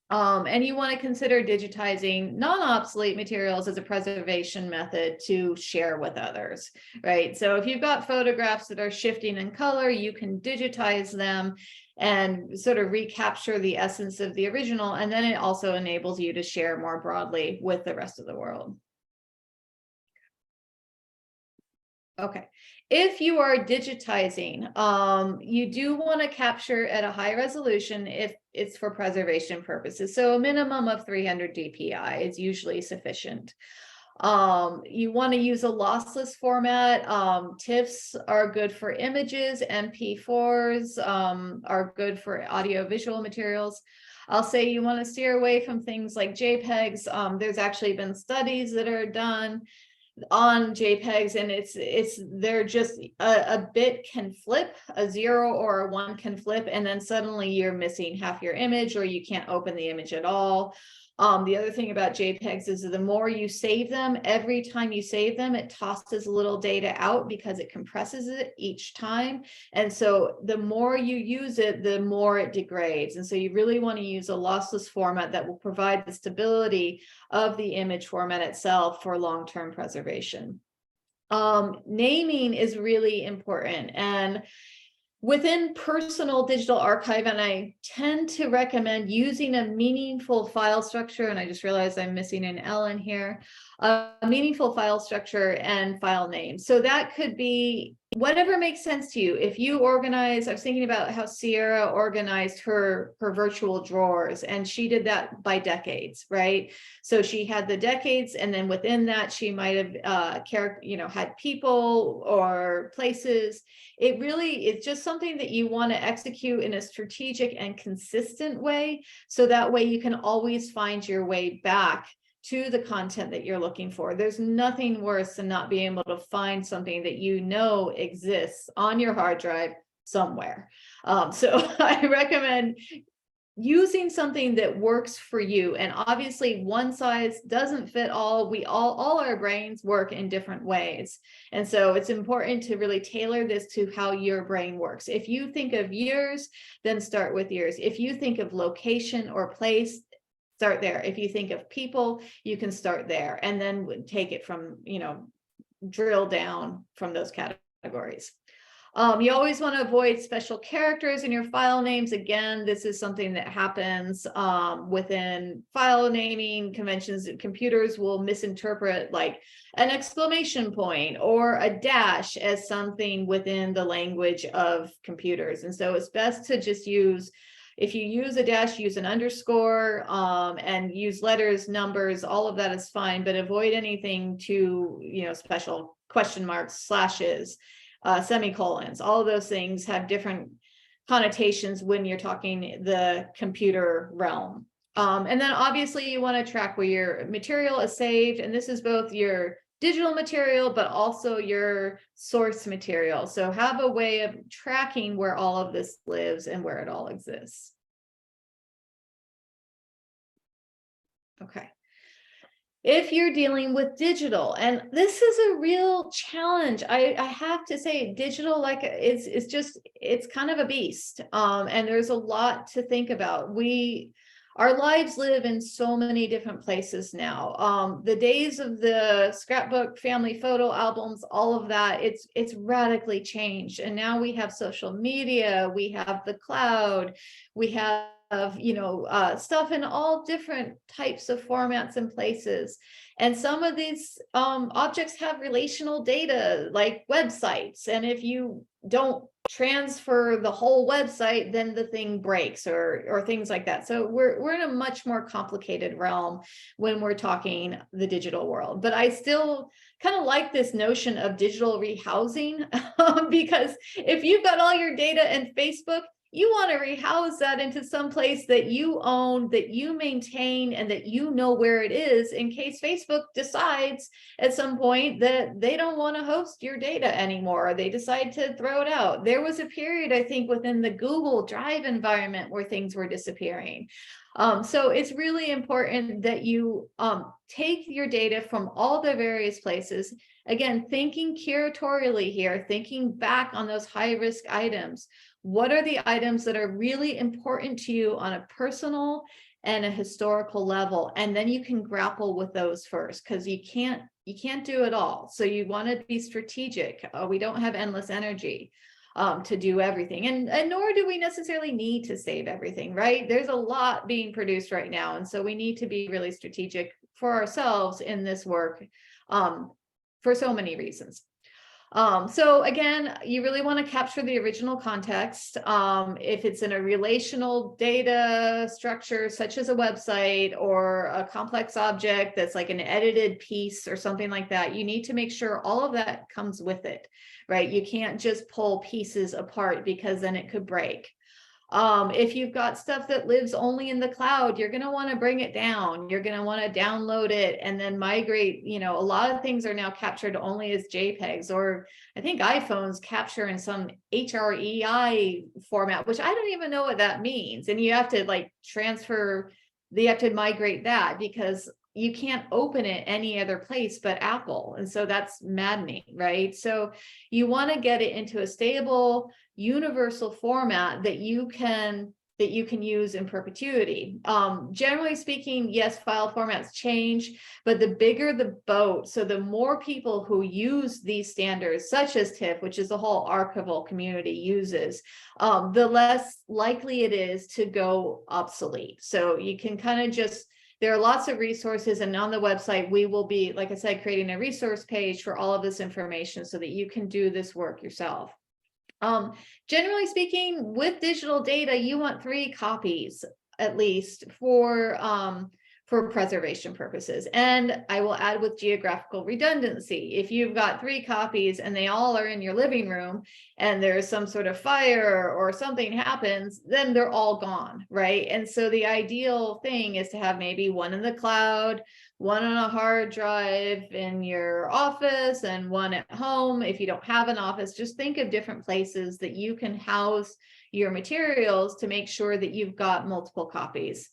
And you want to consider digitizing non-obsolete materials as a preservation method to share with others, right? So if you've got photographs that are shifting in color, you can digitize them and sort of recapture the essence of the original. And then it also enables you to share more broadly with the rest of the world. Okay, if you are digitizing, you do want to capture at a high resolution if it's for preservation purposes. So a minimum of 300 dpi is usually sufficient. You want to use a lossless format. TIFFs are good for images. MP4s are good for audio-visual materials. I'll say you want to steer away from things like JPEGs. There's actually been studies that are done on JPEGs, and they're just a bit can flip, a 0 or a 1 can flip, and then suddenly you're missing half your image, or you can't open the image at all. The other thing about JPEGs is the more you save them, every time you save them, it tosses a little data out because it compresses it each time. And so the more you use it, the more it degrades. And so you really want to use a lossless format that will provide the stability of the image format itself for long-term preservation. Naming is really important. And within personal digital archive, and I tend to recommend using a meaningful file structure, and I just realized I'm missing an L in here, a meaningful file structure and file name. So that could be whatever makes sense to you. If you organize, I was thinking about how Sierra organized her virtual drawers, and she did that by decades, right? So she had the decades, and then within that, she might have had people or places. It's just something that you want to execute in a strategic and consistent way. So that way you can always find your way back to the content that you're looking for. There's nothing worse than not being able to find something that you know exists on your hard drive somewhere. So I recommend using something that works for you. And obviously one size doesn't fit all. All our brains work in different ways. And so it's important to really tailor this to how your brain works. If you think of years, then start with years. If you think of location or place, start there. If you think of people, you can start there and then take it from, drill down from those categories. You always want to avoid special characters in your file names. Again, this is something that happens within file naming conventions. Computers will misinterpret like an exclamation point or a dash as something within the language of computers. And so it's best to just use, If you use a dash, use an underscore, and use letters, numbers, all of that is fine, but avoid anything to, special question marks, slashes, semicolons. All of those things have different connotations when you're talking the computer realm. And then obviously you want to track where your material is saved. And this is both your digital material, but also your source material. So have a way of tracking where all of this lives and where it all exists. Okay. If you're dealing with digital, and this is a real challenge, I have to say, digital it's kind of a beast, and there's a lot to think about. Our lives live in so many different places now. The days of the scrapbook, family photo albums, all of that, it's radically changed, and now we have social media, we have the cloud, we have stuff in all different types of formats and places. And some of these objects have relational data like websites. And if you don't transfer the whole website, then the thing breaks or things like that. So we're in a much more complicated realm when we're talking the digital world. But I still kind of like this notion of digital rehousing because if you've got all your data in Facebook, you want to rehouse that into some place that you own, that you maintain, and that you know where it is in case Facebook decides at some point that they don't want to host your data anymore, or they decide to throw it out. There was a period, I think, within the Google Drive environment where things were disappearing. So it's really important that you take your data from all the various places. Again, thinking curatorially here, thinking back on those high-risk items. What are the items that are really important to you on a personal and a historical level? And then you can grapple with those first, because you can't do it all. So you want to be strategic. We don't have endless energy to do everything. And nor do we necessarily need to save everything, right? There's a lot being produced right now. And so we need to be really strategic for ourselves in this work for so many reasons. So again, you really want to capture the original context. If it's in a relational data structure, such as a website or a complex object that's like an edited piece or something like that, you need to make sure all of that comes with it, right? You can't just pull pieces apart because then it could break. If you've got stuff that lives only in the cloud, you're going to want to bring it down. You're going to want to download it and then migrate. A lot of things are now captured only as JPEGs, or I think iPhones capture in some HREI format, which I don't even know what that means. And you have to you have to migrate that because you can't open it any other place but Apple. And so that's maddening, right? So you want to get it into a stable, universal format that you can use in perpetuity. Generally speaking, yes, file formats change, but the bigger the boat, so the more people who use these standards, such as TIFF, which is the whole archival community uses, the less likely it is to go obsolete. So you can kind of there are lots of resources, and on the website, we will be, like I said, creating a resource page for all of this information so that you can do this work yourself. Generally speaking, with digital data, you want 3 copies at least for preservation purposes. And I will add with geographical redundancy. If you've got 3 copies and they all are in your living room and there's some sort of fire or something happens, then they're all gone, right? And so the ideal thing is to have maybe 1 in the cloud, 1 on a hard drive in your office, and 1 at home. If you don't have an office, just think of different places that you can house your materials to make sure that you've got multiple copies.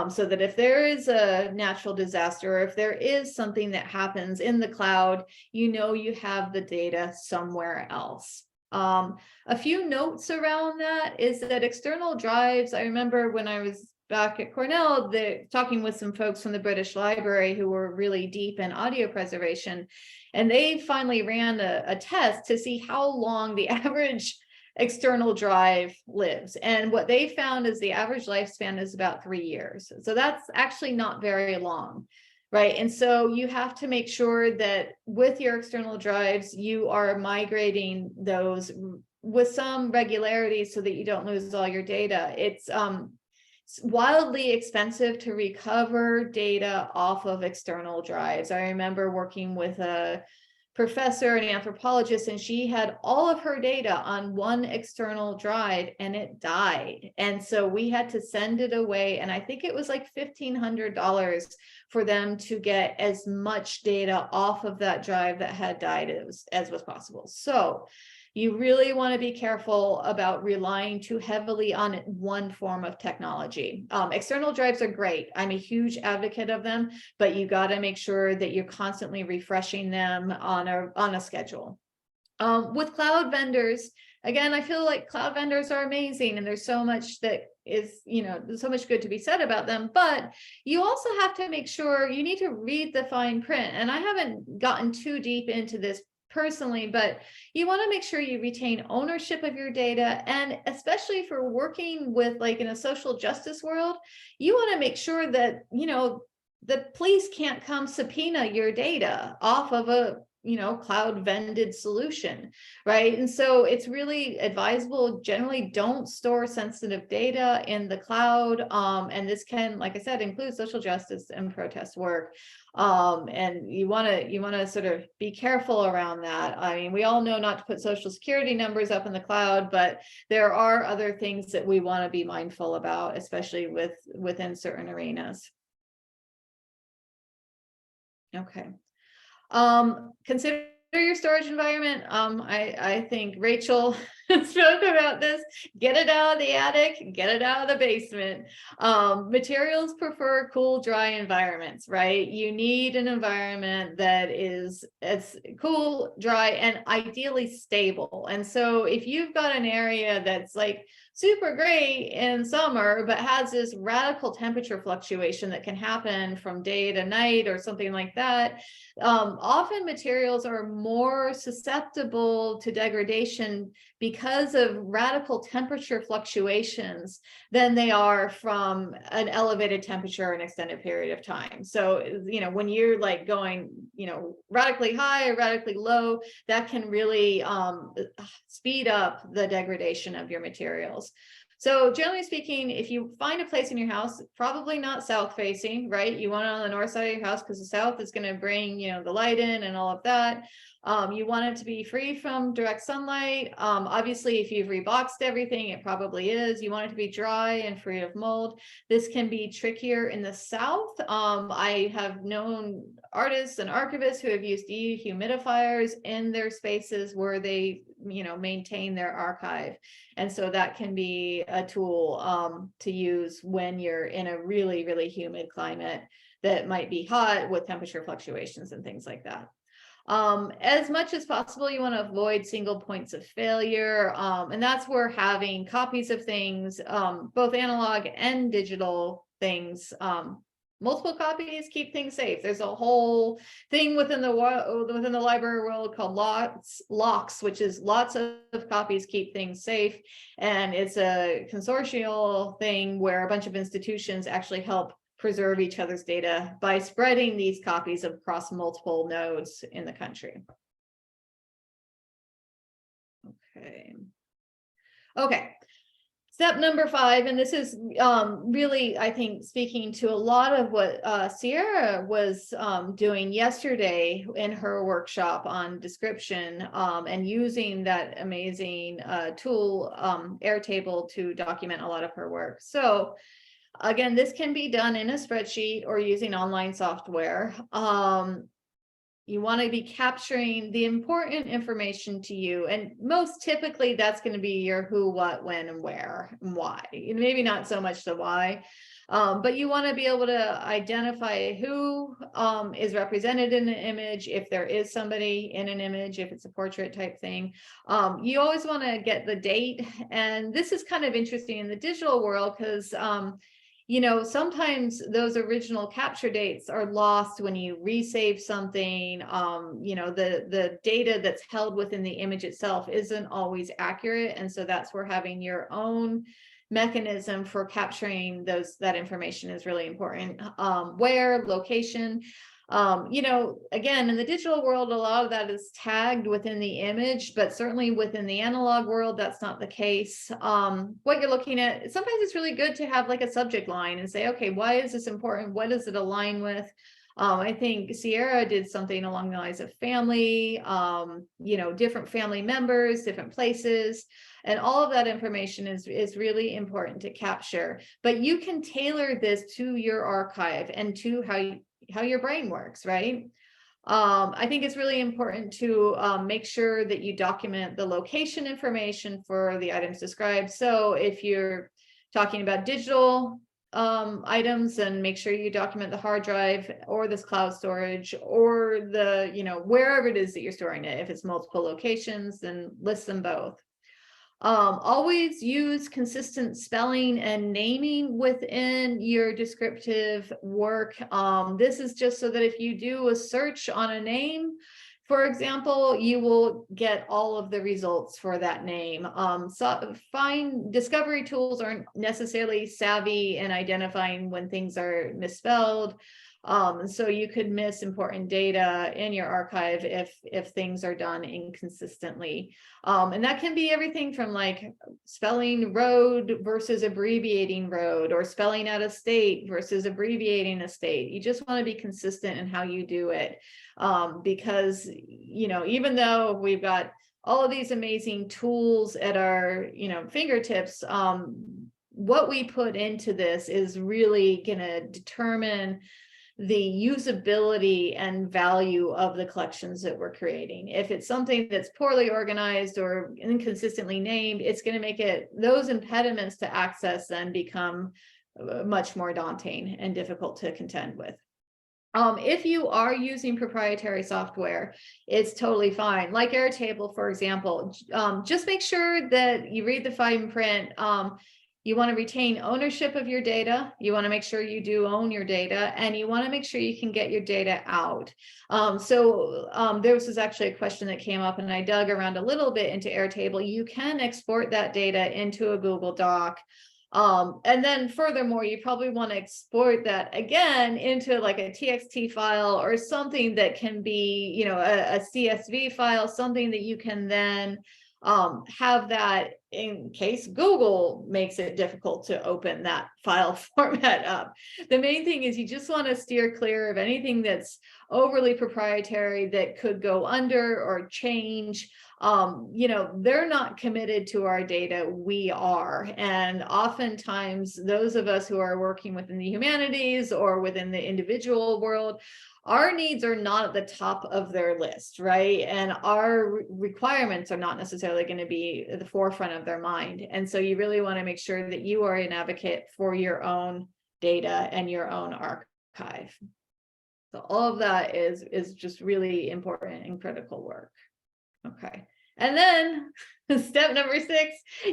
So that if there is a natural disaster, or if there is something that happens in the cloud, you have the data somewhere else. A few notes around that is that external drives, I remember when I was back at Cornell, talking with some folks from the British Library who were really deep in audio preservation, and they finally ran a test to see how long the average external drive lives. And what they found is the average lifespan is about 3 years. So that's actually not very long, right? And so you have to make sure that with your external drives, you are migrating those with some regularity so that you don't lose all your data. It's wildly expensive to recover data off of external drives. I remember working with a professor, an anthropologist, and she had all of her data on one external drive and it died. And so we had to send it away. And I think it was like $1,500 for them to get as much data off of that drive that had died as was possible. So you really want to be careful about relying too heavily on one form of technology. External drives are great. I'm a huge advocate of them, but you got to make sure that you're constantly refreshing them on a schedule. With cloud vendors, again, I feel like cloud vendors are amazing, and there's so much that is, there's so much good to be said about them, but you also have to make sure you need to read the fine print. And I haven't gotten too deep into this personally, but you want to make sure you retain ownership of your data. And especially for working with, like, in a social justice world, you want to make sure that, the police can't come subpoena your data off of a cloud vended solution, right? And so it's really advisable, generally don't store sensitive data in the cloud. And this can, like I said, include social justice and protest work. And you want to sort of be careful around that. I mean, we all know not to put social security numbers up in the cloud, but there are other things that we want to be mindful about, especially within certain arenas. Okay. Consider your storage environment. I think Rachel spoke about this. Get it out of the attic, get it out of the basement. Materials prefer cool, dry environments, right? You need an environment that is as cool, dry, and ideally stable. And so if you've got an area that's like super great in summer, but has this radical temperature fluctuation that can happen from day to night or something like that, often materials are more susceptible to degradation because of radical temperature fluctuations than they are from an elevated temperature an extended period of time. So, when you're like going, radically high or radically low, that can really speed up the degradation of your materials. So generally speaking, if you find a place in your house, probably not south facing, right? You want it on the north side of your house because the south is going to bring, the light in and all of that. You want it to be free from direct sunlight. Obviously, if you've reboxed everything, it probably is. You want it to be dry and free of mold. This can be trickier in the south. I have known artists and archivists who have used dehumidifiers in their spaces where they, maintain their archive. And so that can be a tool to use when you're in a really, really humid climate that might be hot with temperature fluctuations and things like that. As much as possible, you want to avoid single points of failure. And that's where having copies of things, both analog and digital things, multiple copies keep things safe. There's a whole thing within the library world called locks, which is lots of copies keep things safe. And it's a consortial thing where a bunch of institutions actually help preserve each other's data by spreading these copies across multiple nodes in the country. Okay. Step number 5, and this is really, I think, speaking to a lot of what Sierra was doing yesterday in her workshop on description and using that amazing tool, Airtable, to document a lot of her work. So again, this can be done in a spreadsheet or using online software. You want to be capturing the important information to you. And most typically that's going to be your who, what, when, and where, and why. Maybe not so much the why, but you want to be able to identify who is represented in an image, if there is somebody in an image, if it's a portrait type thing. You always want to get the date. And this is kind of interesting in the digital world because sometimes those original capture dates are lost when you resave something. The data that's held within the image itself isn't always accurate. And so that's where having your own mechanism for capturing that information is really important. Where, location. You know, again, in the digital world, a lot of that is tagged within the image, but certainly within the analog world, that's not the case. What you're looking at, sometimes it's really good to have like a subject line and say, okay, why is this important? What does it align with? I think Sierra did something along the lines of family, you know, different family members, different places, and all of that information is really important to capture. But you can tailor this to your archive and to how your brain works, right? I think it's really important to make sure that you document the location information for the items described. So if you're talking about digital items, and make sure you document the hard drive or this cloud storage or the, you know, wherever it is that you're storing it. If it's multiple locations, then list them both. Always use consistent spelling and naming within your descriptive work. This is just so that if you do a search on a name, for example, you will get all of the results for that name. So discovery tools aren't necessarily savvy in identifying when things are misspelled. So you could miss important data in your archive if things are done inconsistently. And that can be everything from like spelling road versus abbreviating road, or spelling out a state versus abbreviating a state. You just want to be consistent in how you do it. Because, you know, even though we've got all of these amazing tools at our, you know, fingertips, what we put into this is really going to determine the usability and value of the collections that we're creating. If it's something that's poorly organized or inconsistently named, it's going to make it, those impediments to access then become much more daunting and difficult to contend with. If you are using proprietary software, it's totally fine. Like Airtable, for example, just make sure that you read the fine print. You want to retain ownership of your data. You want to make sure you do own your data, and you want to make sure you can get your data out. There was actually a question that came up, and I dug around a little bit into Airtable. You can export that data into a Google Doc. And then furthermore, you probably want to export that again into like a TXT file or something that can be, you know, a CSV file, something that you can then have that in case Google makes it difficult to open that file format up. The main thing is you just want to steer clear of anything that's overly proprietary that could go under or change. You know, they're not committed to our data, we are. And oftentimes those of us who are working within the humanities or within the individual world, our needs are not at the top of their list, right? And our requirements are not necessarily going to be at the forefront of their mind. And so you really want to make sure that you are an advocate for your own data and your own archive. So all of that is just really important and critical work. Okay. And then step number 6,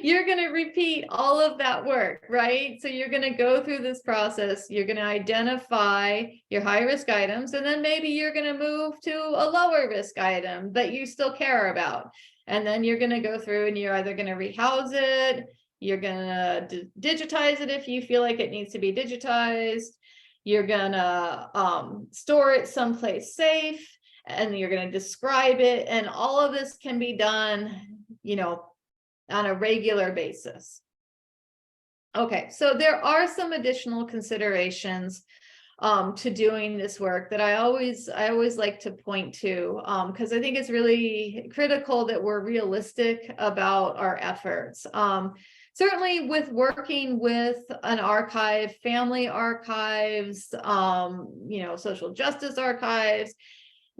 you're going to repeat all of that work, right? So you're going to go through this process. You're going to identify your high risk items, and then maybe you're going to move to a lower risk item that you still care about. And then you're going to go through and you're either going to rehouse it, you're going to digitize it if you feel like it needs to be digitized, you're going to store it someplace safe, and you're going to describe it. And all of this can be done, you know, on a regular basis. Okay, so there are some additional considerations to doing this work that I always like to point to, because I think it's really critical that we're realistic about our efforts. Certainly with working with an archive, family archives, you know, social justice archives,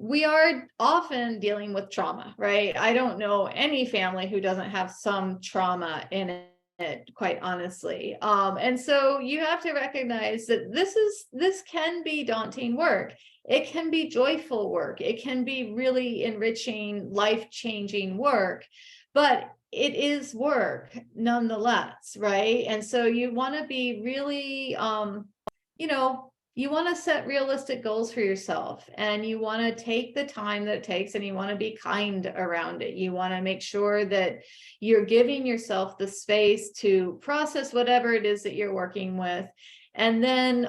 we are often dealing with trauma, right? I don't know any family who doesn't have some trauma in it, quite honestly. And so you have to recognize that this can be daunting work. It can be joyful work. It can be really enriching, life-changing work, but it is work nonetheless, right? And so you want to be really, you know, you want to set realistic goals for yourself, and you want to take the time that it takes, and you want to be kind around it. You want to make sure that you're giving yourself the space to process whatever it is that you're working with. And then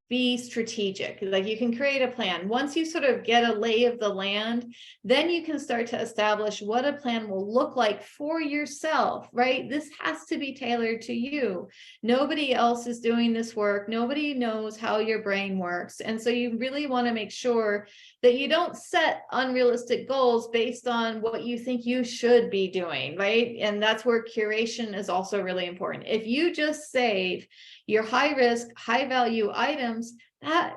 be strategic. Like you can create a plan. Once you sort of get a lay of the land, then you can start to establish what a plan will look like for yourself, right? This has to be tailored to you. Nobody else is doing this work. Nobody knows how your brain works. And so you really want to make sure that you don't set unrealistic goals based on what you think you should be doing, right? And that's where curation is also really important. If you just save your high risk, high value items, that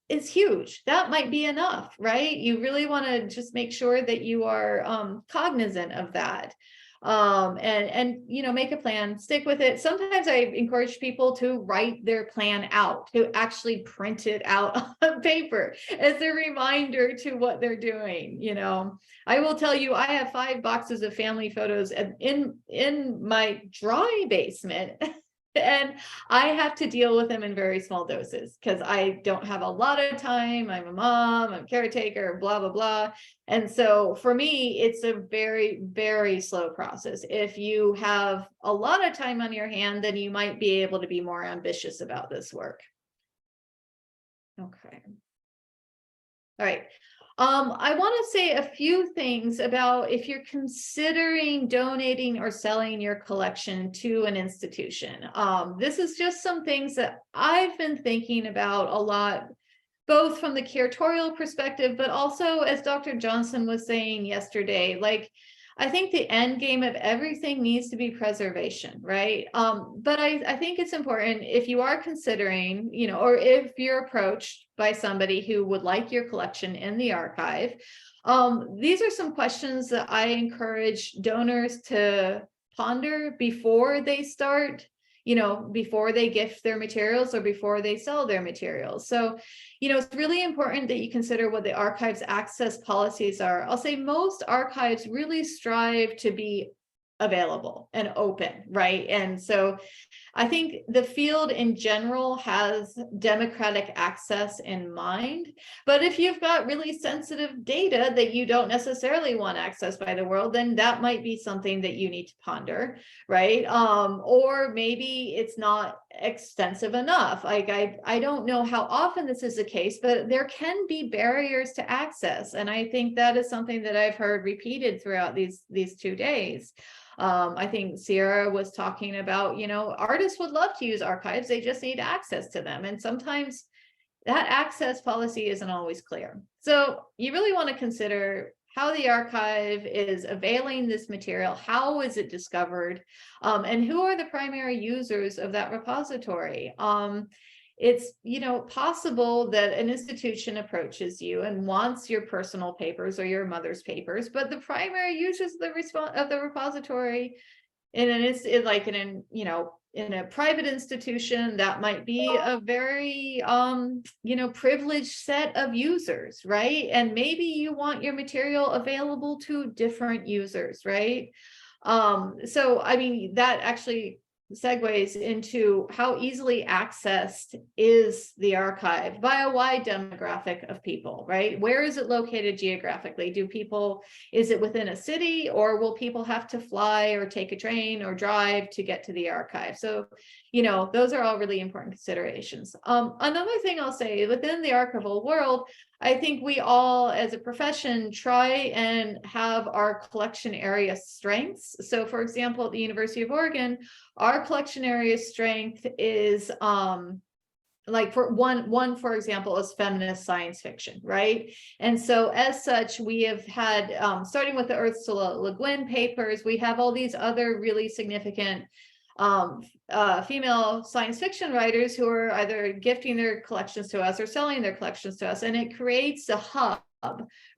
is huge. That might be enough, right? You really want to just make sure that you are cognizant of that. And make a plan, stick with it. Sometimes I encourage people to write their plan out, to actually print it out on paper as a reminder to what they're doing. I will tell you, I have 5 boxes of family photos in my dry basement. And I have to deal with them in very small doses because I don't have a lot of time. I'm a mom, I'm a caretaker, blah, blah, blah. And so for me, it's a very, very slow process. If you have a lot of time on your hand, then you might be able to be more ambitious about this work. Okay. All right. I want to say a few things about if you're considering donating or selling your collection to an institution. This is just some things that I've been thinking about a lot, both from the curatorial perspective, but also as Dr. Johnson was saying yesterday, like, I think the end game of everything needs to be preservation, right? But I think it's important if you are considering, or if you're approached by somebody who would like your collection in the archive, these are some questions that I encourage donors to ponder before they start, before they gift their materials or before they sell their materials. So, it's really important that you consider what the archive's access policies are. I'll say most archives really strive to be available and open, right? And so I think the field in general has democratic access in mind, but if you've got really sensitive data that you don't necessarily want accessed by the world, then that might be something that you need to ponder, right? Or maybe it's not extensive enough. Like I don't know how often this is the case, but there can be barriers to access. And I think that is something that I've heard repeated throughout these 2 days. I think Sierra was talking about, artists would love to use archives, they just need access to them. And sometimes that access policy isn't always clear. So you really want to consider how the archive is availing this material, how is it discovered, and who are the primary users of that repository. It's possible that an institution approaches you and wants your personal papers or your mother's papers, but the primary users of the repository in a private institution, that might be a very privileged set of users, right? And maybe you want your material available to different users, right? So I mean, that actually segues into how easily accessed is the archive by a wide demographic of people, right? Where is it located geographically? Is it within a city, or will people have to fly or take a train or drive to get to the archive? So, those are all really important considerations. Another thing I'll say, within the archival world, I think we all as a profession try and have our collection area strengths. So for example, at the University of Oregon, our collection area strength is for example, is feminist science fiction, right? And so as such, we have had, starting with the Ursula Le Guin papers, we have all these other really significant female science fiction writers who are either gifting their collections to us or selling their collections to us. And it creates a hub,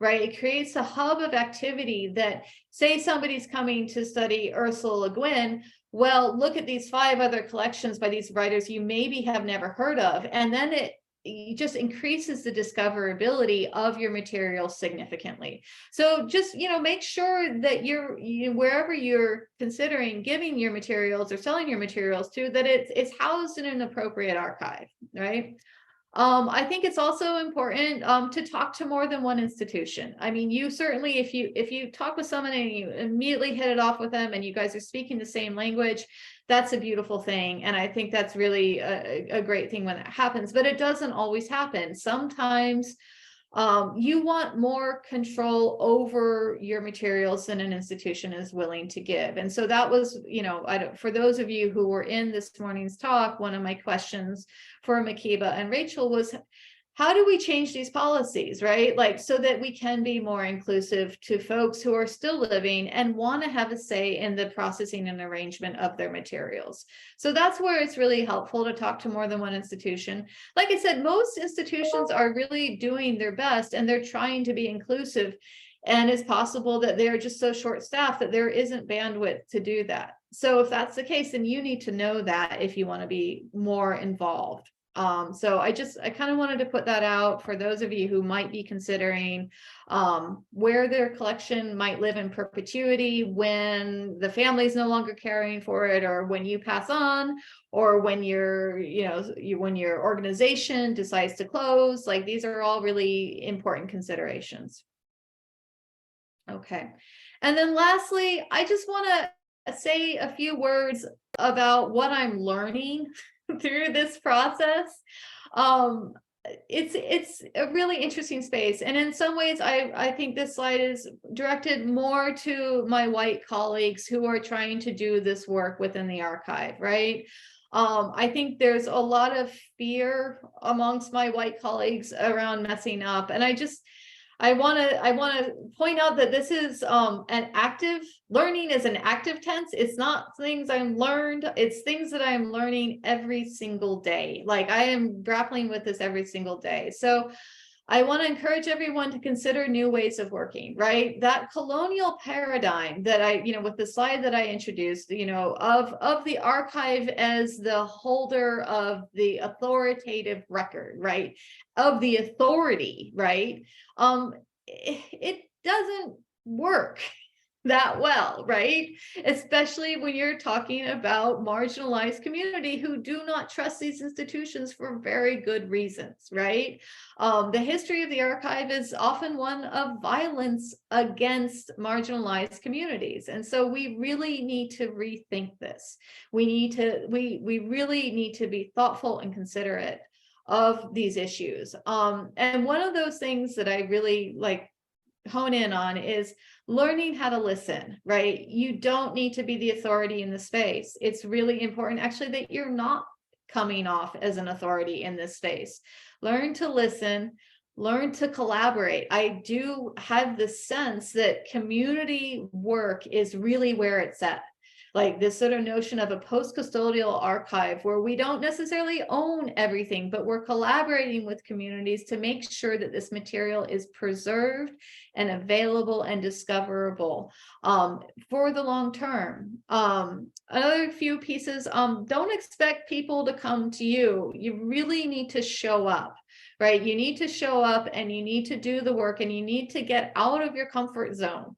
right? It creates a hub of activity that, say somebody's coming to study Ursula Le Guin, well, look at these 5 other collections by these writers you maybe have never heard of. And then it just increases the discoverability of your material significantly. So just, make sure that wherever you're considering giving your materials or selling your materials to, that it's housed in an appropriate archive, right? I think it's also important to talk to more than one institution. I mean, you certainly, if you talk with someone and you immediately hit it off with them and you guys are speaking the same language, that's a beautiful thing. And I think that's really a great thing when that happens, but it doesn't always happen. Sometimes you want more control over your materials than an institution is willing to give. And so that was, for those of you who were in this morning's talk, one of my questions for Makiba and Rachel was, how do we change these policies, right? Like, so that we can be more inclusive to folks who are still living and want to have a say in the processing and arrangement of their materials. So that's where it's really helpful to talk to more than one institution. Like I said, most institutions are really doing their best and they're trying to be inclusive. And it's possible that they're just so short-staffed that there isn't bandwidth to do that. So if that's the case, then you need to know that if you want to be more involved. So I kind of wanted to put that out for those of you who might be considering where their collection might live in perpetuity when the family's no longer caring for it, or when you pass on, or when when your organization decides to close. Like, these are all really important considerations. Okay. And then lastly, I just want to say a few words about what I'm learning through this process. It's a really interesting space. And in some ways, I think this slide is directed more to my white colleagues who are trying to do this work within the archive, right? I think there's a lot of fear amongst my white colleagues around messing up. And I want to point out that this is an active learning is an active tense. It's not things I'm learned. It's things that I'm learning every single day. Like, I am grappling with this every single day. So I want to encourage everyone to consider new ways of working, right? That colonial paradigm that with the slide that I introduced, of the archive as the holder of the authoritative record, right? Of the authority, right? It doesn't work that well, right? Especially when you're talking about marginalized community who do not trust these institutions for very good reasons, right? The history of the archive is often one of violence against marginalized communities. And so we really need to rethink this. We really need to be thoughtful and considerate of these issues. And one of those things that I really hone in on is learning how to listen, right? You don't need to be the authority in the space. It's really important actually that you're not coming off as an authority in this space. Learn to listen, learn to collaborate. I do have the sense that community work is really where it's at. Like, this sort of notion of a post-custodial archive where we don't necessarily own everything, but we're collaborating with communities to make sure that this material is preserved and available and discoverable for the long term. Another few pieces, don't expect people to come to you. You really need to show up, right? You need to show up and you need to do the work and you need to get out of your comfort zone.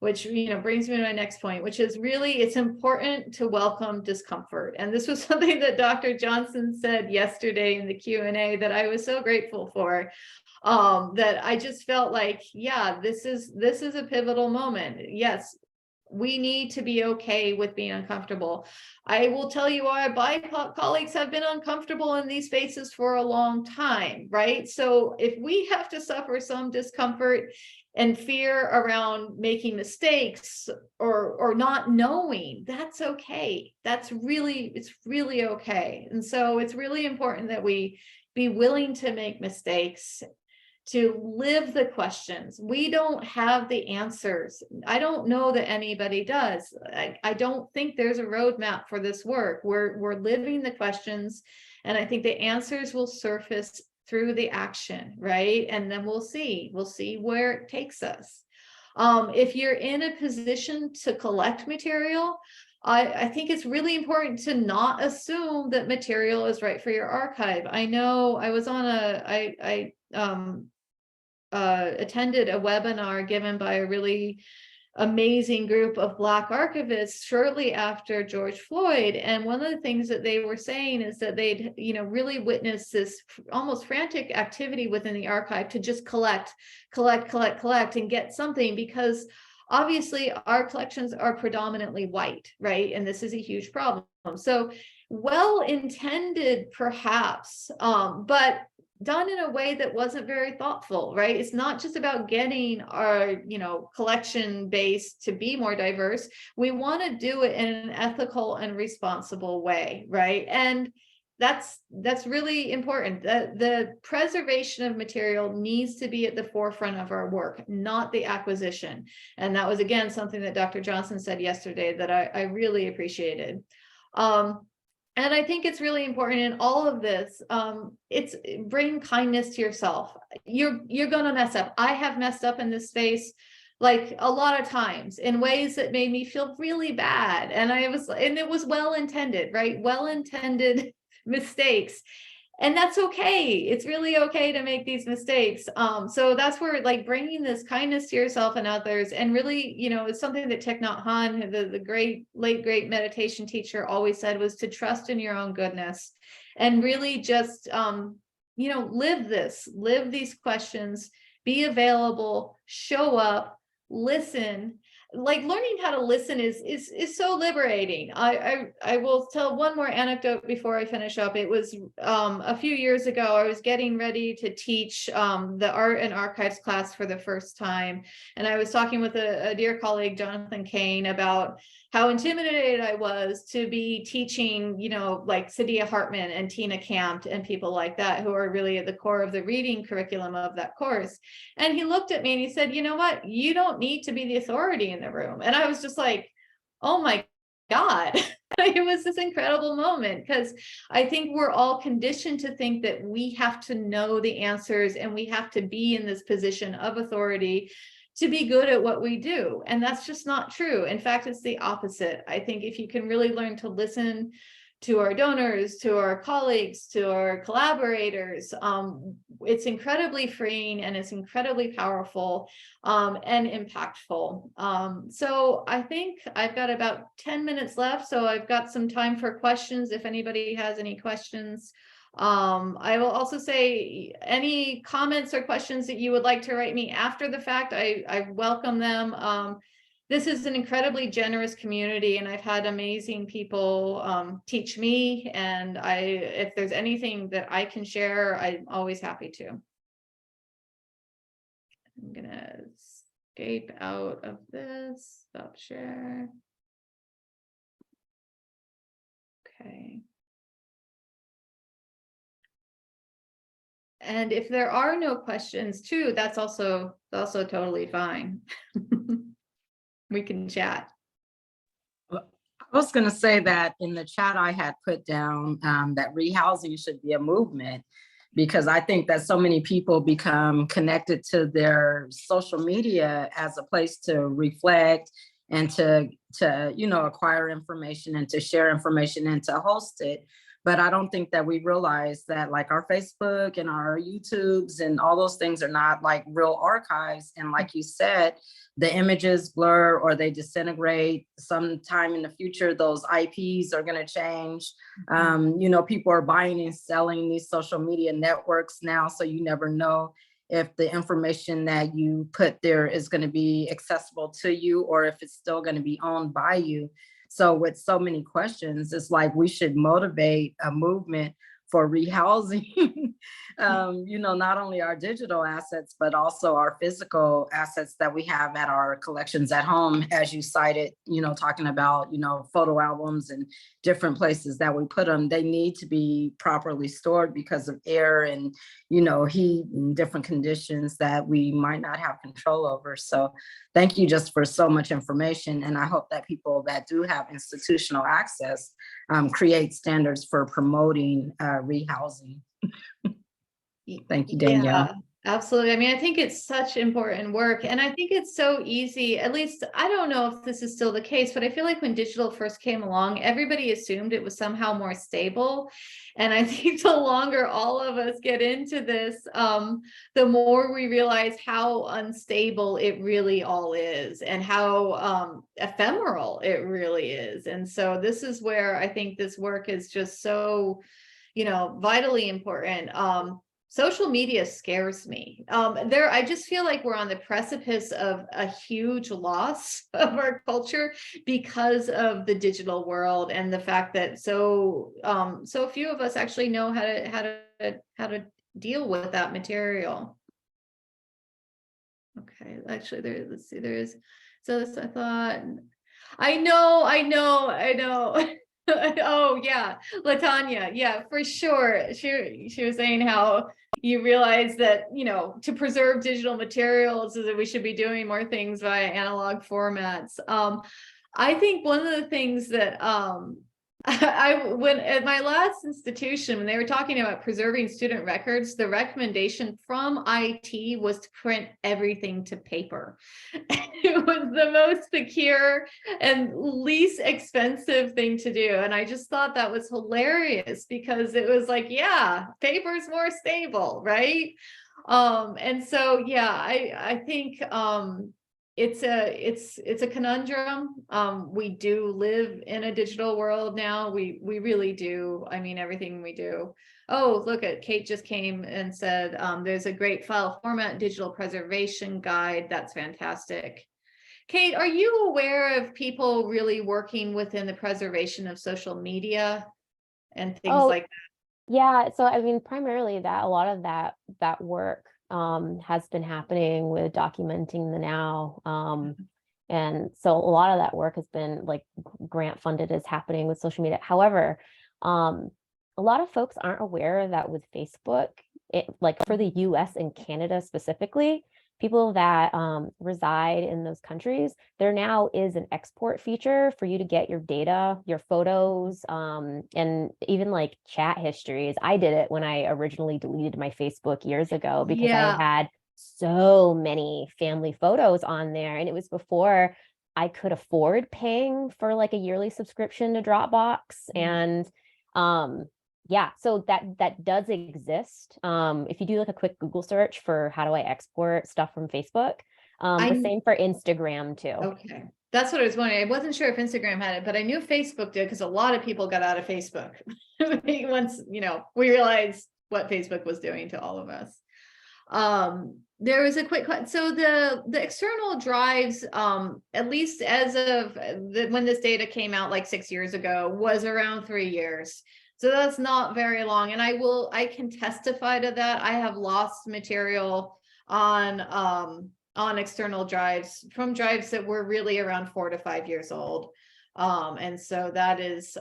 Which brings me to my next point, which is really, it's important to welcome discomfort. And this was something that Dr. Johnson said yesterday in the Q&A that I was so grateful for. That I just felt like, yeah, this is a pivotal moment. Yes, we need to be okay with being uncomfortable. I will tell you, our BIPOC colleagues have been uncomfortable in these spaces for a long time, right? So if we have to suffer some discomfort and fear around making mistakes or not knowing, that's okay. It's really okay. And so it's really important that we be willing to make mistakes, to live the questions. We don't have the answers. I don't know that anybody does. I don't think there's a roadmap for this work. We're living the questions, and I think the answers will surface through the action, right? And then we'll see where it takes us. If you're in a position to collect material, I think it's really important to not assume that material is right for your archive. I know I was on attended a webinar given by a really amazing group of Black archivists shortly after George Floyd. And one of the things that they were saying is that they'd, really witnessed this almost frantic activity within the archive to just collect and get something, because obviously our collections are predominantly white, right? And this is a huge problem. So well-intended perhaps, but done in a way that wasn't very thoughtful, right? It's not just about getting our, collection base to be more diverse. We want to do it in an ethical and responsible way, right? And that's really important. The preservation of material needs to be at the forefront of our work, not the acquisition. And that was, again, something that Dr. Johnson said yesterday that I really appreciated. And I think it's really important in all of this. It's bring kindness to yourself. You're going to mess up. I have messed up in this space, like a lot of times, in ways that made me feel really bad. And it was well-intended, right? Well-intended mistakes. And that's okay. It's really okay to make these mistakes. So that's where, like, bringing this kindness to yourself and others, and really, it's something that Thich Nhat Hanh, the late great meditation teacher, always said, was to trust in your own goodness and really just, live these questions, be available, show up, listen. Like, learning how to listen is so liberating. I will tell one more anecdote before I finish up. It was a few years ago. I was getting ready to teach the art and archives class for the first time, and I was talking with a dear colleague, Jonathan Kane, about how intimidated I was to be teaching, like Sadia Hartman and Tina Campt and people like that, who are really at the core of the reading curriculum of that course. And he looked at me and he said, "You know what? You don't need to be the authority in the room." And I was just like, oh my God. It was this incredible moment, because I think we're all conditioned to think that we have to know the answers and we have to be in this position of authority to be good at what we do. And that's just not true. In fact, it's the opposite. I think if you can really learn to listen to our donors, to our colleagues, to our collaborators, it's incredibly freeing, and it's incredibly powerful and impactful. So I think I've got about 10 minutes left, so I've got some time for questions if anybody has any questions. I will also say, any comments or questions that you would like to write me after the fact, I welcome them. This is an incredibly generous community, and I've had amazing people teach me, and if there's anything that I can share, I'm always happy to. I'm gonna escape out of this, stop share. Okay. And if there are no questions too, that's also totally fine. We can chat. I was going to say that in the chat I had put down that rehousing should be a movement, because I think that so many people become connected to their social media as a place to reflect and to acquire information and to share information and to host it. But I don't think that we realize that, like, our Facebook and our YouTubes and all those things are not like real archives. And like you said, the images blur or they disintegrate. Sometime in the future, those IPs are going to change. People are buying and selling these social media networks now, so you never know if the information that you put there is going to be accessible to you or if it's still going to be owned by you. So with so many questions, it's like we should motivate a movement for rehousing, not only our digital assets, but also our physical assets that we have at our collections at home, as you cited, talking about, photo albums and different places that we put them. They need to be properly stored because of air and, heat and different conditions that we might not have control over. So thank you just for so much information. And I hope that people that do have institutional access create standards for promoting rehousing. Thank you, Danielle. Absolutely. I mean, I think it's such important work, and I think it's so easy. At least I don't know if this is still the case, but I feel like when digital first came along, everybody assumed it was somehow more stable. And I think the longer all of us get into this, the more we realize how unstable it really all is, and how ephemeral it really is. And so this is where I think this work is just so, vitally important. Social media scares me. I just feel like we're on the precipice of a huge loss of our culture because of the digital world, and the fact that so few of us actually know how to deal with that material. Okay, actually, let's see, there is. So this, I thought, I know. Oh yeah, Latanya, yeah, for sure. She was saying how you realize that, to preserve digital materials, is that we should be doing more things via analog formats. I think one of the things that when at my last institution, when they were talking about preserving student records, the recommendation from IT was to print everything to paper. It was the most secure and least expensive thing to do. And I just thought that was hilarious, because it was like, yeah, paper's more stable, right? And so, yeah, I think it's a conundrum. We do live in a digital world now. We really do. I mean, everything we do. Oh, look at Kate just came and said there's a great file format digital preservation guide. That's fantastic. Kate, are you aware of people really working within the preservation of social media and things like that? Yeah, so I mean, primarily a lot of that work has been happening with documenting the now. And so a lot of that work has been like grant funded, is happening with social media. However, a lot of folks aren't aware that with Facebook, like for the US and Canada specifically, people that reside in those countries, there now is an export feature for you to get your data, your photos, and even like chat histories. I did it when I originally deleted my Facebook years ago, because I had so many family photos on there, and it was before I could afford paying for like a yearly subscription to Dropbox. And yeah, so that does exist. If you do like a quick Google search for how do I export stuff from Facebook, the same for Instagram too. Okay, that's what I was wondering. I wasn't sure if Instagram had it, but I knew Facebook did, because a lot of people got out of Facebook once, we realized what Facebook was doing to all of us. There was a quick, so the external drives, at least as of when this data came out like 6 years ago, was around 3 years. So that's not very long. And I can testify to that. I have lost material on external drives, from drives that were really around 4 to 5 years old. And so that is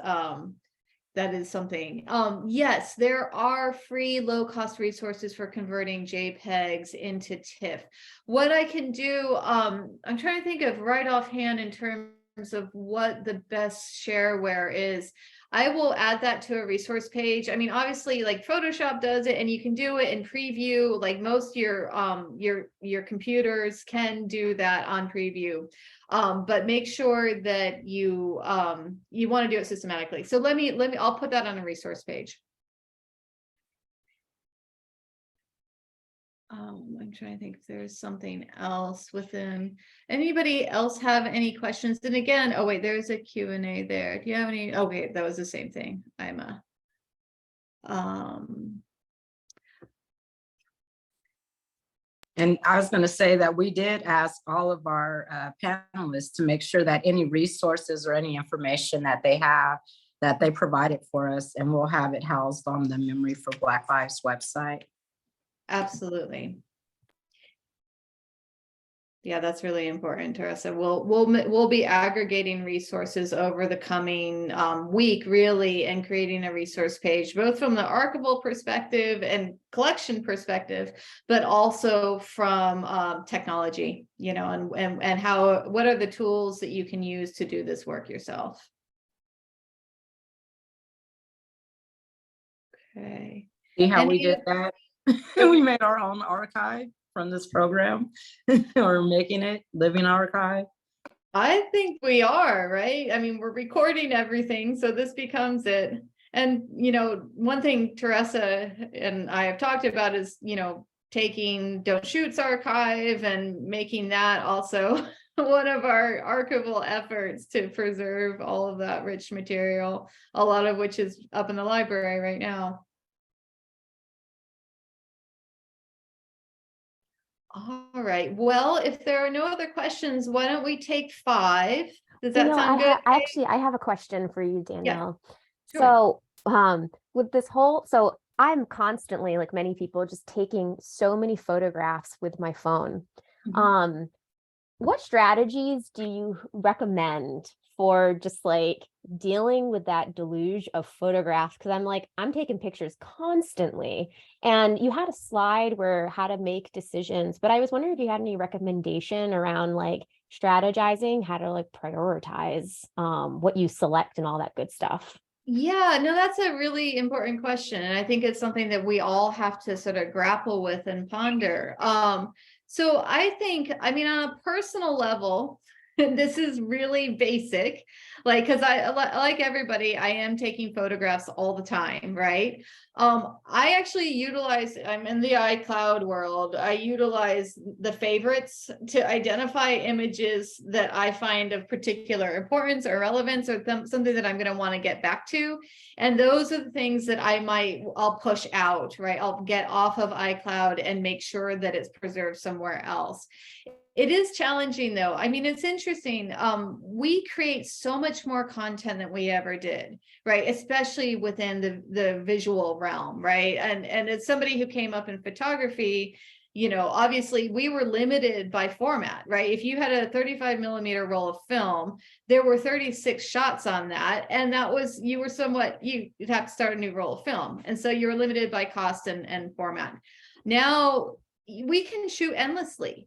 something. Yes, there are free low-cost resources for converting JPEGs into TIFF. What I can do, I'm trying to think of right offhand in terms of what the best shareware is. I will add that to a resource page. I mean, obviously, like Photoshop does it, and you can do it in preview. Like most your computers can do that on preview. But make sure that you want to do it systematically. So I'll put that on a resource page. I'm trying to think if there's something else within. Anybody else have any questions? And again, oh wait, there's a Q&A there. Do you have any? Okay, that was the same thing. And I was going to say that we did ask all of our panelists to make sure that any resources or any information that they have, that they provide it for us, and we'll have it housed on the Memory for Black Lives website. Absolutely. Yeah, that's really important to us. And we'll be aggregating resources over the coming week, really, and creating a resource page, both from the archival perspective and collection perspective, but also from technology, and what are the tools that you can use to do this work yourself. Okay. See how we did that? We made our own archive from this program, or making it living archive. I think we are, right? I mean, we're recording everything, so this becomes it. And, one thing Teresa and I have talked about is, taking Don't Shoot's archive and making that also one of our archival efforts to preserve all of that rich material, a lot of which is up in the library right now. All right. Well, if there are no other questions, why don't we take 5? Does that sound good? I have a question for you, Danielle. Sure. So, with this so I'm constantly, like many people, just taking so many photographs with my phone. What strategies do you recommend for just like dealing with that deluge of photographs? Because I'm taking pictures constantly, and you had a slide where how to make decisions, but I was wondering if you had any recommendation around like strategizing, how to like prioritize what you select and all that good stuff. Yeah, no, that's a really important question. And I think it's something that we all have to sort of grapple with and ponder. So I think, on a personal level, this is really basic, because I like everybody, I am taking photographs all the time, right? I actually I'm in the iCloud world. I utilize the favorites to identify images that I find of particular importance or relevance, or something that I'm going to want to get back to. And those are the things that I'll push out, right? I'll get off of iCloud and make sure that it's preserved somewhere else. It is challenging though. It's interesting. We create so much more content than we ever did, right? Especially within the visual realm, right? And as somebody who came up in photography, obviously we were limited by format, right? If you had a 35 millimeter roll of film, there were 36 shots on that. And you'd have to start a new roll of film. And so you were limited by cost and format. Now, we can shoot endlessly,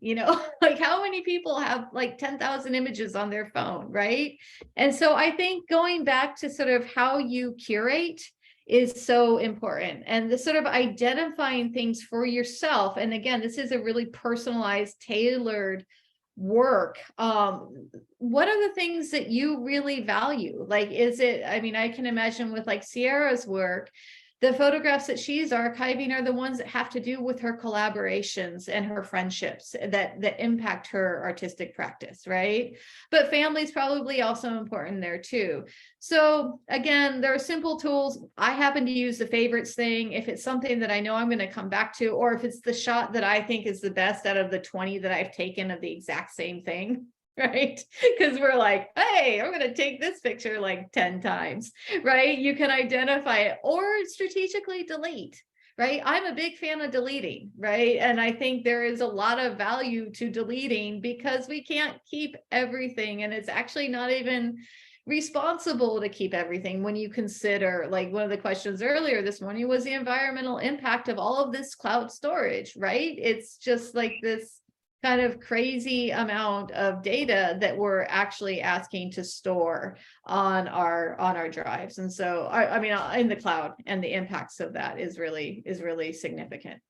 like how many people have like 10,000 images on their phone, right? And so I think going back to sort of how you curate is so important, and the sort of identifying things for yourself. And again, this is a really personalized, tailored work. What are the things that you really value? Like, I can imagine with like Sierra's work, the photographs that she's archiving are the ones that have to do with her collaborations and her friendships that impact her artistic practice, right? But family's probably also important there too. So again, there are simple tools. I happen to use the favorites thing. If it's something that I know I'm going to come back to, or if it's the shot that I think is the best out of the 20 that I've taken of the exact same thing, right? Because we're like, hey, I'm going to take this picture like 10 times, right? You can identify it or strategically delete, right? I'm a big fan of deleting, right? And I think there is a lot of value to deleting because we can't keep everything. And it's actually not even responsible to keep everything when you consider, like one of the questions earlier this morning was the environmental impact of all of this cloud storage, right? It's just like this kind of crazy amount of data that we're actually asking to store on our drives. And so in the cloud, and the impacts of that is really significant.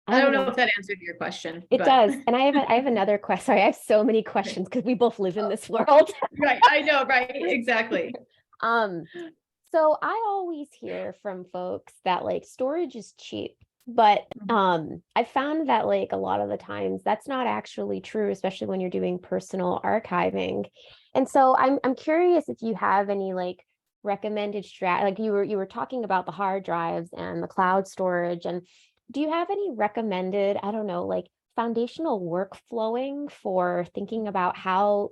I don't know if that answered your question. It does. And I have another question. Sorry, I have so many questions because we both live in this world. Right. I know, right? Exactly. So I always hear from folks that like storage is cheap. But I found that like a lot of the times that's not actually true, especially when you're doing personal archiving. And so I'm curious if you have any like recommended like you were talking about the hard drives and the cloud storage, and do you have any recommended, I don't know, like foundational workflowing for thinking about how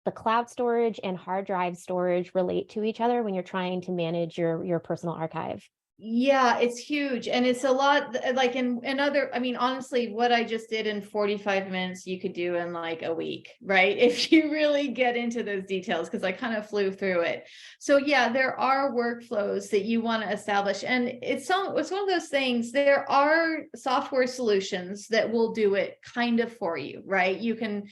the cloud storage and hard drive storage relate to each other when you're trying to manage your personal archive? Yeah, it's huge. And it's a lot like in other, honestly, what I just did in 45 minutes, you could do in like a week, right? If you really get into those details, because I kind of flew through it. So yeah, there are workflows that you want to establish. And it's one of those things, there are software solutions that will do it kind of for you, right? You can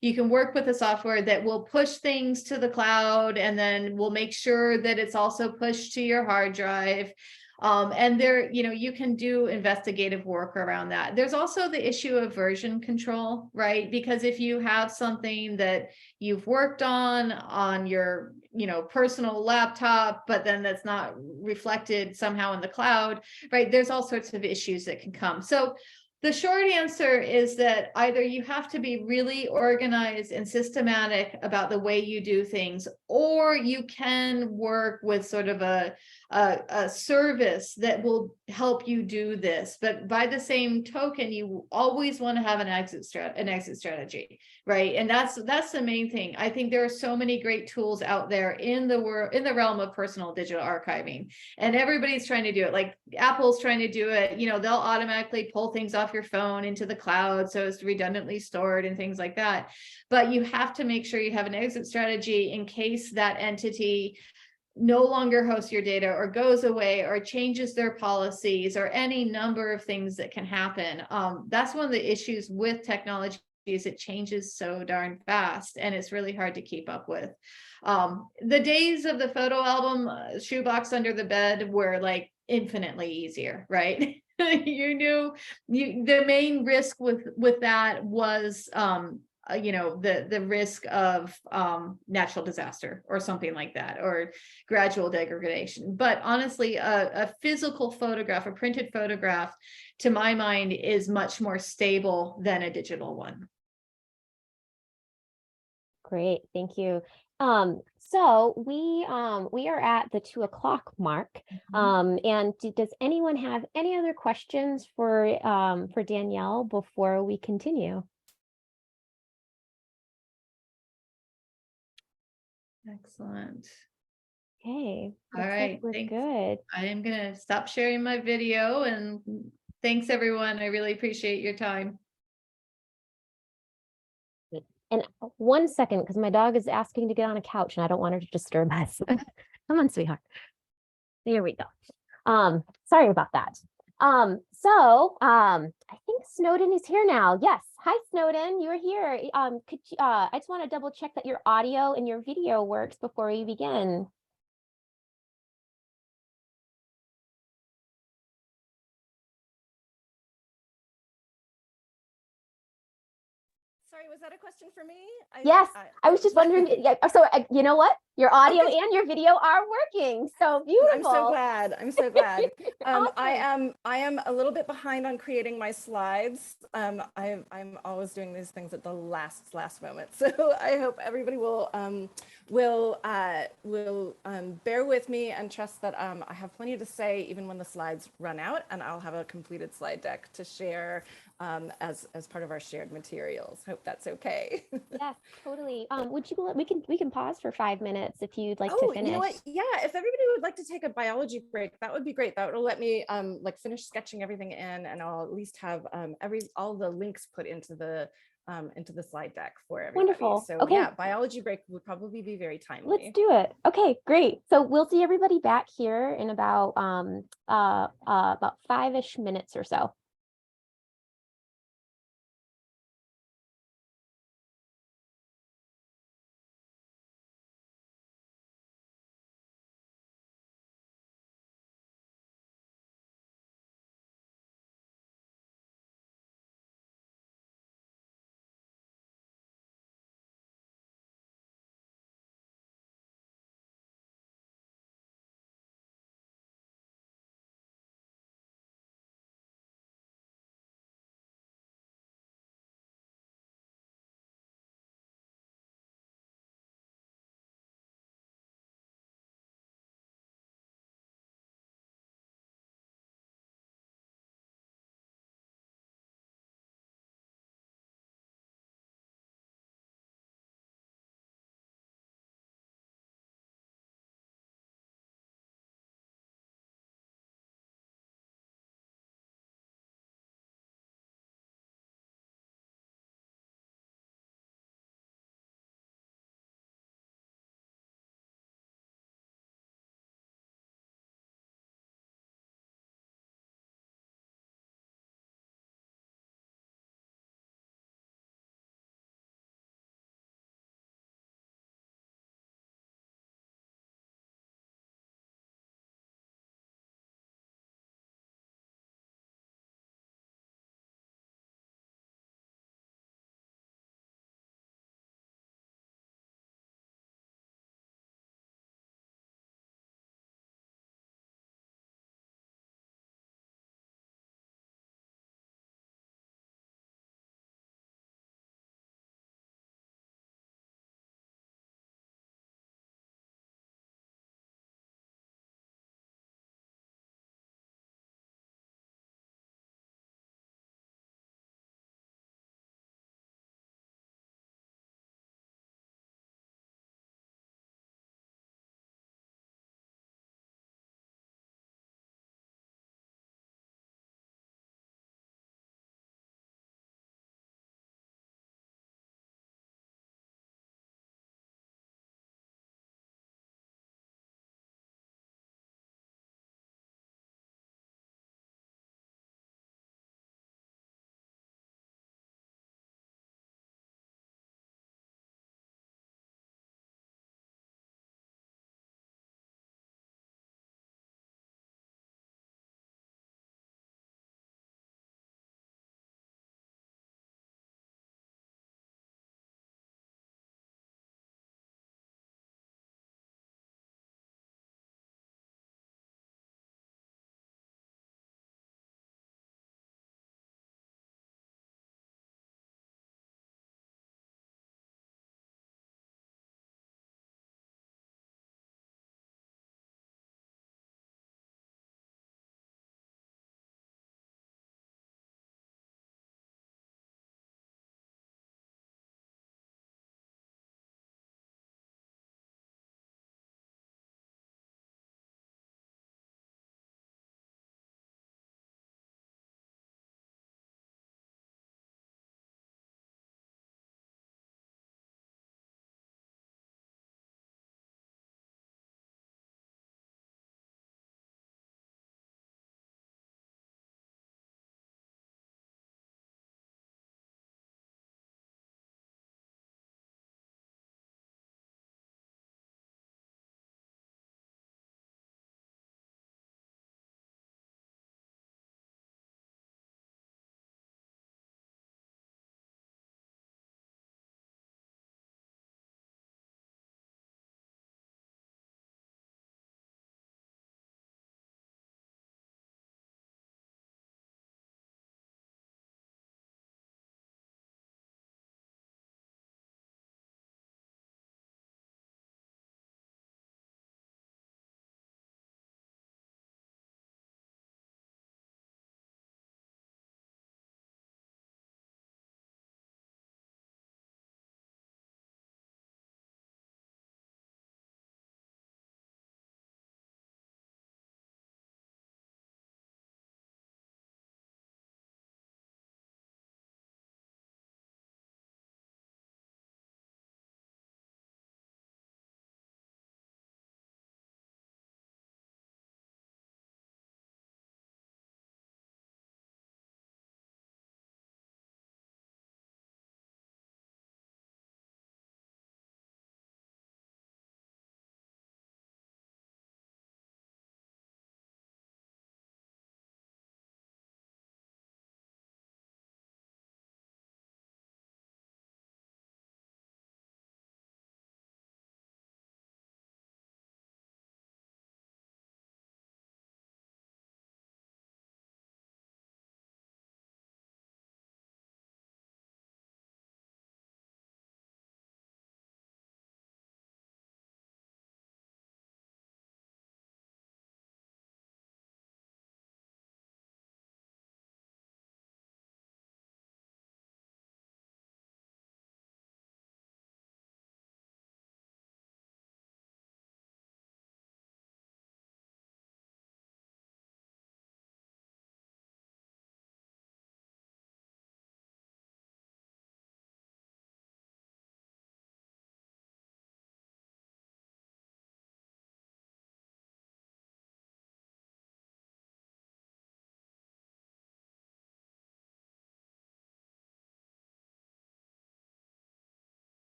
You can work with a software that will push things to the cloud, and then will make sure that it's also pushed to your hard drive. And there, you can do investigative work around that. There's also the issue of version control, right? Because if you have something that you've worked on your, personal laptop, but then that's not reflected somehow in the cloud, right? There's all sorts of issues that can come. So the short answer is that either you have to be really organized and systematic about the way you do things, or you can work with sort of a service that will help you do this. But by the same token, you always want to have an exit strategy, right? And that's the main thing. I think there are so many great tools out there in the realm of personal digital archiving, and everybody's trying to do it. Like Apple's trying to do it. They'll automatically pull things off your phone into the cloud so it's redundantly stored and things like that. But you have to make sure you have an exit strategy in case that entity no longer hosts your data, or goes away, or changes their policies, or any number of things that can happen. That's one of the issues with technology, is it changes so darn fast, and it's really hard to keep up with. The days of the photo album shoebox under the bed were like infinitely easier, right? The main risk with that was the risk of natural disaster or something like that, or gradual degradation. But honestly, a physical photograph, a printed photograph, to my mind, is much more stable than a digital one. Great, thank you. So we are at the 2 o'clock mark. And does anyone have any other questions for Danielle before we continue? Excellent. Okay. All right. We're Thanks. good. I am going to stop sharing my video, and thanks everyone. I really appreciate your time. And 1 second, because my dog is asking to get on a couch and I don't want her to disturb us. Come on, sweetheart. There we go. Sorry about that. I think Snowden is here now. Yes. Hi, Snowden. You're here. I just want to double check that your audio and your video works before we begin. Sorry, was that a question for me? Yes, I was just wondering. Yeah, so you know what? Your audio and your video are working. So beautiful. I'm so glad. I'm so glad. Awesome. I am a little bit behind on creating my slides. I'm always doing these things at the last moment. So I hope everybody will bear with me and trust that I have plenty to say even when the slides run out, and I'll have a completed slide deck to share as part of our shared materials. Hope that's okay. Yes, totally. We can pause for 5 minutes if you'd like to finish. You know what? Yeah, if everybody would like to take a biology break, that would be great. That will let me finish sketching everything in, and I'll at least have all the links put into the slide deck for everybody. Wonderful. So okay. Yeah, biology break would probably be very timely. Let's do it. Okay, great. So we'll see everybody back here in about 5-ish minutes or so.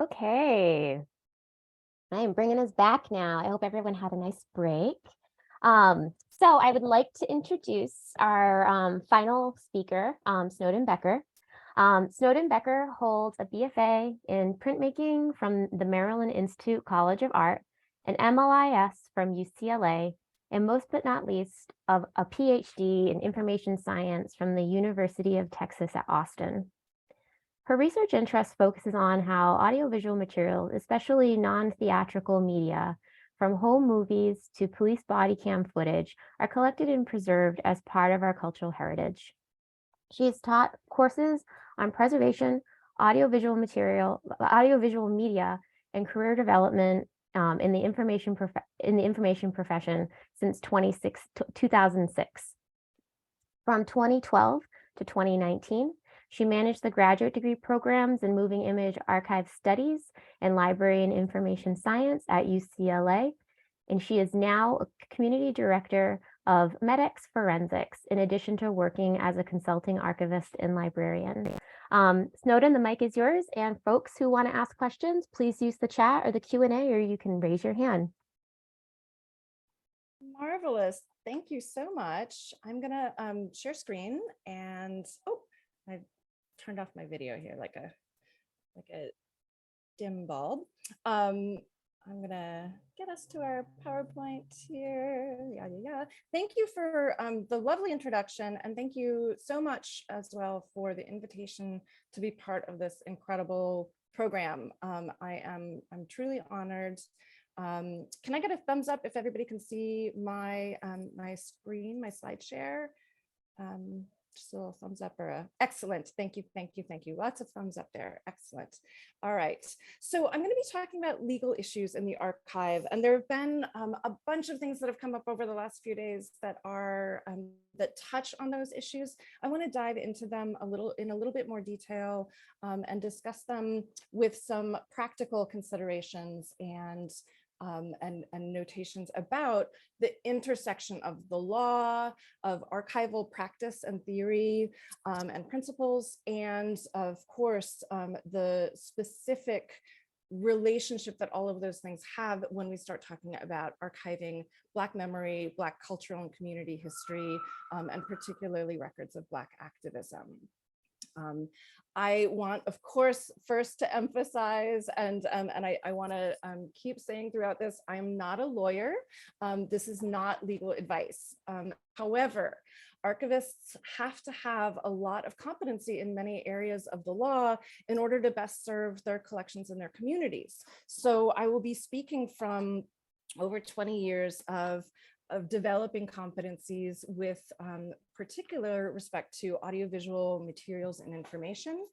Okay, I am bringing us back now. I hope everyone had a nice break. So I would like to introduce our final speaker, Snowden Becker. Snowden Becker holds a BFA in printmaking from the Maryland Institute College of Art, an MLIS from UCLA, and most but not least, of a PhD in information science from the University of Texas at Austin. Her research interest focuses on how audiovisual materials, especially non-theatrical media, from home movies to police body cam footage, are collected and preserved as part of our cultural heritage. She has taught courses on preservation, audiovisual media, and career development in the information profession since 2006. From 2012 to 2019, she managed the graduate degree programs in Moving Image Archive Studies and Library and Information Science at UCLA, and she is now a community director of MEDEX Forensics, in addition to working as a consulting archivist and librarian. Snowden, the mic is yours, and folks who want to ask questions, please use the chat or the Q&A, or you can raise your hand. Marvelous. Thank you so much. I'm gonna share screen, and I turned off my video here like a dim bulb. I'm gonna get us to our PowerPoint here. Yeah. Thank you for the lovely introduction, and thank you so much as well for the invitation to be part of this incredible program. I'm truly honored. Can I get a thumbs up if everybody can see my my screen, my slide share? Just a little thumbs up or a excellent. Thank you. Lots of thumbs up there. Excellent. All right. So I'm going to be talking about legal issues in the archive, and there have been a bunch of things that have come up over the last few days that are that touch on those issues. I want to dive into them in a little bit more detail and discuss them with some practical considerations and notations about the intersection of the law, of archival practice and theory and principles, and of course, the specific relationship that all of those things have when we start talking about archiving Black memory, Black cultural and community history, and particularly records of Black activism. I want, of course, first to emphasize, and I want to keep saying throughout this, I'm not a lawyer. This is not legal advice. However, archivists have to have a lot of competency in many areas of the law in order to best serve their collections and their communities. So I will be speaking from over 20 years of developing competencies with particular respect to audiovisual materials and information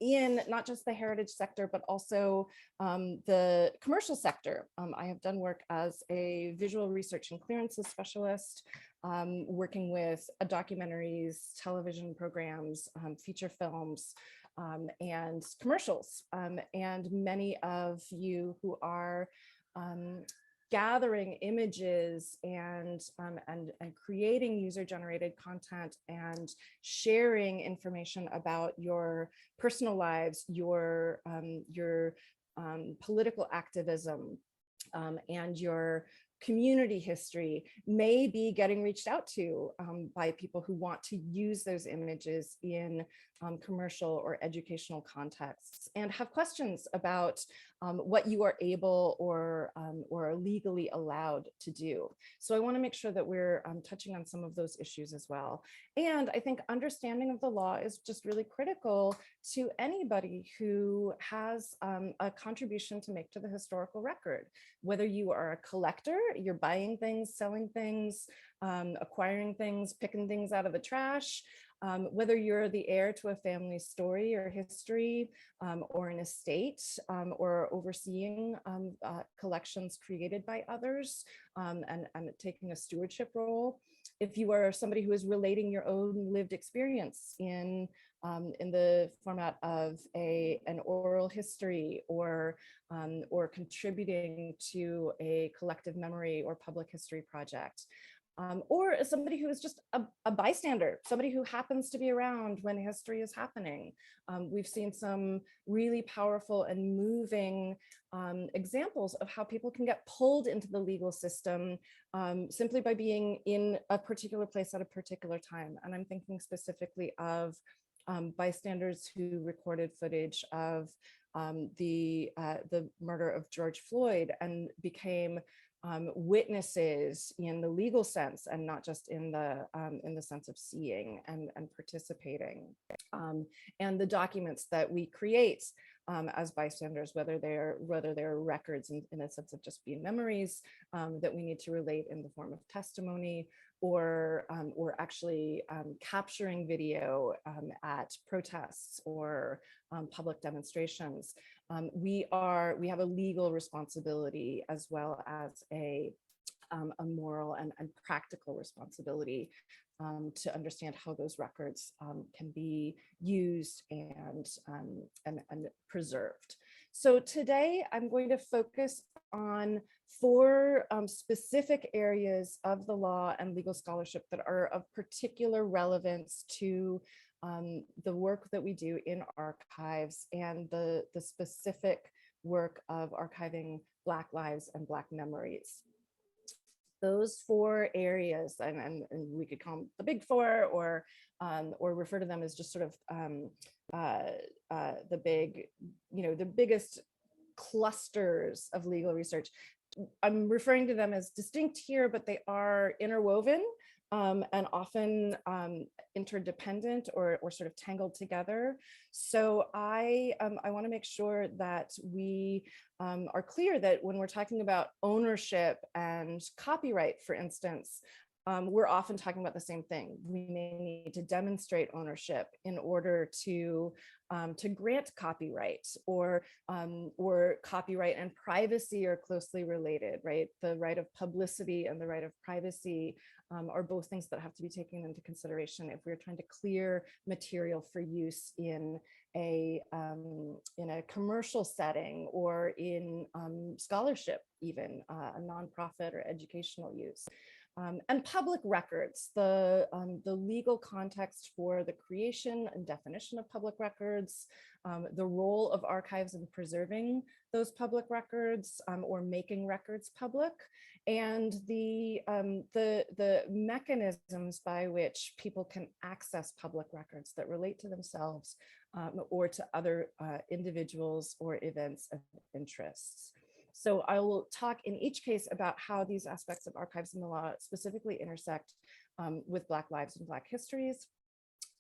in not just the heritage sector, but also the commercial sector. I have done work as a visual research and clearances specialist, working with documentaries, television programs, feature films, and commercials. And many of you who are gathering images and creating user-generated content and sharing information about your personal lives, your political activism, and your community history may be getting reached out to by people who want to use those images in commercial or educational contexts and have questions about what you are able or are legally allowed to do. So I want to make sure that we're touching on some of those issues as well. And I think understanding of the law is just really critical to anybody who has a contribution to make to the historical record. Whether you are a collector, you're buying things, selling things, acquiring things, picking things out of the trash, whether you're the heir to a family story or history or an estate or overseeing collections created by others and taking a stewardship role. If you are somebody who is relating your own lived experience in the format of an oral history or contributing to a collective memory or public history project. or as somebody who is just a bystander, somebody who happens to be around when history is happening. We've seen some really powerful and moving examples of how people can get pulled into the legal system simply by being in a particular place at a particular time. And I'm thinking specifically of bystanders who recorded footage of the murder of George Floyd and became witnesses in the legal sense and not just in the sense of seeing and participating. And the documents that we create as bystanders, whether they're records in a sense of just being memories that we need to relate in the form of testimony, or actually capturing video at protests or public demonstrations. We have a legal responsibility as well as a moral and practical responsibility to understand how those records can be used and preserved. So today I'm going to focus on 4 specific areas of the law and legal scholarship that are of particular relevance to the work that we do in archives and the specific work of archiving Black lives and Black memories. Those 4 areas, and we could call them the big 4, or refer to them as just sort of the biggest clusters of legal research. I'm referring to them as distinct here, but they are interwoven and often interdependent or sort of tangled together. So I want to make sure that we are clear that when we're talking about ownership and copyright, for instance, we're often talking about the same thing. We may need to demonstrate ownership in order to grant copyright, or copyright and privacy are closely related, right? The right of publicity and the right of privacy are both things that have to be taken into consideration if we're trying to clear material for use in a commercial setting or in scholarship, even a nonprofit or educational use. And public records, the legal context for the creation and definition of public records, the role of archives in preserving those public records or making records public, and the mechanisms by which people can access public records that relate to themselves or to other individuals or events of interests. So I will talk in each case about how these aspects of archives in the law specifically intersect with Black lives and Black histories.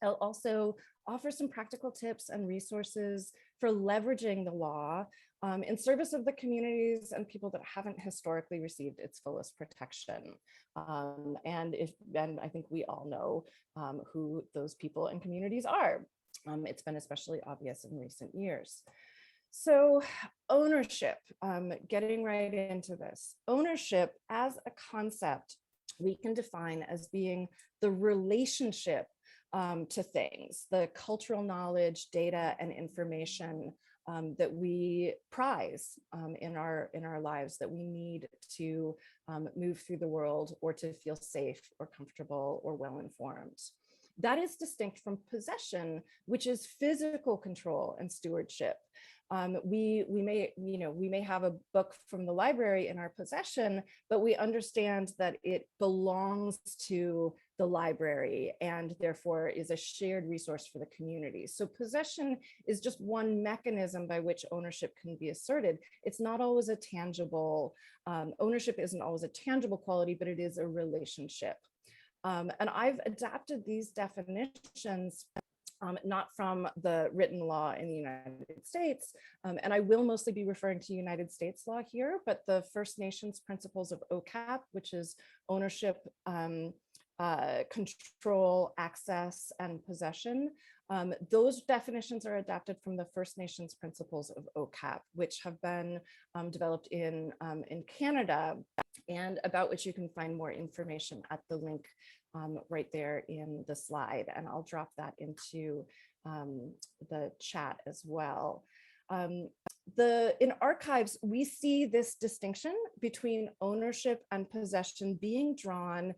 I'll also offer some practical tips and resources for leveraging the law in service of the communities and people that haven't historically received its fullest protection. And I think we all know who those people and communities are. It's been especially obvious in recent years. So ownership, getting right into this. Ownership as a concept, we can define as being the relationship to things, the cultural knowledge, data, and information that we prize in our lives, that we need to move through the world or to feel safe or comfortable or well-informed. That is distinct from possession, which is physical control and stewardship. We may have a book from the library in our possession, but we understand that it belongs to the library and therefore is a shared resource for the community. So possession is just one mechanism by which ownership can be asserted. It's not always a tangible, ownership isn't always a tangible quality, but it is a relationship. And I've adapted these definitions not from the written law in the United States, and I will mostly be referring to United States law here, but the First Nations principles of OCAP, which is ownership, control, access, and possession. Those definitions are adapted from the First Nations principles of OCAP, which have been developed in Canada, and about which you can find more information at the link right there in the slide. And I'll drop that into the chat as well. In archives, we see this distinction between ownership and possession being drawn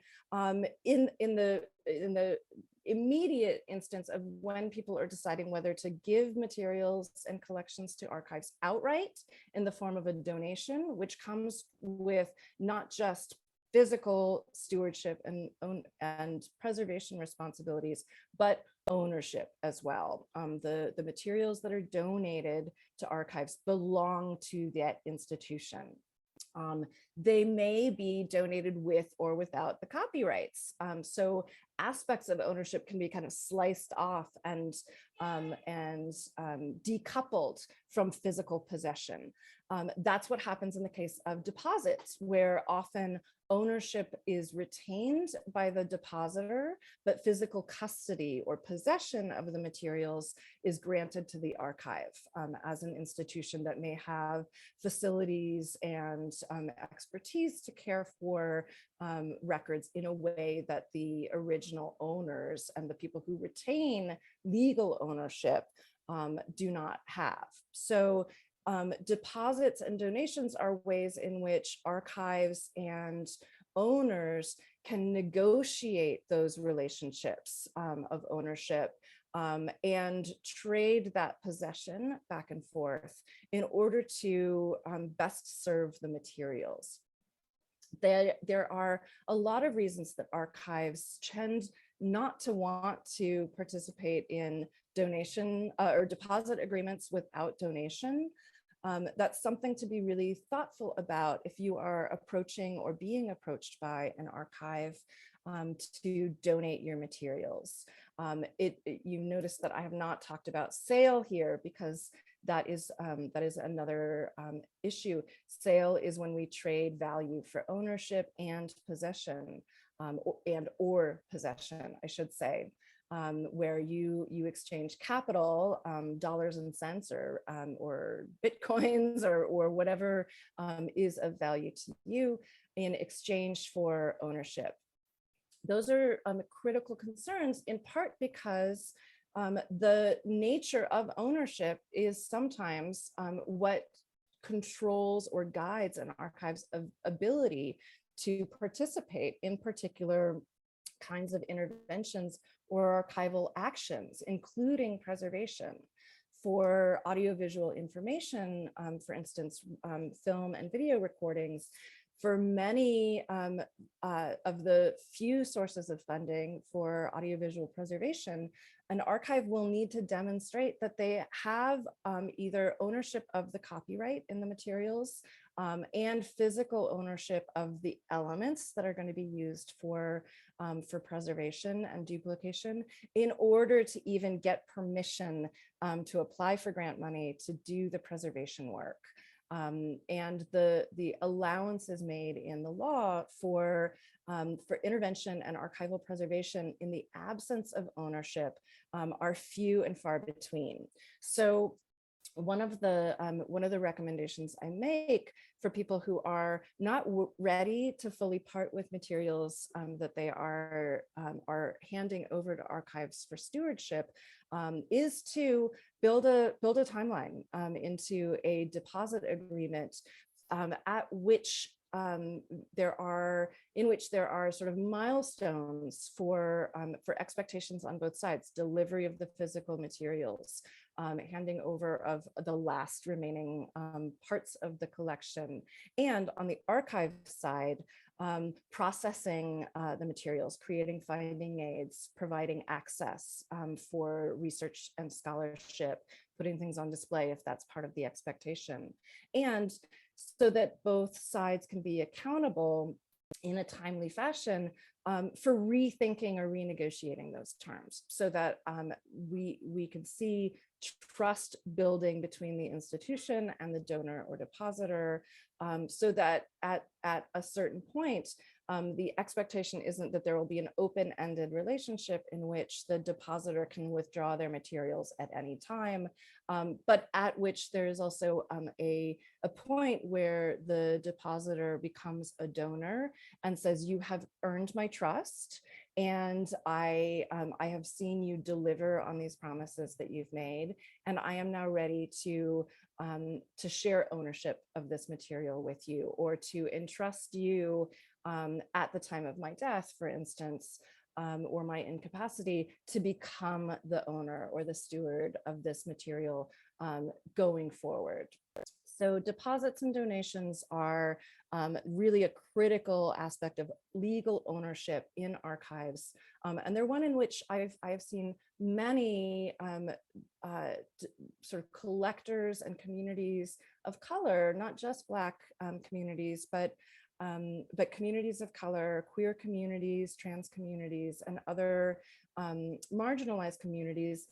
in the immediate instance of when people are deciding whether to give materials and collections to archives outright in the form of a donation, which comes with not just physical stewardship and preservation responsibilities, but ownership as well. The materials that are donated to archives belong to that institution. They may be donated with or without the copyrights. So aspects of ownership can be kind of sliced off and decoupled from physical possession. That's what happens in the case of deposits, where often ownership is retained by the depositor, but physical custody or possession of the materials is granted to the archive as an institution that may have facilities and expertise to care for records in a way that the original owners and the people who retain legal ownership do not have. So deposits and donations are ways in which archives and owners can negotiate those relationships of ownership and trade that possession back and forth in order to best serve the materials. There are a lot of reasons that archives tend not to want to participate in donation or deposit agreements without donation. That's something to be really thoughtful about if you are approaching or being approached by an archive to donate your materials. You notice that I have not talked about sale here because that is another issue. Sale is when we trade value for ownership and possession, or possession, I should say. Where you exchange capital, dollars and cents, or bitcoins, or whatever is of value to you in exchange for ownership. Those are critical concerns, in part because the nature of ownership is sometimes what controls or guides an archive's ability to participate in particular kinds of interventions or archival actions, including preservation. For audiovisual information, for instance, film and video recordings, for many of the few sources of funding for audiovisual preservation, an archive will need to demonstrate that they have either ownership of the copyright in the materials and physical ownership of the elements that are going to be used for preservation and duplication in order to even get permission to apply for grant money to do the preservation work. And the allowances made in the law for intervention and archival preservation in the absence of ownership are few and far between. So one of the recommendations I make for people who are not ready to fully part with materials that they are handing over to archives for stewardship is to build a timeline into a deposit agreement at which there are sort of milestones for expectations on both sides: delivery of the physical materials, handing over of the last remaining parts of the collection, and on the archive side, processing the materials, creating finding aids, providing access for research and scholarship, putting things on display if that's part of the expectation, and so that both sides can be accountable in a timely fashion for rethinking or renegotiating those terms, so that we can see trust building between the institution and the donor or depositor, so that at a certain point, the expectation isn't that there will be an open-ended relationship in which the depositor can withdraw their materials at any time, but at which there is also a point where the depositor becomes a donor and says, you have earned my trust, And I have seen you deliver on these promises that you've made, and I am now ready to share ownership of this material with you, or to entrust you at the time of my death, for instance, or my incapacity, to become the owner or the steward of this material going forward. So deposits and donations are really a critical aspect of legal ownership in archives. And they're one in which I've seen many sort of collectors and communities of color, not just Black communities, but communities of color, queer communities, trans communities, and other marginalized communities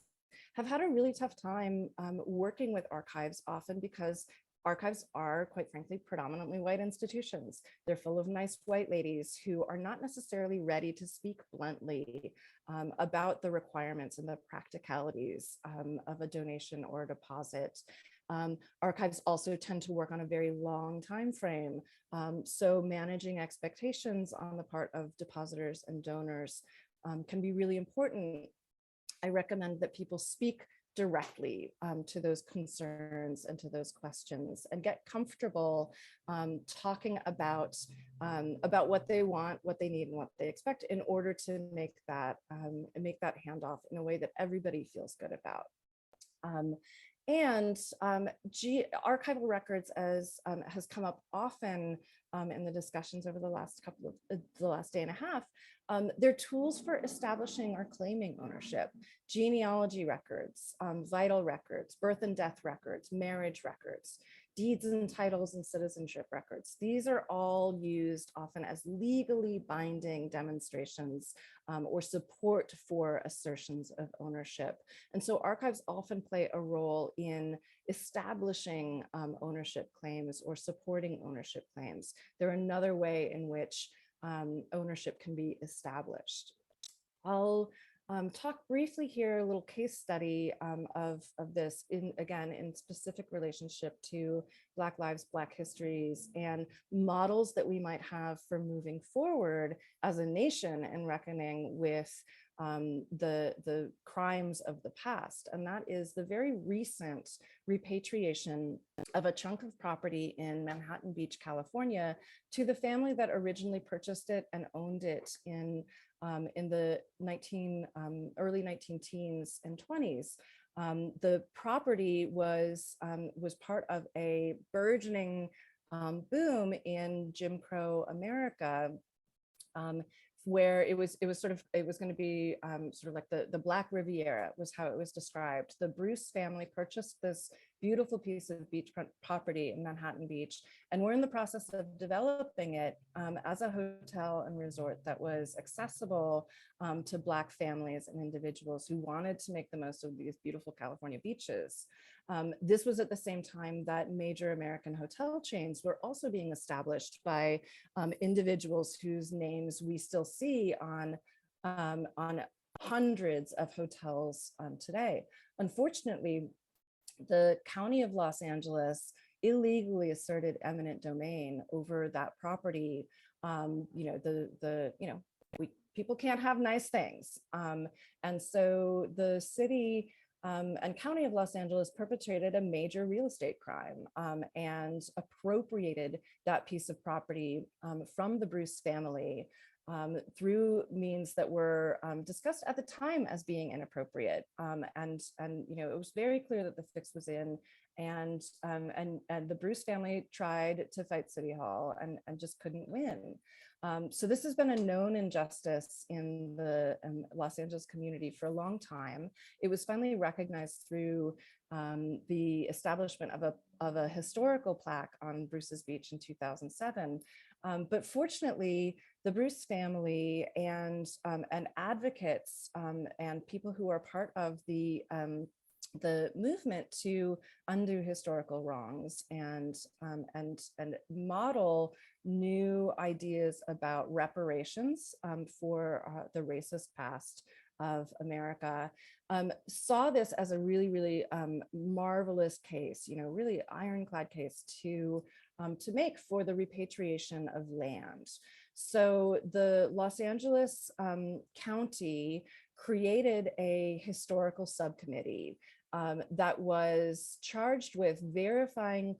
have had a really tough time working with archives, often because archives are, quite frankly, predominantly white institutions. They're full of nice white ladies who are not necessarily ready to speak bluntly about the requirements and the practicalities of a donation or a deposit. Archives also tend to work on a very long time frame. So managing expectations on the part of depositors and donors can be really important. I recommend that people speak directly to those concerns and to those questions, and get comfortable talking about what they want, what they need, and what they expect, in order to make that handoff in a way that everybody feels good about. Archival records, as has come up often in the discussions over the last day and a half, they're tools for establishing or claiming ownership. Genealogy records, vital records, birth and death records, marriage records, deeds and titles and citizenship records. These are all used often as legally binding demonstrations or support for assertions of ownership. And so archives often play a role in establishing ownership claims or supporting ownership claims. They're another way in which ownership can be established. I'll talk briefly here, a little case study of this, in specific relationship to Black lives, Black histories, and models that we might have for moving forward as a nation and reckoning with the crimes of the past. And that is the very recent repatriation of a chunk of property in Manhattan Beach, California, to the family that originally purchased it and owned it in the early 19-teens and 20s. The property was part of a burgeoning boom in Jim Crow America, where it was going to be sort of like the Black Riviera, was how it was described. The Bruce family purchased this beautiful piece of beachfront property in Manhattan Beach, and we're in the process of developing it as a hotel and resort that was accessible to Black families and individuals who wanted to make the most of these beautiful California beaches. This was at the same time that major American hotel chains were also being established by individuals whose names we still see on hundreds of hotels today. Unfortunately, the County of Los Angeles illegally asserted eminent domain over that property. People can't have nice things. And so the city and County of Los Angeles perpetrated a major real estate crime and appropriated that piece of property from the Bruce family through means that were discussed at the time as being inappropriate. And it was very clear that the fix was in, and the Bruce family tried to fight City Hall and just couldn't win. So this has been a known injustice in the Los Angeles community for a long time. It was finally recognized through the establishment of a historical plaque on Bruce's Beach in 2007. But fortunately, the Bruce family and advocates and people who are part of the movement to undo historical wrongs and model new ideas about reparations for the racist past of America, saw this as a really, really marvelous case, really ironclad case to make for the repatriation of land. So the Los Angeles County created a historical subcommittee that was charged with verifying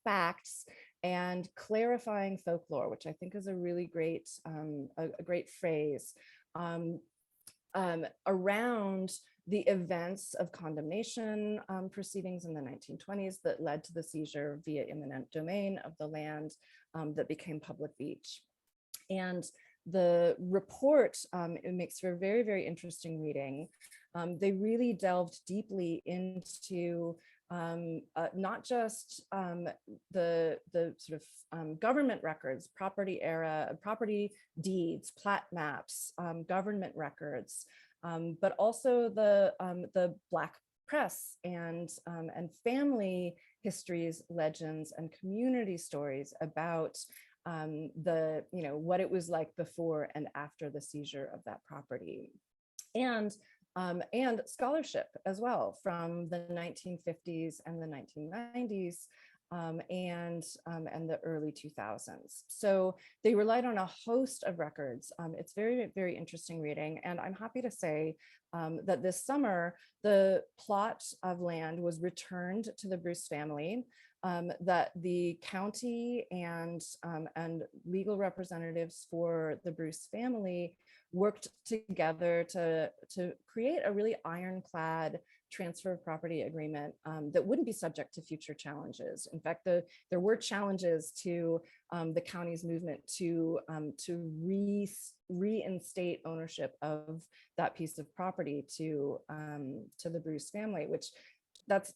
facts and clarifying folklore, which I think is a really great, a great phrase, around the events of condemnation proceedings in the 1920s that led to the seizure via eminent domain of the land that became public beach. And the report, it makes for very, very interesting reading. They really delved deeply into not just the sort of government records, property deeds, plat maps, government records, but also the Black press and family histories, legends, and community stories about what it was like before and after the seizure of that property. And scholarship as well from the 1950s and the 1990s and the early 2000s. So they relied on a host of records. It's very, very interesting reading. And I'm happy to say that this summer, the plot of land was returned to the Bruce family, that the county and legal representatives for the Bruce family worked together to create a really ironclad transfer of property agreement that wouldn't be subject to future challenges. In fact, there were challenges to the county's movement to reinstate ownership of that piece of property to the Bruce family, which that's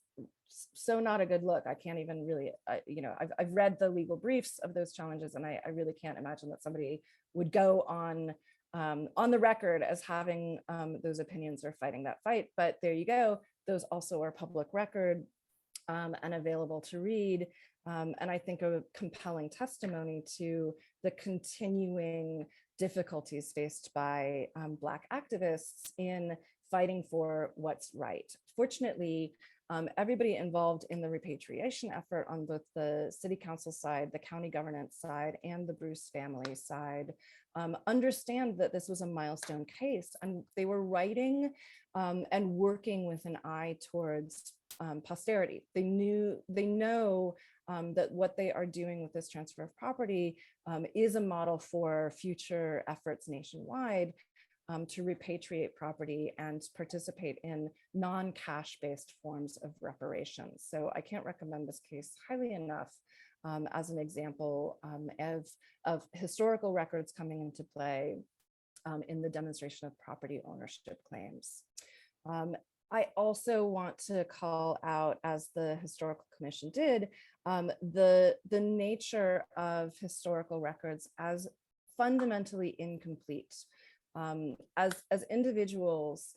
so not a good look. I can't even really, I've read the legal briefs of those challenges, and I really can't imagine that somebody would go on the record as having those opinions or fighting that fight. But there you go. Those also are public record and available to read. And I think a compelling testimony to the continuing difficulties faced by Black activists in fighting for what's right. Fortunately, everybody involved in the repatriation effort on both the city council side, the county governance side, and the Bruce family side understand that this was a milestone case, and they were writing and working with an eye towards posterity. They know that what they are doing with this transfer of property is a model for future efforts nationwide to repatriate property and participate in non-cash based forms of reparations. So I can't recommend this case highly enough as an example of historical records coming into play in the demonstration of property ownership claims. I also want to call out, as the Historical Commission did, the nature of historical records as fundamentally incomplete. As individuals,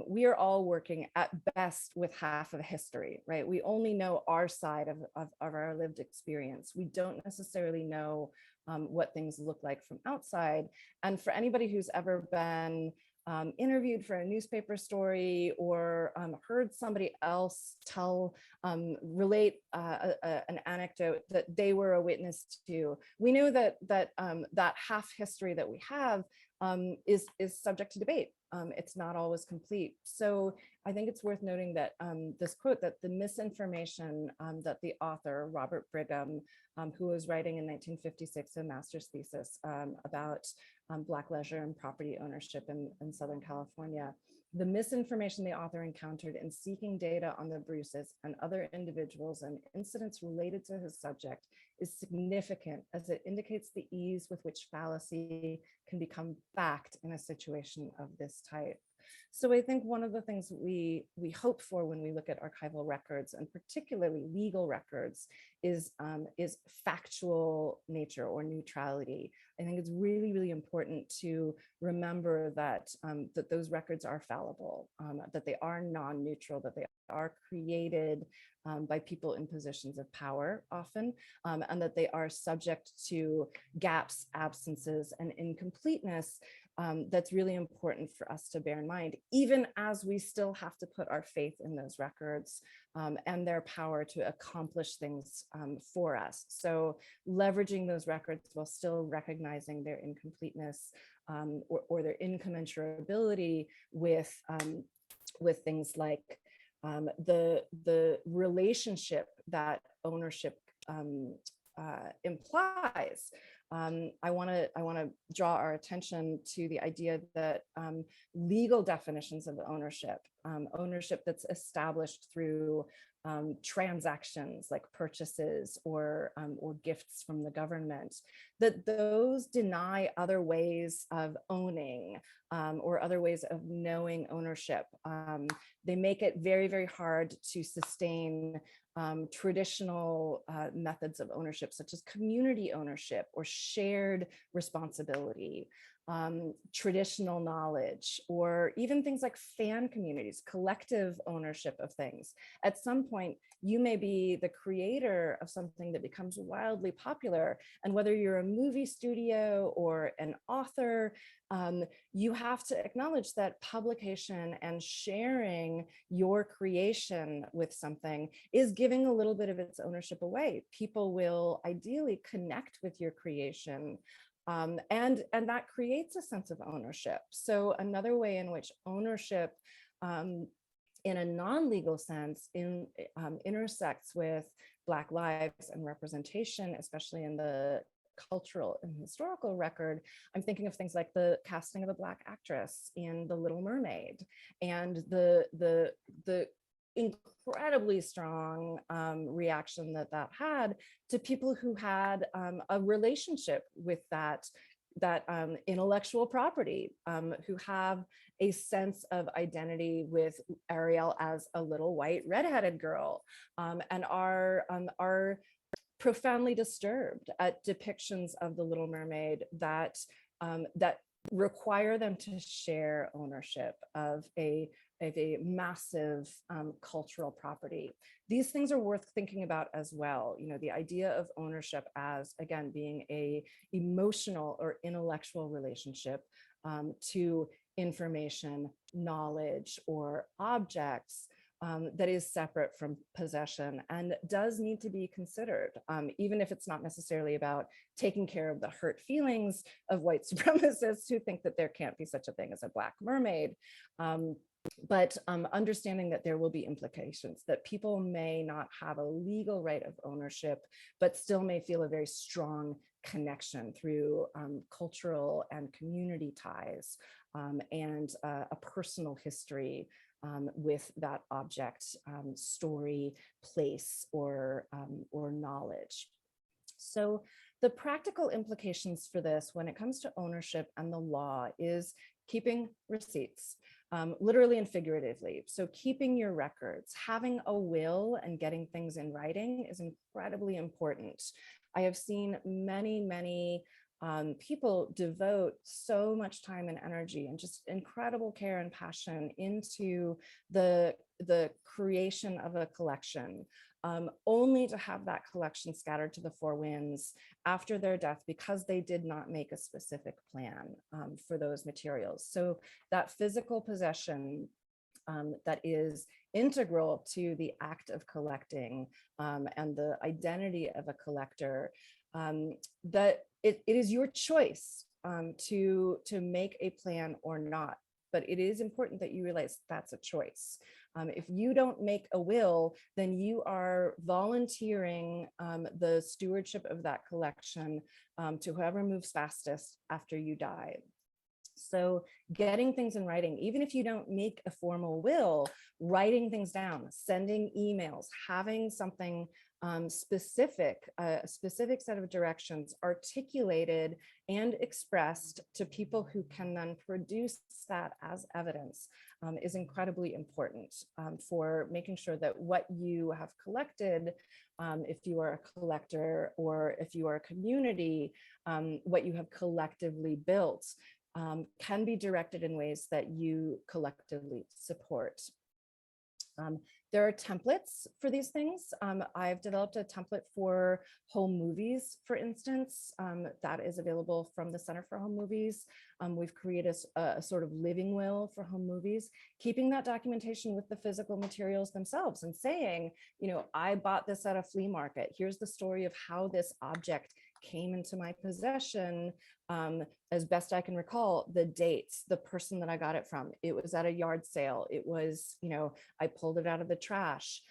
we are all working at best with half of history, right? We only know our side of our lived experience. We don't necessarily know what things look like from outside. And for anybody who's ever been interviewed for a newspaper story or heard somebody else relate an anecdote that they were a witness to, we know that half history that we have is subject to debate. It's not always complete. So I think it's worth noting that this quote, that the misinformation that the author, Robert Brigham, who was writing in 1956 a master's thesis about Black leisure and property ownership in Southern California, the misinformation the author encountered in seeking data on the Bruces and other individuals and incidents related to his subject is significant, as it indicates the ease with which fallacy can become fact in a situation of this type. So I think one of the things we hope for when we look at archival records, and particularly legal records, is factual nature or neutrality. I think it's really, really important to remember that that those records are fallible, that they are non-neutral, that they are created by people in positions of power often, and that they are subject to gaps, absences, and incompleteness that's really important for us to bear in mind, even as we still have to put our faith in those records and their power to accomplish things for us. So leveraging those records while still recognizing their incompleteness or their incommensurability with things like the relationship that ownership implies. I want to draw our attention to the idea that legal definitions of ownership, ownership that's established through transactions like purchases or gifts from the government, that those deny other ways of owning or other ways of knowing ownership. They make it very, very hard to sustain traditional methods of ownership, such as community ownership or shared responsibility, traditional knowledge, or even things like fan communities, collective ownership of things. At some point, you may be the creator of something that becomes wildly popular. And whether you're a movie studio or an author, you have to acknowledge that publication and sharing your creation with something is giving a little bit of its ownership away. People will ideally connect with your creation, and that creates a sense of ownership. So another way in which ownership in a non-legal sense intersects with Black lives and representation, especially in the cultural and historical record. I'm thinking of things like the casting of a Black actress in The Little Mermaid, and the incredibly strong reaction that had to people who had a relationship with that intellectual property, who have a sense of identity with Ariel as a little white redheaded girl, and are profoundly disturbed at depictions of the Little Mermaid that require them to share ownership of a massive cultural property. These things are worth thinking about as well. You know, the idea of ownership as, again, being a emotional or intellectual relationship to information, knowledge, or objects that is separate from possession and does need to be considered, even if it's not necessarily about taking care of the hurt feelings of white supremacists who think that there can't be such a thing as a Black mermaid. But understanding that there will be implications, that people may not have a legal right of ownership, but still may feel a very strong connection through cultural and community ties and a personal history with that object, story, place, or knowledge. So the practical implications for this when it comes to ownership and the law is keeping receipts, literally and figuratively. So keeping your records, having a will and getting things in writing is incredibly important. I have seen many people devote so much time and energy and just incredible care and passion into the creation of a collection, only to have that collection scattered to the four winds after their death because they did not make a specific plan for those materials. So that physical possession that is integral to the act of collecting and the identity of a collector, that it is your choice to make a plan or not. But it is important that you realize that's a choice. If you don't make a will, then you are volunteering the stewardship of that collection to whoever moves fastest after you die. So getting things in writing, even if you don't make a formal will, writing things down, sending emails, having something specific, a specific set of directions articulated and expressed to people who can then produce that as evidence is incredibly important for making sure that what you have collected, if you are a collector or if you are a community, what you have collectively built can be directed in ways that you collectively support. There are templates for these things. I've developed a template for home movies, for instance, that is available from the Center for Home Movies. We've created a sort of living will for home movies, keeping that documentation with the physical materials themselves and saying, you know, I bought this at a flea market. Here's the story of how this object came into my possession. As best I can recall, the dates, the person that I got it from, it was at a yard sale. It was, you know, I pulled it out of the trash.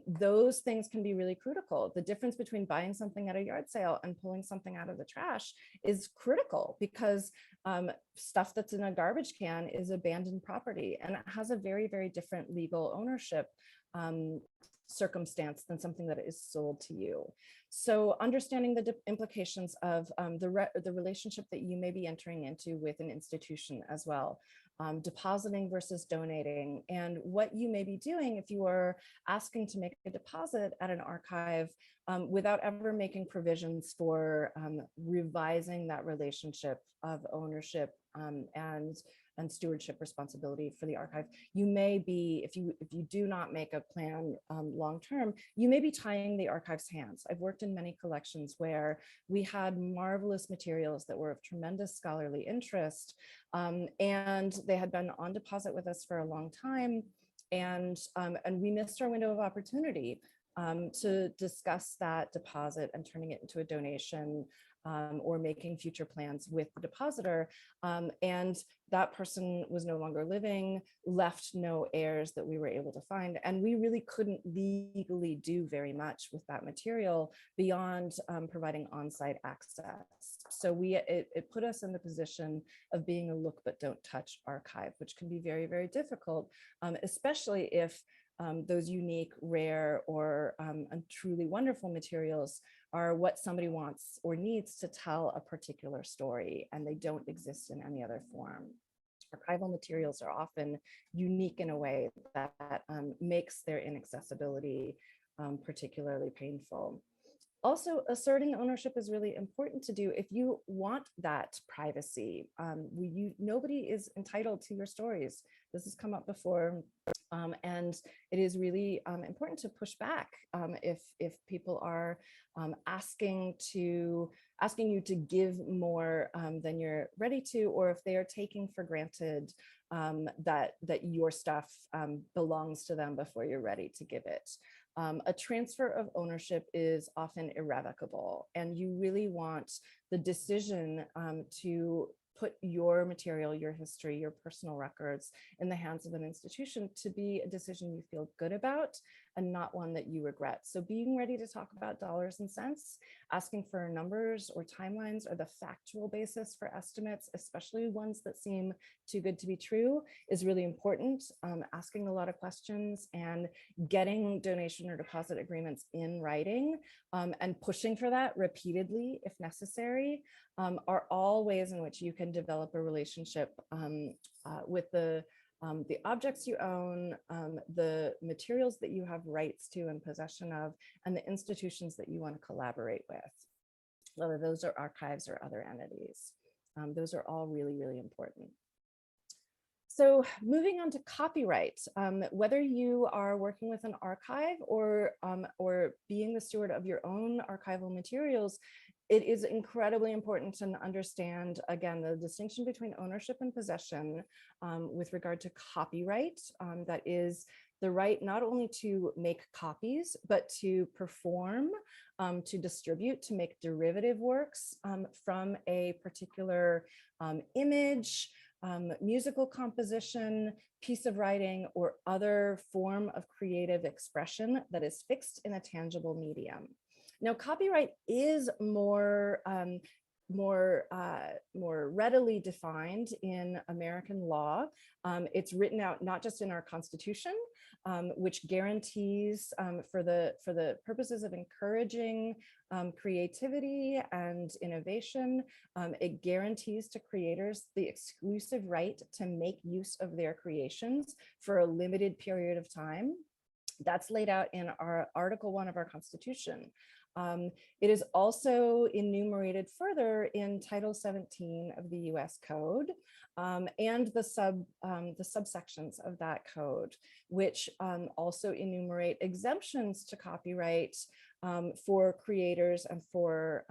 Those things can be really critical. The difference between buying something at a yard sale and pulling something out of the trash is critical, because stuff that's in a garbage can is abandoned property, and it has a very, very different legal ownership circumstance than something that is sold to you. So understanding the implications of the relationship that you may be entering into with an institution as well, depositing versus donating, and what you may be doing if you are asking to make a deposit at an archive without ever making provisions for revising that relationship of ownership and stewardship responsibility for the archive. You may be, if you do not make a plan long-term, you may be tying the archive's hands. I've worked in many collections where we had marvelous materials that were of tremendous scholarly interest, and they had been on deposit with us for a long time, and we missed our window of opportunity to discuss that deposit and turning it into a donation, or making future plans with the depositor. And that person was no longer living, left no heirs that we were able to find. And we really couldn't legally do very much with that material beyond providing on-site access. So it put us in the position of being a look but don't touch archive, which can be very, very difficult, especially if those unique, rare, or truly wonderful materials are what somebody wants or needs to tell a particular story, and they don't exist in any other form. Archival materials are often unique in a way that makes their inaccessibility particularly painful. Also, asserting ownership is really important to do if you want that privacy. Nobody is entitled to your stories. This has come up before, and it is really important to push back if people are asking you to give more than you're ready to, or if they are taking for granted that your stuff belongs to them before you're ready to give it. A transfer of ownership is often irrevocable, and you really want the decision to put your material, your history, your personal records in the hands of an institution to be a decision you feel good about and not one that you regret. So being ready to talk about dollars and cents, asking for numbers or timelines or the factual basis for estimates, especially ones that seem too good to be true, is really important. Asking a lot of questions and getting donation or deposit agreements in writing and pushing for that repeatedly if necessary are all ways in which you can develop a relationship with the objects you own, the materials that you have rights to and possession of, and the institutions that you want to collaborate with, whether those are archives or other entities. Those are all really, really important. So moving on to copyright, whether you are working with an archive or being the steward of your own archival materials, it is incredibly important to understand, again, the distinction between ownership and possession with regard to copyright. That is the right not only to make copies, but to perform, to distribute, to make derivative works from a particular image, musical composition, piece of writing, or other form of creative expression that is fixed in a tangible medium. Now, copyright is more readily defined in American law. It's written out not just in our Constitution, which guarantees for the purposes of encouraging creativity and innovation, it guarantees to creators the exclusive right to make use of their creations for a limited period of time. That's laid out in our Article 1 of our Constitution. It is also enumerated further in Title 17 of the US Code and the subsections of that code, which also enumerate exemptions to copyright for creators and for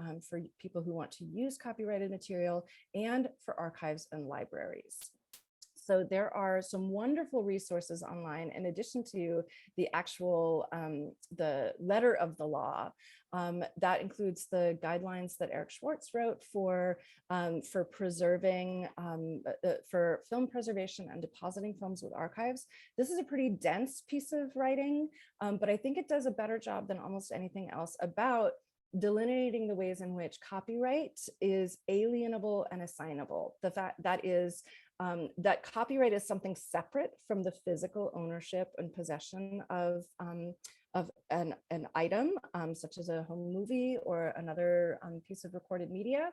people who want to use copyrighted material and for archives and libraries. So there are some wonderful resources online in addition to the actual, the letter of the law. That includes the guidelines that Eric Schwartz wrote for preserving, for film preservation and depositing films with archives. This is a pretty dense piece of writing, but I think it does a better job than almost anything else about delineating the ways in which copyright is alienable and assignable. The fact that is, that copyright is something separate from the physical ownership and possession of an item, such as a home movie or another piece of recorded media.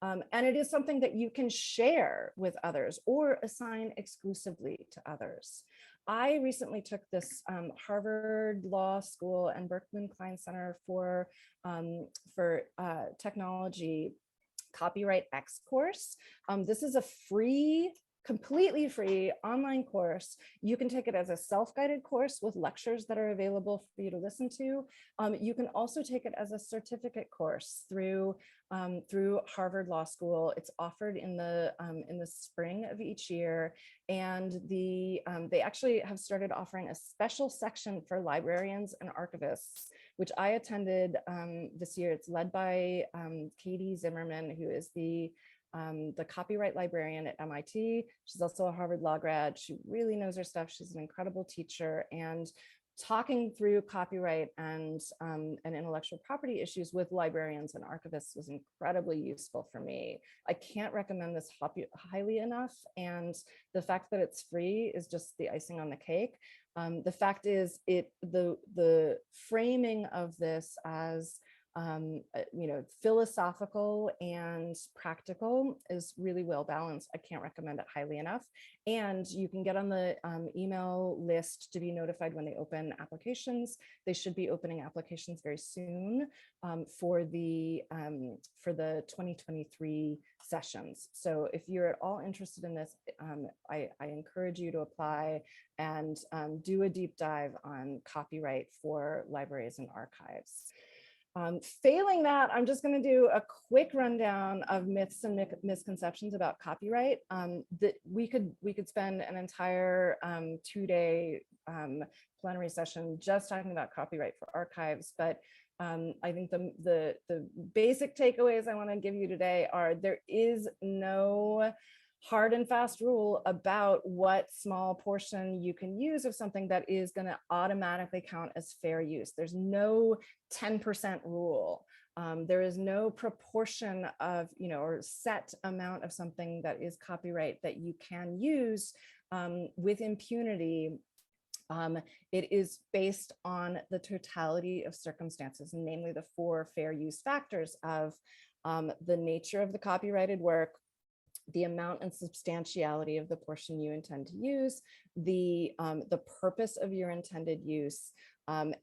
And it is something that you can share with others or assign exclusively to others. I recently took this Harvard Law School and Berkman Klein Center for Technology Copyright X course. This is a free, completely free online course. You can take it as a self-guided course with lectures that are available for you to listen to. You can also take it as a certificate course through Harvard Law School. It's offered in the spring of each year, and they actually have started offering a special section for librarians and archivists, which I attended this year. It's led by Katie Zimmerman, who is the copyright librarian at MIT. She's also a Harvard Law grad. She really knows her stuff. She's an incredible teacher, and talking through copyright and intellectual property issues with librarians and archivists was incredibly useful for me. I can't recommend this highly enough, and the fact that it's free is just the icing on the cake. The fact is, the framing of this as philosophical and practical is really well balanced. I can't recommend it highly enough. And you can get on the email list to be notified when they open applications. They should be opening applications very soon for the 2023 sessions. So if you're at all interested in this, I encourage you to apply and do a deep dive on copyright for libraries and archives. Failing that, I'm just going to do a quick rundown of myths and misconceptions about copyright. That we could spend an entire 2-day plenary session just talking about copyright for archives, but I think the basic takeaways I want to give you today are: there is no hard and fast rule about what small portion you can use of something that is going to automatically count as fair use. There's no 10% rule. There is no proportion of, or set amount of something that is copyright that you can use with impunity. It is based on the totality of circumstances, namely the 4 fair use factors of the nature of the copyrighted work, the amount and substantiality of the portion you intend to use, the purpose of your intended use,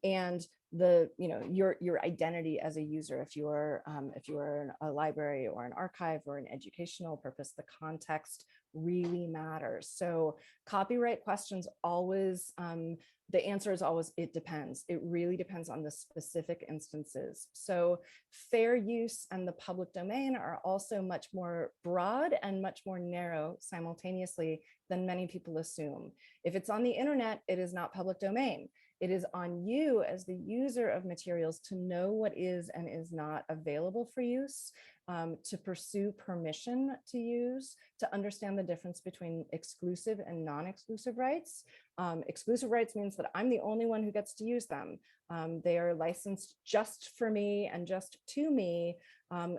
and your identity as a user. If you're a library or an archive or an educational purpose, the context really matters. So copyright questions always, the answer is always, it depends. It really depends on the specific instances. So fair use and the public domain are also much more broad and much more narrow simultaneously than many people assume. If it's on the internet, it is not public domain. It is on you as the user of materials to know what is and is not available for use, to pursue permission to use, to understand the difference between exclusive and non-exclusive rights. Exclusive rights means that I'm the only one who gets to use them. They are licensed just for me and just to me.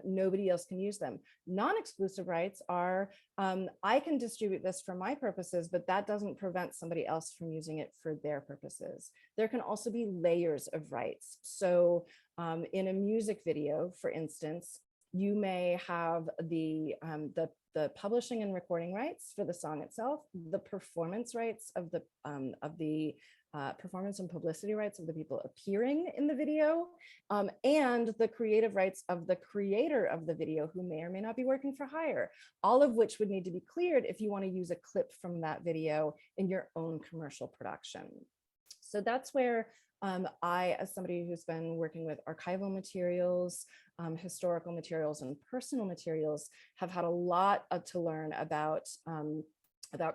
Nobody else can use them. Non-exclusive rights are, I can distribute this for my purposes, but that doesn't prevent somebody else from using it for their purposes. There can also be layers of rights. So in a music video, for instance, you may have the publishing and recording rights for the song itself, the performance rights of the performance and publicity rights of the people appearing in the video, and the creative rights of the creator of the video who may or may not be working for hire, all of which would need to be cleared if you want to use a clip from that video in your own commercial production. So that's where I, as somebody who's been working with archival materials, historical materials, and personal materials, have had a lot to learn about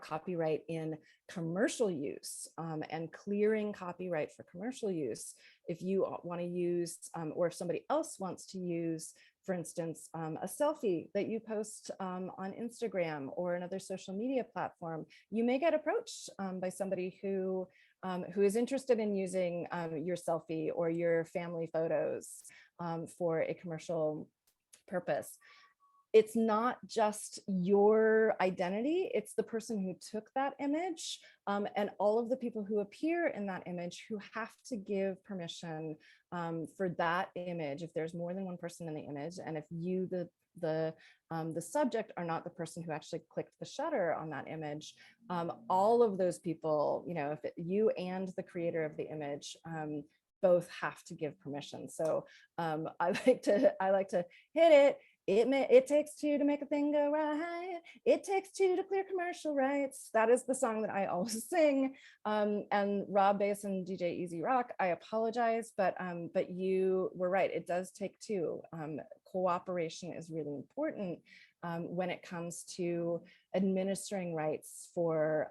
copyright in commercial use, and clearing copyright for commercial use. If you want to use, or if somebody else wants to use, for instance, a selfie that you post on Instagram or another social media platform, you may get approached by somebody who is interested in using your selfie or your family photos for a commercial purpose. It's not just your identity, it's the person who took that image, and all of the people who appear in that image who have to give permission for that image if there's more than one person in the image, and if you, the subject, are not the person who actually clicked the shutter on that image. All of those people, if you and the creator of the image both have to give permission. So I like to hit it. It takes two to make a thing go right. It takes two to clear commercial rights. That is the song that I always sing. And Rob Bass and DJ Easy Rock, I apologize, but you were right. It does take two. Cooperation is really important when it comes to administering rights for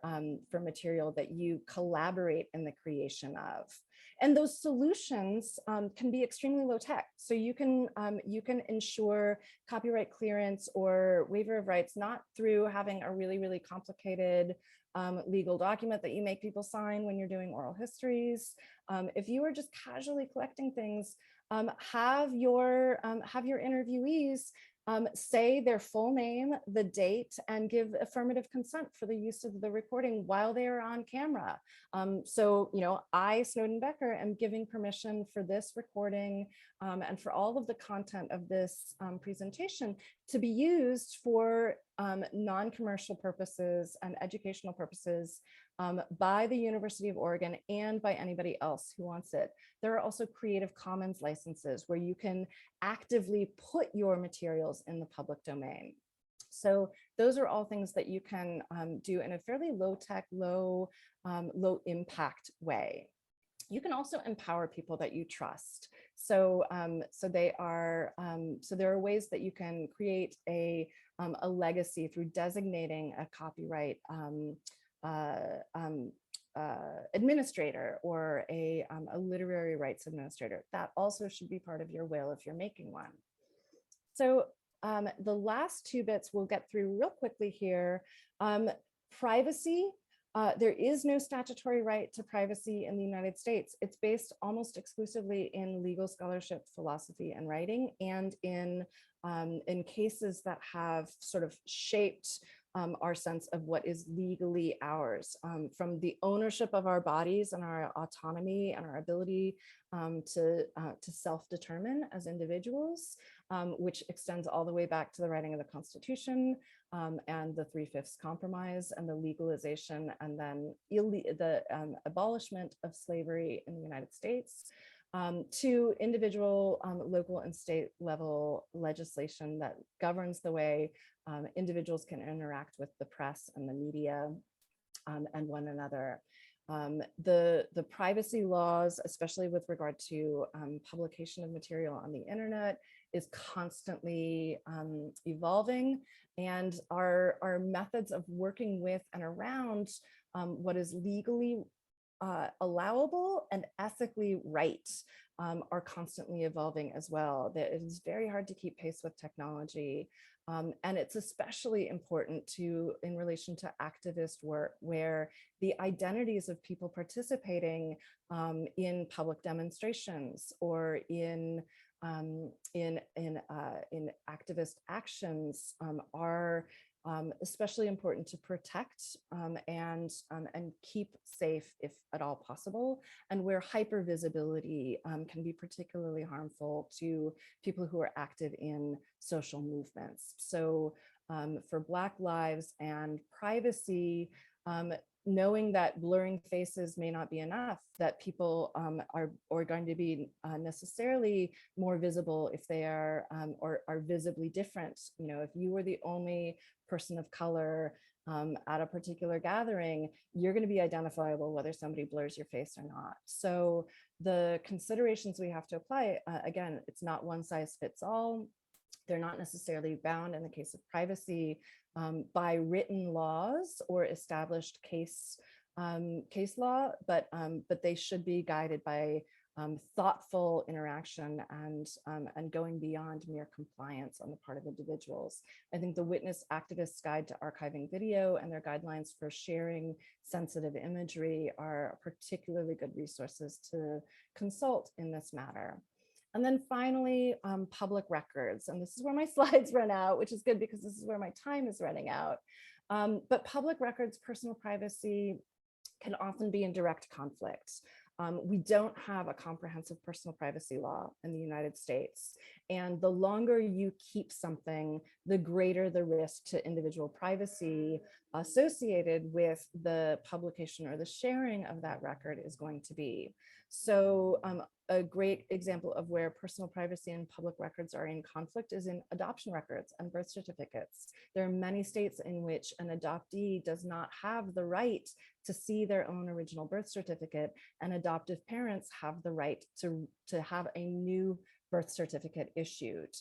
material that you collaborate in the creation of. And those solutions can be extremely low tech. So you can ensure copyright clearance or waiver of rights, not through having a really, really complicated legal document that you make people sign when you're doing oral histories. If you are just casually collecting things, have your interviewees say their full name, the date, and give affirmative consent for the use of the recording while they are on camera. So, I, Snowden Becker, am giving permission for this recording and for all of the content of this presentation to be used for non-commercial purposes and educational purposes by the University of Oregon and by anybody else who wants it. There are also Creative Commons licenses where you can actively put your materials in the public domain. So those are all things that you can do in a fairly low tech, low impact way. You can also empower people that you trust. So there are ways that you can create a legacy through designating a copyright administrator or a literary rights administrator. That also should be part of your will if you're making one. So the last two bits we'll get through real quickly here. Privacy. There is no statutory right to privacy in the United States. It's based almost exclusively in legal scholarship, philosophy, and writing, and in cases that have sort of shaped our sense of what is legally ours, from the ownership of our bodies and our autonomy and our ability to self-determine as individuals, which extends all the way back to the writing of the Constitution and the 3/5 Compromise and the legalization and then the abolishment of slavery in the United States, to individual, local, and state level legislation that governs the way individuals can interact with the press and the media and one another. The privacy laws, especially with regard to publication of material on the internet, is constantly evolving, and our methods of working with and around what is legally allowable and ethically right are constantly evolving as well. That it is very hard to keep pace with technology. And it's especially important in relation to activist work, where the identities of people participating in public demonstrations or in activist actions are especially important to protect and keep safe if at all possible, and where hypervisibility can be particularly harmful to people who are active in social movements. So for Black lives and privacy, knowing that blurring faces may not be enough, that people are going to be necessarily more visible if they are or are visibly different. You know, if you were the only person of color at a particular gathering, you're going to be identifiable whether somebody blurs your face or not. So the considerations we have to apply, again, it's not one size fits all. They're not necessarily bound in the case of privacy by written laws or established case law, but they should be guided by thoughtful interaction and going beyond mere compliance on the part of individuals. I think the Witness Activist Guide to Archiving Video and their guidelines for sharing sensitive imagery are particularly good resources to consult in this matter. And then finally, public records. And this is where my slides run out, which is good because this is where my time is running out. But public records, personal privacy can often be in direct conflict. We don't have a comprehensive personal privacy law in the United States. And the longer you keep something, the greater the risk to individual privacy associated with the publication or the sharing of that record is going to be. So a great example of where personal privacy and public records are in conflict is in adoption records and birth certificates. There are many states in which an adoptee does not have the right to see their own original birth certificate, and adoptive parents have the right to have a new birth certificate issued.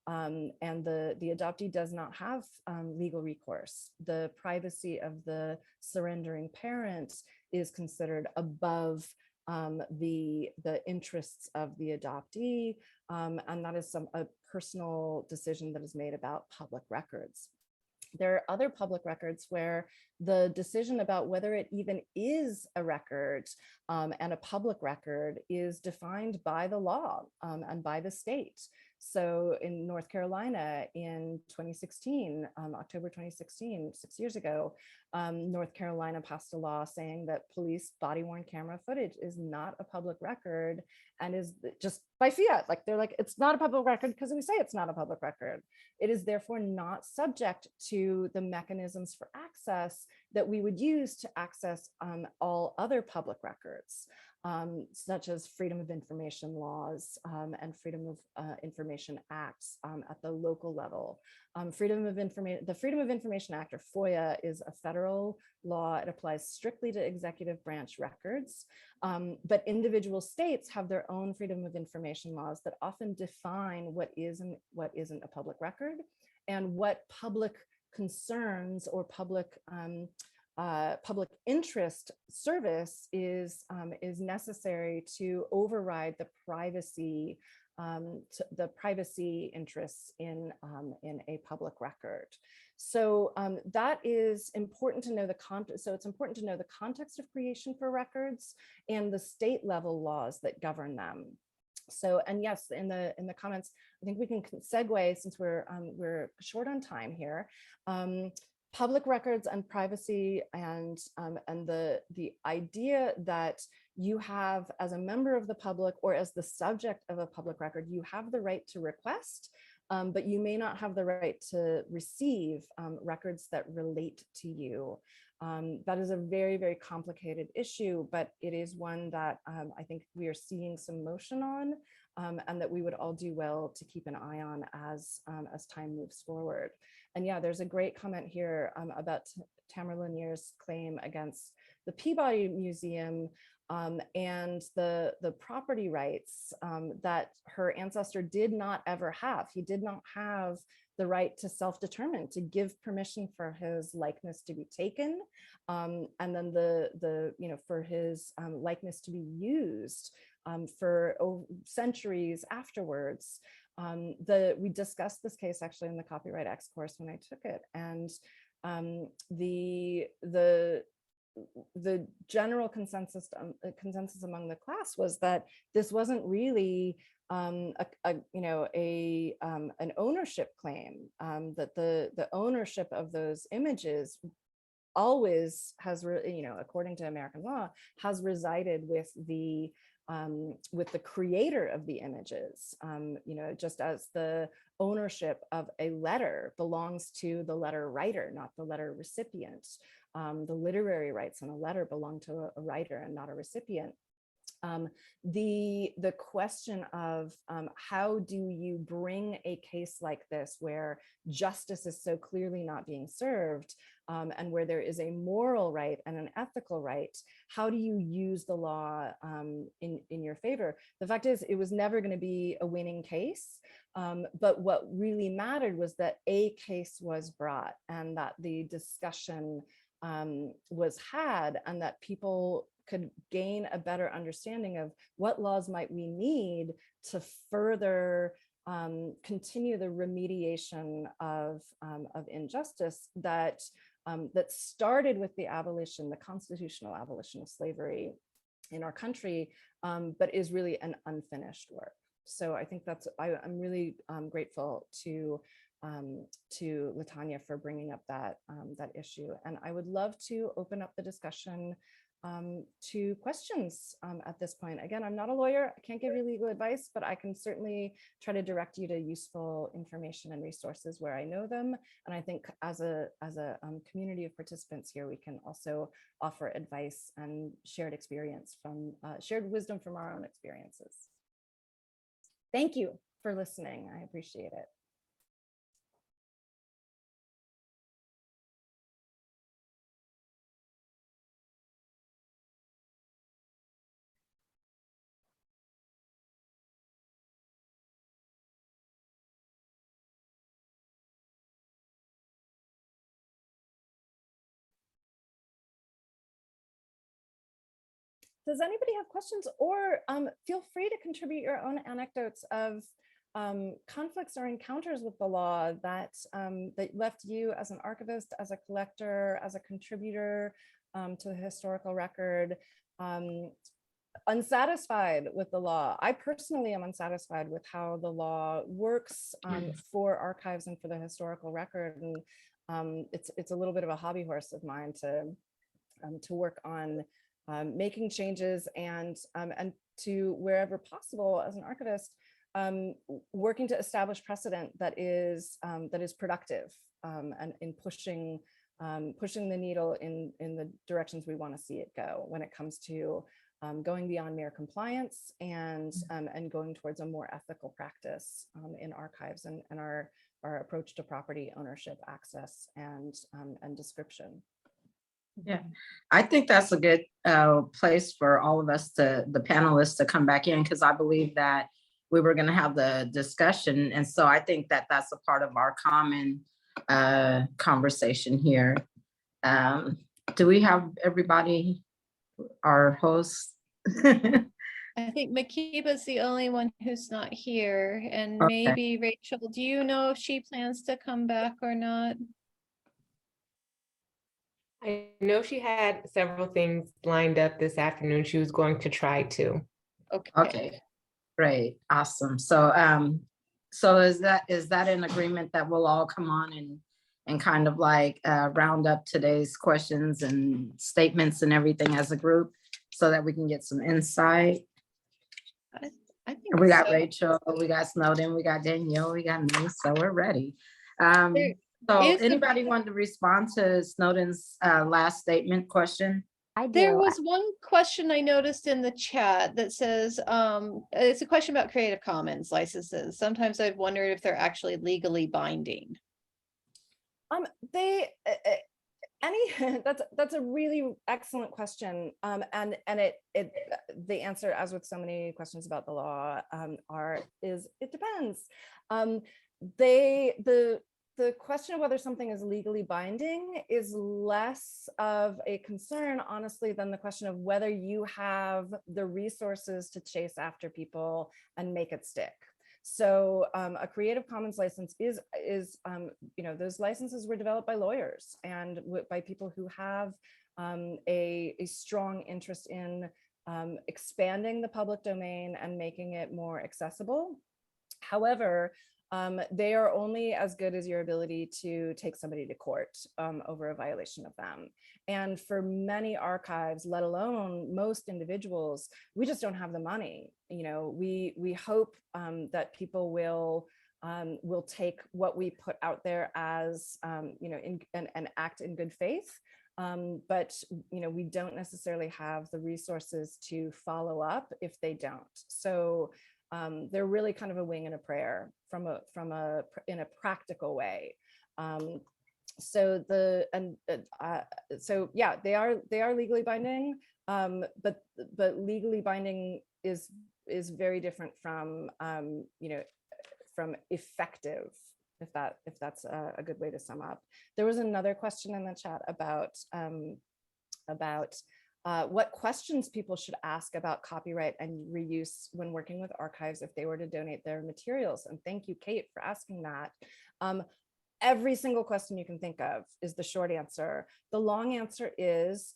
And the adoptee does not have legal recourse. The privacy of the surrendering parent is considered above the interests of the adoptee, and that is a personal decision that is made about public records. There are other public records where the decision about whether it even is a record and a public record is defined by the law and by the state. So in North Carolina in 2016, October 2016, 6 years ago, North Carolina passed a law saying that police body-worn camera footage is not a public record and is just by fiat, like they're like, it's not a public record because we say it's not a public record. It is therefore not subject to the mechanisms for access that we would use to access all other public records, such as freedom of information laws and freedom of information acts at the local level. The Freedom of Information Act, or FOIA, is a federal law. It applies strictly to executive branch records, but individual states have their own freedom of information laws that often define what is and what isn't a public record, and what public concerns or public interest service is necessary to override the privacy interests in a public record. So that is important to know the context. So it's important to know the context of creation for records and the state level laws that govern them. So, and yes, in the comments, I think we can segue, since we're short on time here. Public records and privacy and the idea that you have, as a member of the public or as the subject of a public record, you have the right to request, but you may not have the right to receive records that relate to you. That is a very, very complicated issue, but it is one that I think we are seeing some motion on, and that we would all do well to keep an eye on as time moves forward. And yeah, there's a great comment here about Tamara Lanier's claim against the Peabody Museum and the property rights that her ancestor did not ever have. He did not have the right to self-determine, to give permission for his likeness to be taken, and then for his likeness to be used for centuries afterwards. We discussed this case actually in the Copyright X course when I took it, and the general consensus among the class was that this wasn't really an ownership claim, that the ownership of those images always has, according to American law, has resided with the creator of the images, just as the ownership of a letter belongs to the letter writer, not the letter recipient. The literary rights on a letter belong to a writer and not a recipient. The question of how do you bring a case like this where justice is so clearly not being served, and where there is a moral right and an ethical right, how do you use the law in your favor? The fact is, it was never going to be a winning case, but what really mattered was that a case was brought and that the discussion was had, and that people could gain a better understanding of what laws might we need to further continue the remediation of injustice that started with the constitutional abolition of slavery in our country, but is really an unfinished work. So I think I'm really grateful to LaTanya for bringing up that issue. And I would love to open up the discussion to questions at this point. Again, I'm not a lawyer, I can't give you legal advice, but I can certainly try to direct you to useful information and resources where I know them. And I think as a community of participants here, we can also offer advice and shared experience from shared wisdom from our own experiences. Thank you for listening. I appreciate it. Does anybody have questions, or feel free to contribute your own anecdotes of conflicts or encounters with the law that left you as an archivist, as a collector, as a contributor to the historical record, unsatisfied with the law. I personally am unsatisfied with how the law works for archives and for the historical record, and it's a little bit of a hobby horse of mine to work on making changes and to, wherever possible as an archivist, working to establish precedent that is productive and in pushing the needle in the directions we want to see it go when it comes to going beyond mere compliance and going towards a more ethical practice in archives and our approach to property ownership, access, and description. Yeah, I think that's a good place for all of us, the panelists, to come back in, because I believe that we were going to have the discussion. And so I think that that's a part of our common conversation here. Do we have everybody, our hosts? I think Makiba's the only one who's not here, and Okay. maybe Rachel, do you know if she plans to come back or not? I know she had several things lined up this afternoon. She was going to try to. Okay, great, awesome. So so is that an agreement that we'll all come on and kind of like round up today's questions and statements and everything as a group so that we can get some insight? I think We got so. Rachel, we got Snowden, we got Danielle, we got me, so we're ready. So is anybody want to respond to Snowden's last statement question? I do. There was one question I noticed in the chat that says, it's a question about Creative Commons licenses. Sometimes I've wondered if they're actually legally binding. That's a really excellent question. And the answer, as with so many questions about the law, is it depends. The question of whether something is legally binding is less of a concern, honestly, than the question of whether you have the resources to chase after people and make it stick. So a Creative Commons license is those licenses were developed by lawyers and by people who have a strong interest in expanding the public domain and making it more accessible. However, they are only as good as your ability to take somebody to court over a violation of them. And for many archives, let alone most individuals, we just don't have the money. You know, we hope that people will take what we put out there as, you know, and act in good faith. But, you know, we don't necessarily have the resources to follow up if they don't. So they're really kind of a wing and a prayer in a practical way. So yeah, they are legally binding, but legally binding is very different from you know, from effective, if that's a good way to sum up. There was another question in the chat about what questions people should ask about copyright and reuse when working with archives if they were to donate their materials. And thank you, Kate, for asking that. Every single question you can think of is the short answer. The long answer is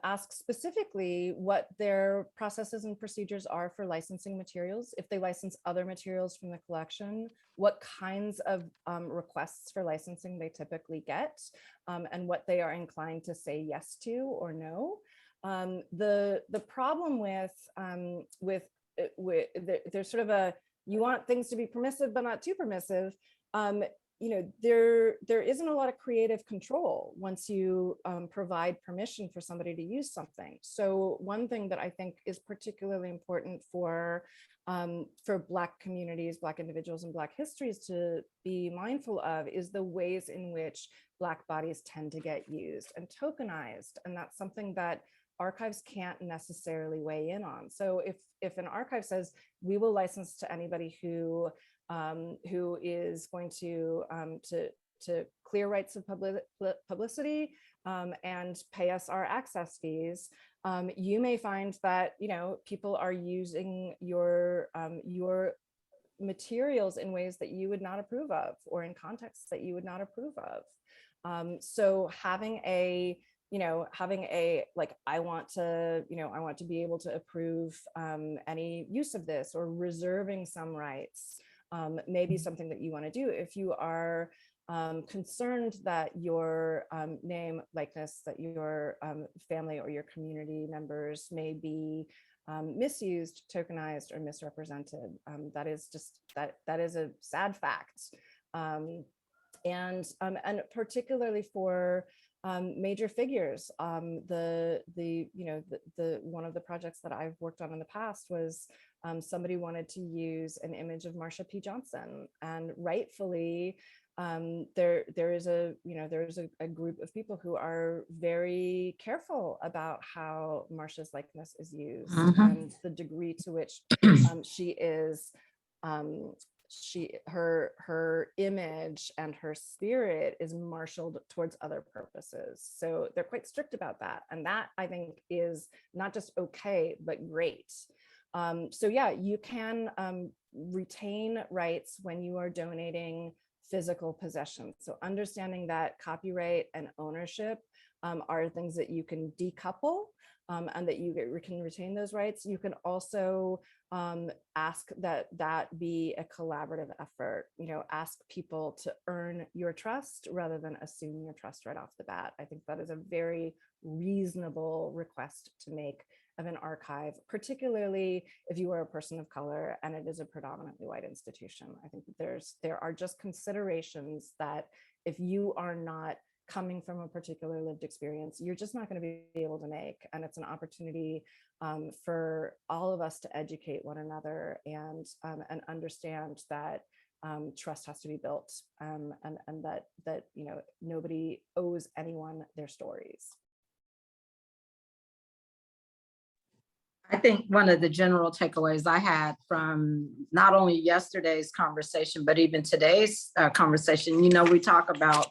ask specifically what their processes and procedures are for licensing materials. If they license other materials from the collection, what kinds of requests for licensing they typically get, and what they are inclined to say yes to or no. The problem with there's sort of you want things to be permissive but not too permissive. You know, there isn't a lot of creative control once you provide permission for somebody to use something. So one thing that I think is particularly important for Black communities, Black individuals, and Black histories to be mindful of is the ways in which Black bodies tend to get used and tokenized. And that's something that archives can't necessarily weigh in on. So if an archive says, we will license to anybody who is going to clear rights of publicity and pay us our access fees, you may find that, you know, people are using your materials in ways that you would not approve of, or in contexts that you would not approve of. So having a like, I want to be able to approve any use of this, or reserving some rights, maybe something that you want to do. If you are concerned that your name, likeness, that your family or your community members may be misused, tokenized, or misrepresented, that is a sad fact. And particularly for major figures, the one of the projects that I've worked on in the past was somebody wanted to use an image of Marsha P. Johnson, and rightfully there is a group of people who are very careful about how Marsha's likeness is used, and the degree to which she is her image and her spirit is marshaled towards other purposes. So they're quite strict about that. And that, I think, is not just okay, but great. So yeah, you can retain rights when you are donating physical possessions. So understanding that copyright and ownership are things that you can decouple, and that you can retain those rights. You can also ask that be a collaborative effort. You know, ask people to earn your trust rather than assume your trust right off the bat. I think that is a very reasonable request to make of an archive, particularly if you are a person of color and it is a predominantly white institution. I think that there are just considerations that if you are not coming from a particular lived experience, you're just not going to be able to make. And it's an opportunity for all of us to educate one another and understand that trust has to be built, and that you know, nobody owes anyone their stories. I think one of the general takeaways I had from not only yesterday's conversation, but even today's conversation, you know, we talk about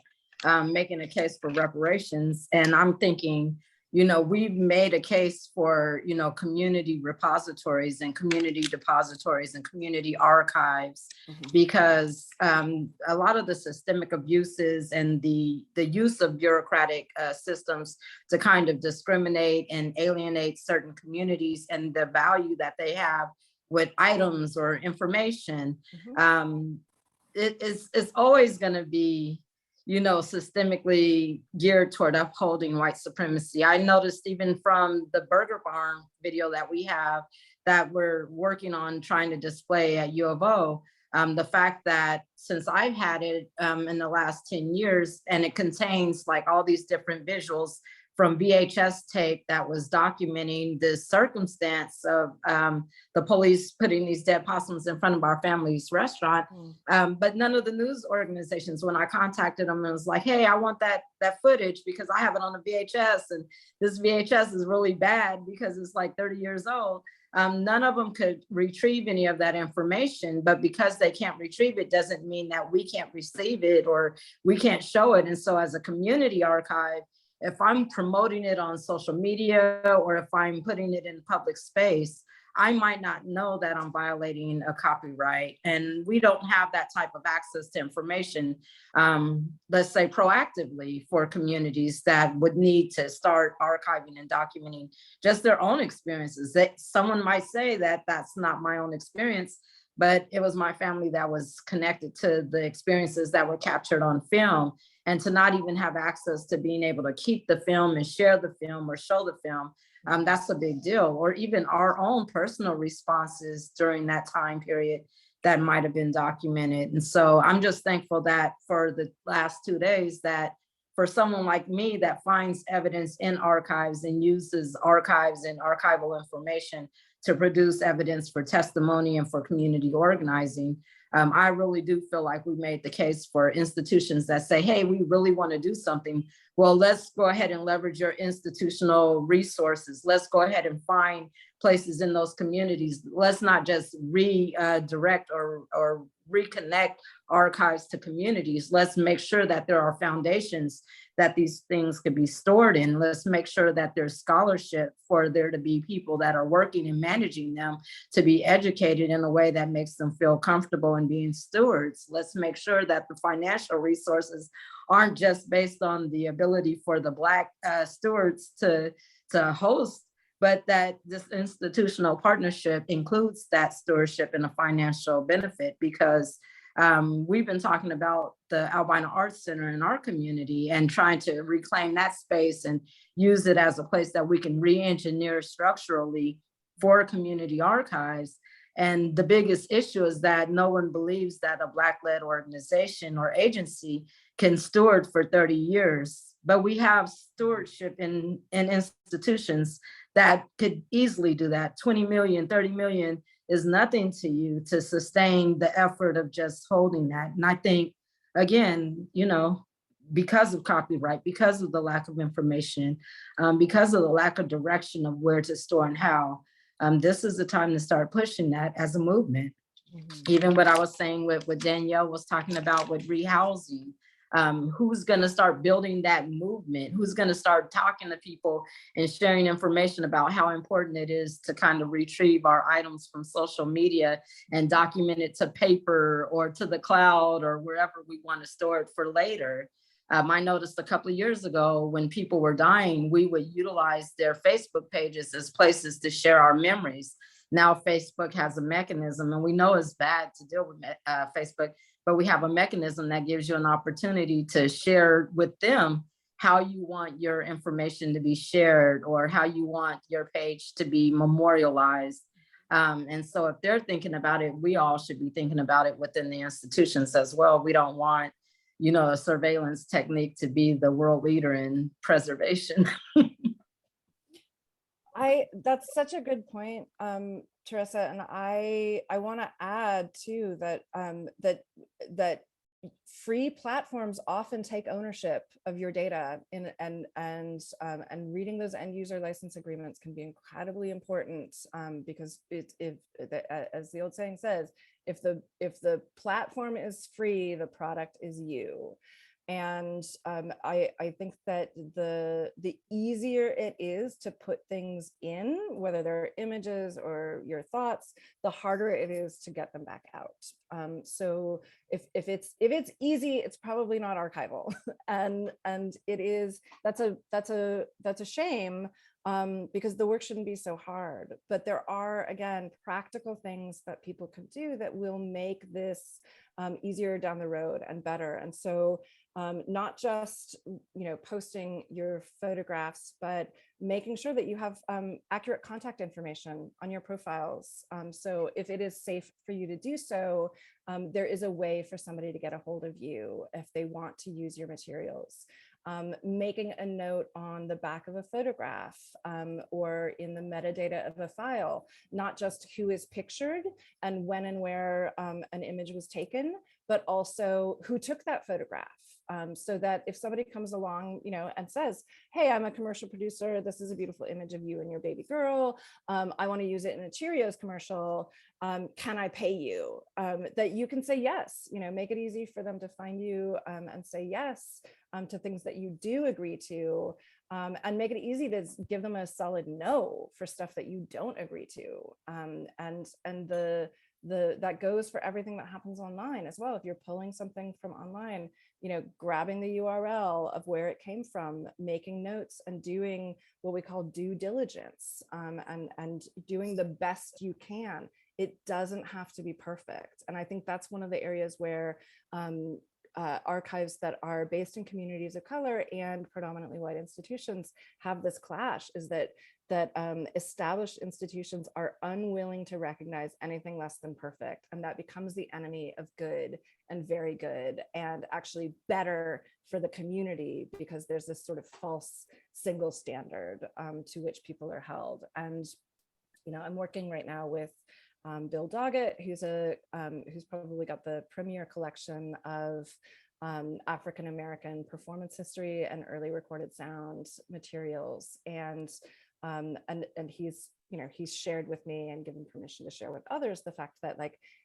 making a case for reparations, and I'm thinking, we've made a case for, community repositories and community depositories and community archives, because a lot of the systemic abuses and the use of bureaucratic systems to kind of discriminate and alienate certain communities and the value that they have with items or information, it's always going to be, systemically geared toward upholding white supremacy. I noticed even from the Burger Barn video that we have that we're working on trying to display at U of O, the fact that since I've had it in the last 10 years, and it contains like all these different visuals from VHS tape that was documenting the circumstance of the police putting these dead possums in front of our family's restaurant. But none of the news organizations, when I contacted them, it was like, hey, I want that footage because I have it on a VHS, and this VHS is really bad because it's like 30 years old. None of them could retrieve any of that information, but because they can't retrieve it doesn't mean that we can't receive it or we can't show it. And so as a community archive, if I'm promoting it on social media or if I'm putting it in public space, I might not know that I'm violating a copyright. And we don't have that type of access to information, let's say proactively, for communities that would need to start archiving and documenting just their own experiences. That someone might say that that's not my own experience, but it was my family that was connected to the experiences that were captured on film. And to not even have access to being able to keep the film and share the film or show the film, that's a big deal. Or even our own personal responses during that time period that might have been documented. And so I'm just thankful that for the last 2 days, that for someone like me that finds evidence in archives and uses archives and archival information to produce evidence for testimony and for community organizing, I really do feel like we made the case for institutions that say, hey, we really want to do something. Well, let's go ahead and leverage your institutional resources. Let's go ahead and find places in those communities. Let's not just redirect or reconnect archives to communities. Let's make sure that there are foundations that these things could be stored in. Let's make sure that there's scholarship for there to be people that are working and managing them to be educated in a way that makes them feel comfortable in being stewards. Let's make sure that the financial resources aren't just based on the ability for the Black stewards to host, but that this institutional partnership includes that stewardship and a financial benefit, because we've been talking about the Albino Arts Center in our community and trying to reclaim that space and use it as a place that we can re-engineer structurally for community archives. And the biggest issue is that no one believes that a Black-led organization or agency can steward for 30 years. But we have stewardship in institutions that could easily do that. 20 million, 30 million is nothing to you to sustain the effort of just holding that. And I think, again, because of copyright, because of the lack of information, because of the lack of direction of where to store and how, this is the time to start pushing that as a movement. Even what I was saying with what Danielle was talking about with rehousing, who's going to start building that movement? Who's going to start talking to people and sharing information about how important it is to kind of retrieve our items from social media and document it to paper or to the cloud or wherever we want to store it for later? I noticed a couple of years ago when people were dying, we would utilize their Facebook pages as places to share our memories. Now Facebook has a mechanism, and we know it's bad to deal with Facebook, but we have a mechanism that gives you an opportunity to share with them how you want your information to be shared or how you want your page to be memorialized. And so if they're thinking about it, we all should be thinking about it within the institutions as well. We don't want, a surveillance technique to be the world leader in preservation. That's such a good point, Teresa, and I want to add too that that free platforms often take ownership of your data, and reading those end user license agreements can be incredibly important, because as the old saying says, if the platform is free, the product is you. And I think that the easier it is to put things in, whether they're images or your thoughts, the harder it is to get them back out. So if it's easy, it's probably not archival, and it is, that's a shame, because the work shouldn't be so hard. But there are, again, practical things that people can do that will make this easier down the road and better. And so not just, posting your photographs, but making sure that you have accurate contact information on your profiles. So if it is safe for you to do so, there is a way for somebody to get a hold of you if they want to use your materials. Making a note on the back of a photograph or in the metadata of a file, not just who is pictured and when and where an image was taken, but also who took that photograph. So that if somebody comes along, and says, hey, I'm a commercial producer, this is a beautiful image of you and your baby girl, I want to use it in a Cheerios commercial, can I pay you? That you can say yes, make it easy for them to find you and say yes to things that you do agree to, and make it easy to give them a solid no for stuff that you don't agree to. And that goes for everything that happens online as well. If you're pulling something from online, grabbing the URL of where it came from, making notes and doing what we call due diligence, and doing the best you can. It doesn't have to be perfect. And I think that's one of the areas where archives that are based in communities of color and predominantly white institutions have this clash, is that established institutions are unwilling to recognize anything less than perfect, and that becomes the enemy of good and very good and actually better for the community, because there's this sort of false single standard to which people are held. And I'm working right now with Bill Doggett, who's probably got the premier collection of African-American performance history and early recorded sound materials. And he's shared with me and given permission to share with others the fact that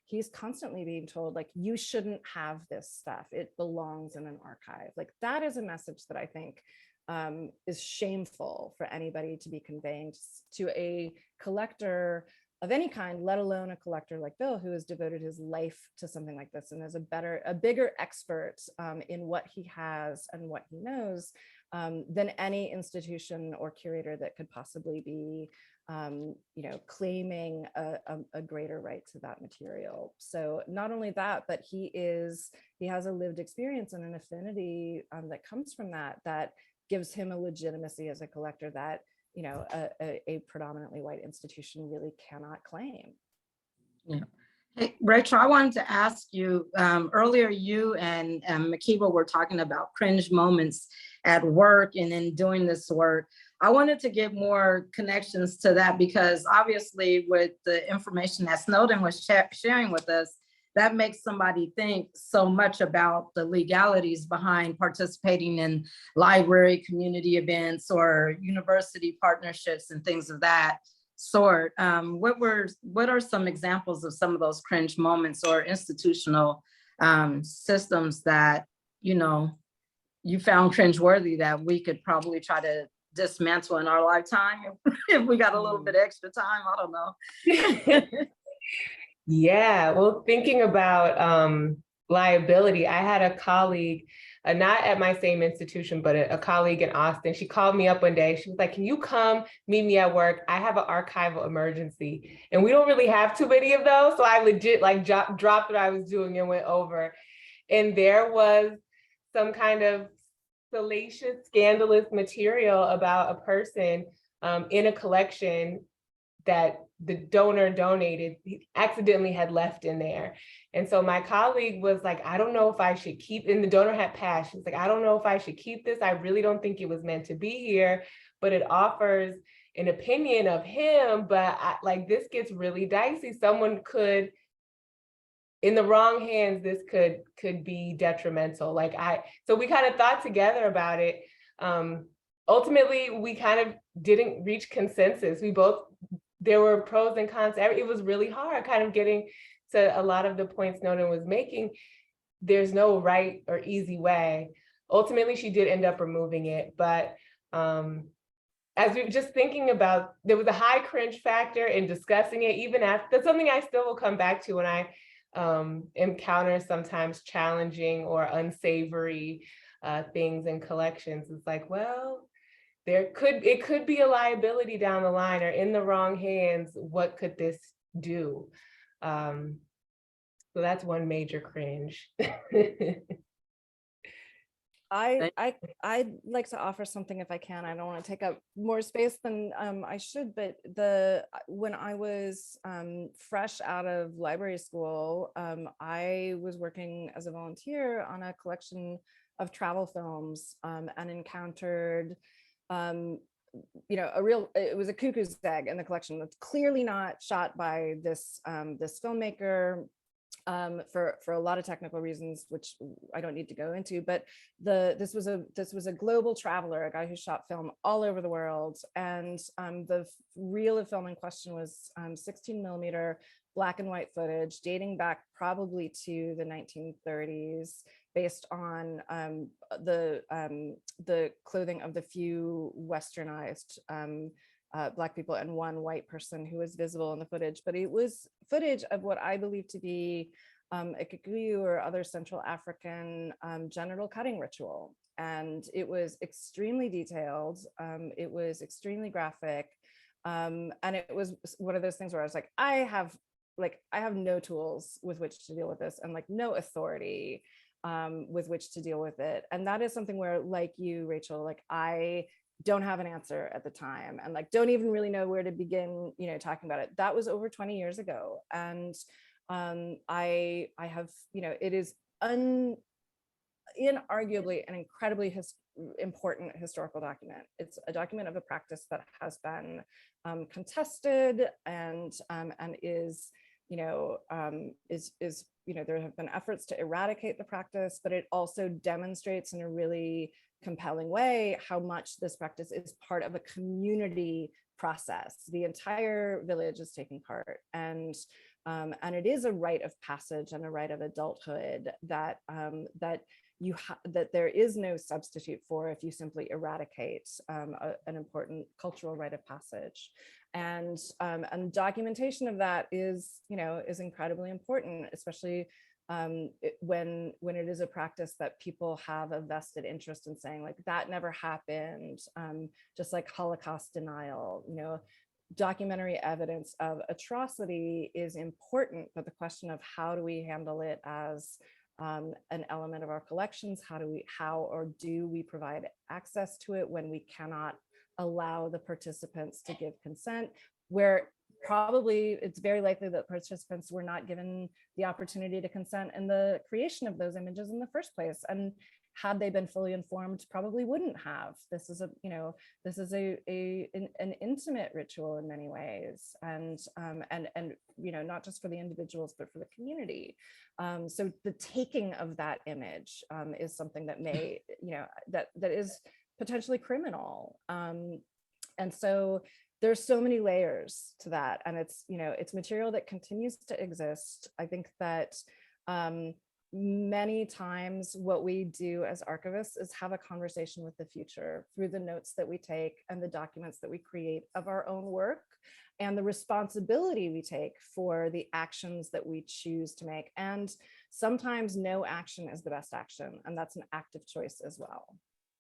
he's constantly being told you shouldn't have this stuff, it belongs in an archive. That is a message that I think is shameful for anybody to be conveying to a collector of any kind, let alone a collector like Bill, who has devoted his life to something like this and is a bigger expert in what he has and what he knows than any institution or curator that could possibly be, claiming a greater right to that material. So not only that, but he has a lived experience and an affinity that comes from that gives him a legitimacy as a collector that a predominantly white institution really cannot claim. Yeah. Hey, Rachel, I wanted to ask you, earlier you and Makiba were talking about cringe moments at work and in doing this work. I wanted to get more connections to that, because obviously with the information that Snowden was sharing with us, that makes somebody think so much about the legalities behind participating in library community events or university partnerships and things of that sort. What are some examples of some of those cringe moments or institutional systems that you found cringeworthy that we could probably try to dismantle in our lifetime if we got a little bit extra time? I don't know. Yeah, well, thinking about liability, I had a colleague, not at my same institution, but a colleague in Austin. She called me up one day. She was like, can you come meet me at work? I have an archival emergency. And we don't really have too many of those. So I legit dropped what I was doing and went over. And there was some kind of salacious, scandalous material about a person in a collection that the donor donated, he accidentally had left in there. And so my colleague was like, I don't know if I should keep, and the donor had passed. She was like, I don't know if I should keep this. I really don't think it was meant to be here, but it offers an opinion of him. But this gets really dicey. Someone could, in the wrong hands, this could be detrimental. So we kind of thought together about it. Ultimately, we kind of didn't reach consensus. There were pros and cons. It was really hard kind of getting to a lot of the points Snowden was making. There's no right or easy way. ultimately she did end up removing it. But as we were just thinking about, there was a high cringe factor in discussing it, even after, that's something I still will come back to when I encounter sometimes challenging or unsavory things in collections. It's like, well, it could be a liability down the line, or in the wrong hands, what could this do? So that's one major cringe. I'd like to offer something if I can. I don't want to take up more space than I should, but when I was fresh out of library school, I was working as a volunteer on a collection of travel films and encountered it was a cuckoo's egg in the collection that's clearly not shot by this filmmaker. For a lot of technical reasons, which I don't need to go into, but this was a global traveler, a guy who shot film all over the world, and the reel of film in question was 16 millimeter black and white footage dating back probably to the 1930s, based on the clothing of the few westernized Black people and one white person who was visible in the footage. But it was footage of what I believe to be a Kikuyu or other Central African genital cutting ritual. And it was extremely detailed. It was extremely graphic. And it was one of those things where I was like, I have no tools with which to deal with this, and like no authority with which to deal with it. And that is something where, like you, Rachel, like I don't have an answer at the time, and like don't even really know where to begin, talking about it. That was over 20 years ago. And I have, it is inarguably an incredibly important historical document. It's a document of a practice that has been contested and is there have been efforts to eradicate the practice, but it also demonstrates in a really compelling way how much this practice is part of a community process. The entire village is taking part, and it is a rite of passage and a rite of adulthood that that there is no substitute for if you simply eradicate an important cultural rite of passage. And documentation of that is incredibly important, especially when it is a practice that people have a vested interest in saying, like, that never happened, just like Holocaust denial. Documentary evidence of atrocity is important, but the question of how do we handle it as an element of our collections, do we provide access to it when we cannot allow the participants to give consent, where probably it's very likely that participants were not given the opportunity to consent in the creation of those images in the first place, and had they been fully informed, probably wouldn't have. This is an intimate ritual in many ways, and not just for the individuals, but for the community. So the taking of that image is something that may, that is potentially criminal. And so there's so many layers to that, and it's material that continues to exist. I think that many times what we do as archivists is have a conversation with the future through the notes that we take and the documents that we create of our own work, and the responsibility we take for the actions that we choose to make. And sometimes no action is the best action, and that's an active choice as well.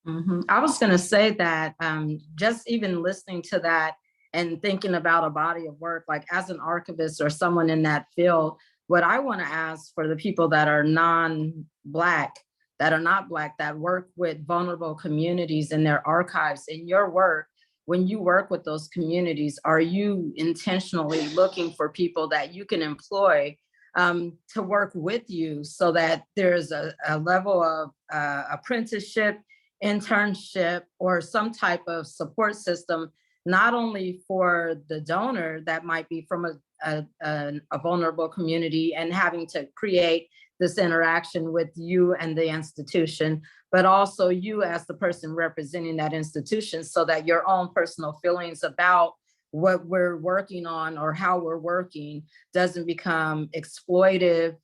Mm-hmm. I was going to say that just even listening to that and thinking about a body of work, like as an archivist or someone in that field, what I want to ask for the people that are non-Black, that are not Black, that work with vulnerable communities in their archives, in your work, when you work with those communities, are you intentionally looking for people that you can employ to work with you, so that there's a level of apprenticeship, internship, or some type of support system, not only for the donor that might be from a vulnerable community and having to create this interaction with you and the institution, but also you as the person representing that institution, so that your own personal feelings about what we're working on or how we're working doesn't become exploitive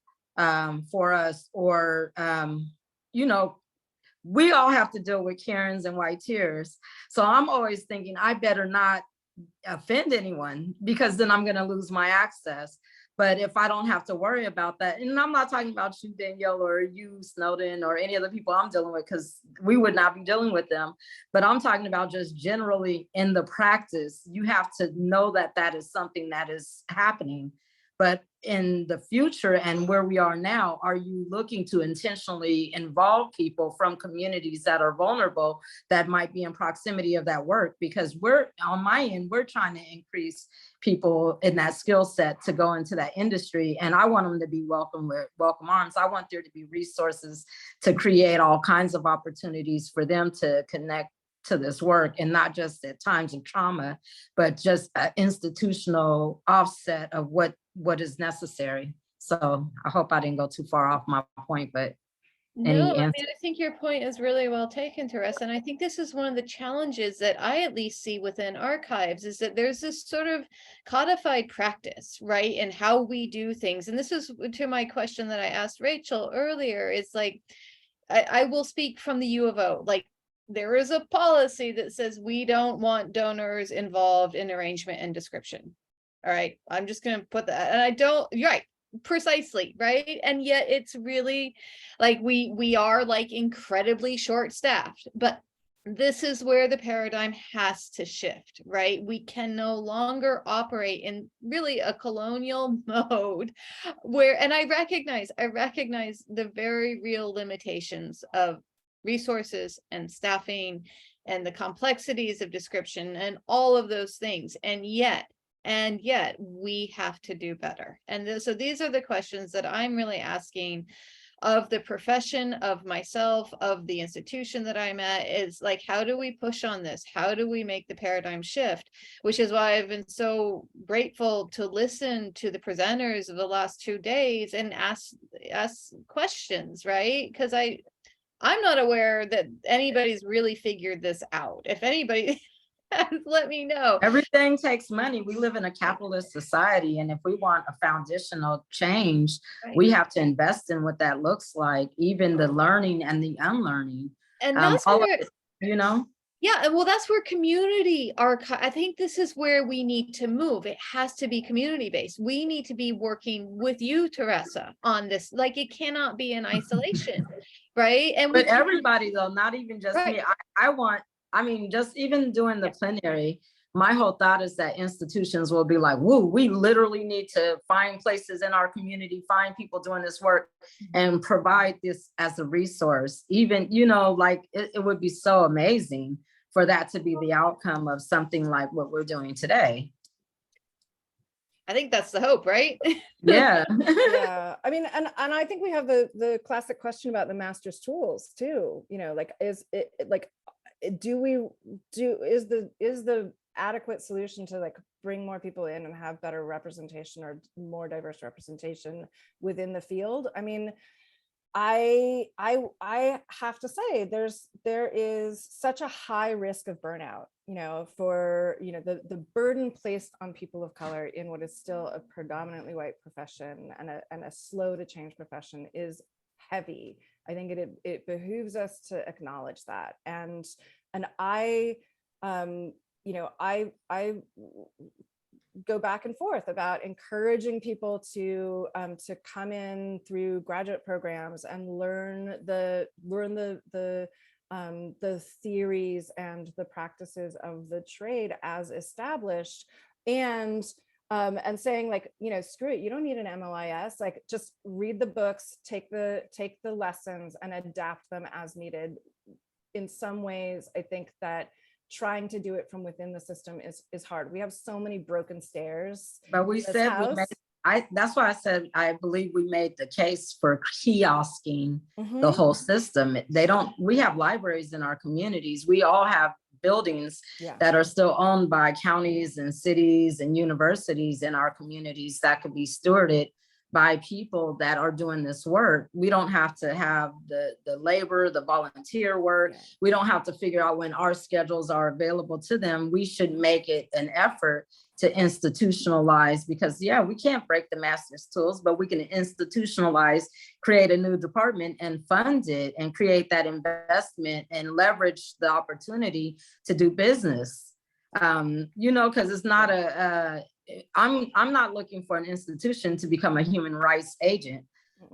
for us, or we all have to deal with Karens and white tears. So I'm always thinking I better not offend anyone because then I'm going to lose my access. But if I don't have to worry about that, and I'm not talking about you, Danielle, or you, Snowden, or any of the people I'm dealing with, because we would not be dealing with them. But I'm talking about just generally in the practice, you have to know that that is something that is happening. But in the future and where we are now, are you looking to intentionally involve people from communities that are vulnerable that might be in proximity of that work? Because we're on my end, we're trying to increase people in that skill set to go into that industry. And I want them to be welcome with welcome arms. I want there to be resources to create all kinds of opportunities for them to connect to this work, and not just at times of trauma, but just an institutional offset of what is necessary. So I hope I didn't go too far off my point, but No, I think your point is really well taken, Teresa. And I think this is one of the challenges that I at least see within archives, is that there's this sort of codified practice, right? And how we do things. And this is to my question that I asked Rachel earlier, is like, I will speak from the U of O, like, there is a policy that says we don't want donors involved in arrangement and description. All right, I'm just going to put that, and I don't, you're right, precisely, right? And yet it's really like we are like incredibly short-staffed, but this is where the paradigm has to shift, right? We can no longer operate in really a colonial mode where, and I recognize the very real limitations of resources and staffing and the complexities of description and all of those things. And yet we have to do better. And so these are the questions that I'm really asking of the profession, of myself, of the institution that I'm at, is like, how do we push on this? How do we make the paradigm shift? Which is why I've been so grateful to listen to the presenters of the last 2 days and ask questions, right? Because I'm not aware that anybody's really figured this out. If anybody has, let me know. Everything takes money. We live in a capitalist society, and if we want a foundational change, Right. we have to invest in what that looks like, even the learning and the unlearning. And that's where, you know? yeah, well, that's where community archive, I think this is where we need to move. It has to be community-based. We need to be working with you, Teresa, on this. Like, it cannot be in isolation, right? And but everybody though, not even just right. me. I mean, just even doing the plenary, my whole thought is that institutions will be like, woo, we literally need to find places in our community, find people doing this work and provide this as a resource. Even, you know, like it would be so amazing for that to be the outcome of something like what we're doing today. I think that's the hope, right? Yeah. Yeah, I mean, and I think we have the classic question about the master's tools too. You know, like, is it like, is the adequate solution to like bring more people in and have better representation or more diverse representation within the field? I mean, I have to say there is such a high risk of burnout, you know, for, you know, the burden placed on people of color in what is still a predominantly white profession and a slow to change profession is heavy. I think it behooves us to acknowledge that. And I you know, I go back and forth about encouraging people to come in through graduate programs and learn the theories and the practices of the trade as established, and saying, like, you know, screw it, you don't need an MLIS, like just read the books, take the lessons and adapt them as needed. In some ways, I think that trying to do it from within the system is hard. We have so many broken stairs. But we said that's why I said I believe we made the case for kiosking the whole system. We have libraries in our communities. We all have buildings that are still owned by counties and cities and universities in our communities that could be stewarded by people that are doing this work. We don't have to have the labor, the volunteer work. We don't have to figure out when our schedules are available to them. We should make it an effort to institutionalize, because yeah, we can't break the master's tools, but we can institutionalize, create a new department and fund it and create that investment and leverage the opportunity to do business. You know, because it's not I'm not looking for an institution to become a human rights agent.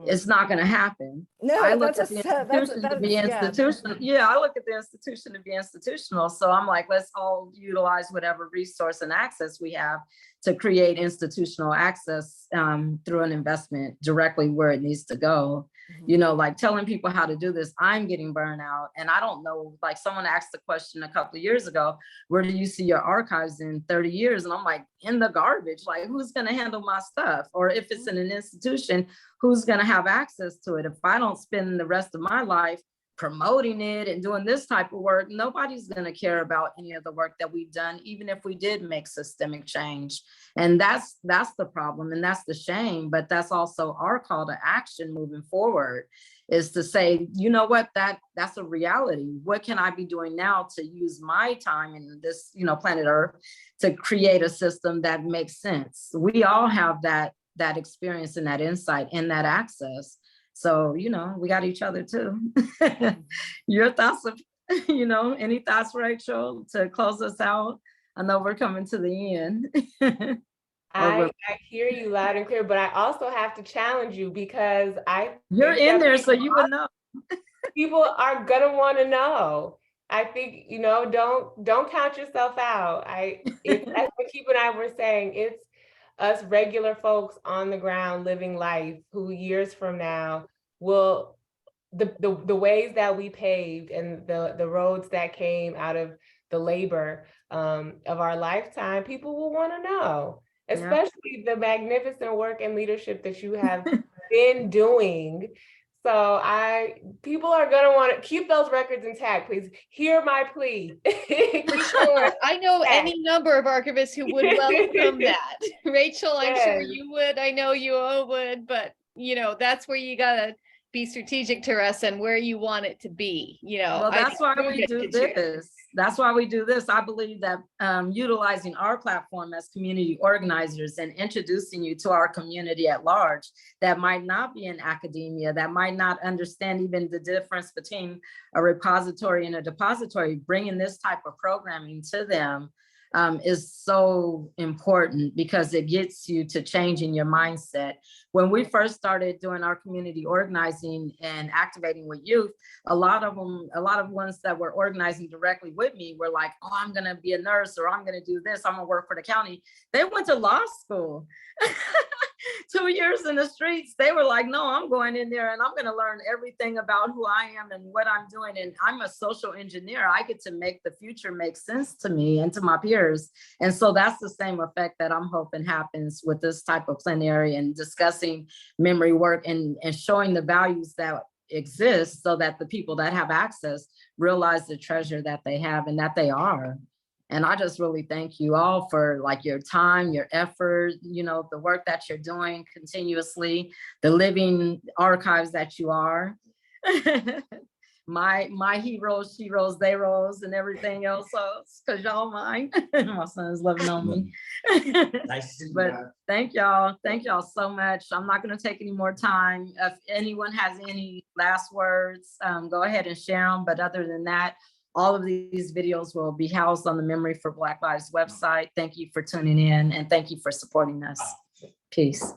It's not going to happen. No, I look at the institution to be institutional. Yeah, I look at the institution to be institutional. So I'm like, let's all utilize whatever resource and access we have to create institutional access through an investment directly where it needs to go. You know, like telling people how to do this, I'm getting burned out. And I don't know, like someone asked the question a couple of years ago, where do you see your archives in 30 years? And I'm like, in the garbage, like who's going to handle my stuff? Or if it's in an institution, who's going to have access to it? If I don't spend the rest of my life promoting it and doing this type of work, nobody's going to care about any of the work that we've done, even if we did make systemic change. And that's the problem, and that's the shame. But that's also our call to action moving forward, is to say, you know what, that's a reality. What can I be doing now to use my time in this, you know, planet Earth to create a system that makes sense? We all have that experience and that insight and that access. So, you know, we got each other too. Your thoughts of, you know, any thoughts, Rachel, to close us out? I know we're coming to the end. I hear you loud and clear, but I also have to challenge you, because you're in there, so you would know. People are gonna want to know. I think, you know, don't count yourself out. That's what Keep and I were saying. It's us regular folks on the ground living life who years from now will, the ways that we paved and the roads that came out of the labor of our lifetime, people will want to know, especially the magnificent work and leadership that you have been doing. So people are gonna want to keep those records intact. Please hear my plea. For sure. I know any number of archivists who would welcome that. Rachel, I'm sure you would. I know you all would, but you know, that's where you gotta be strategic to us and where you want it to be. You know, well, that's why we do this. That's why we do this. I believe that utilizing our platform as community organizers and introducing you to our community at large that might not be in academia, that might not understand even the difference between a repository and a depository, bringing this type of programming to them is so important, because it gets you to changing your mindset. When we first started doing our community organizing and activating with youth, a lot of ones that were organizing directly with me were like, oh, I'm going to be a nurse, or I'm going to do this, I'm going to work for the county. They went to law school. 2 years in the streets, they were like, no, I'm going in there and I'm going to learn everything about who I am and what I'm doing. And I'm a social engineer. I get to make the future make sense to me and to my peers. And so that's the same effect that I'm hoping happens with this type of plenary and discussing memory work and showing the values that exist, so that the people that have access realize the treasure that they have and that they are. And I just really thank you all for like your time, your effort, you know, the work that you're doing continuously, the living archives that you are. My heroes, she rose, they rose, and everything else, because y'all mine. My son is loving on me. Nice. But thank y'all so much. I'm not going to take any more time. If anyone has any last words, go ahead and share them. But other than that, all of these videos will be housed on the Memory for Black Lives website. Thank you for tuning in, and thank you for supporting us. Peace.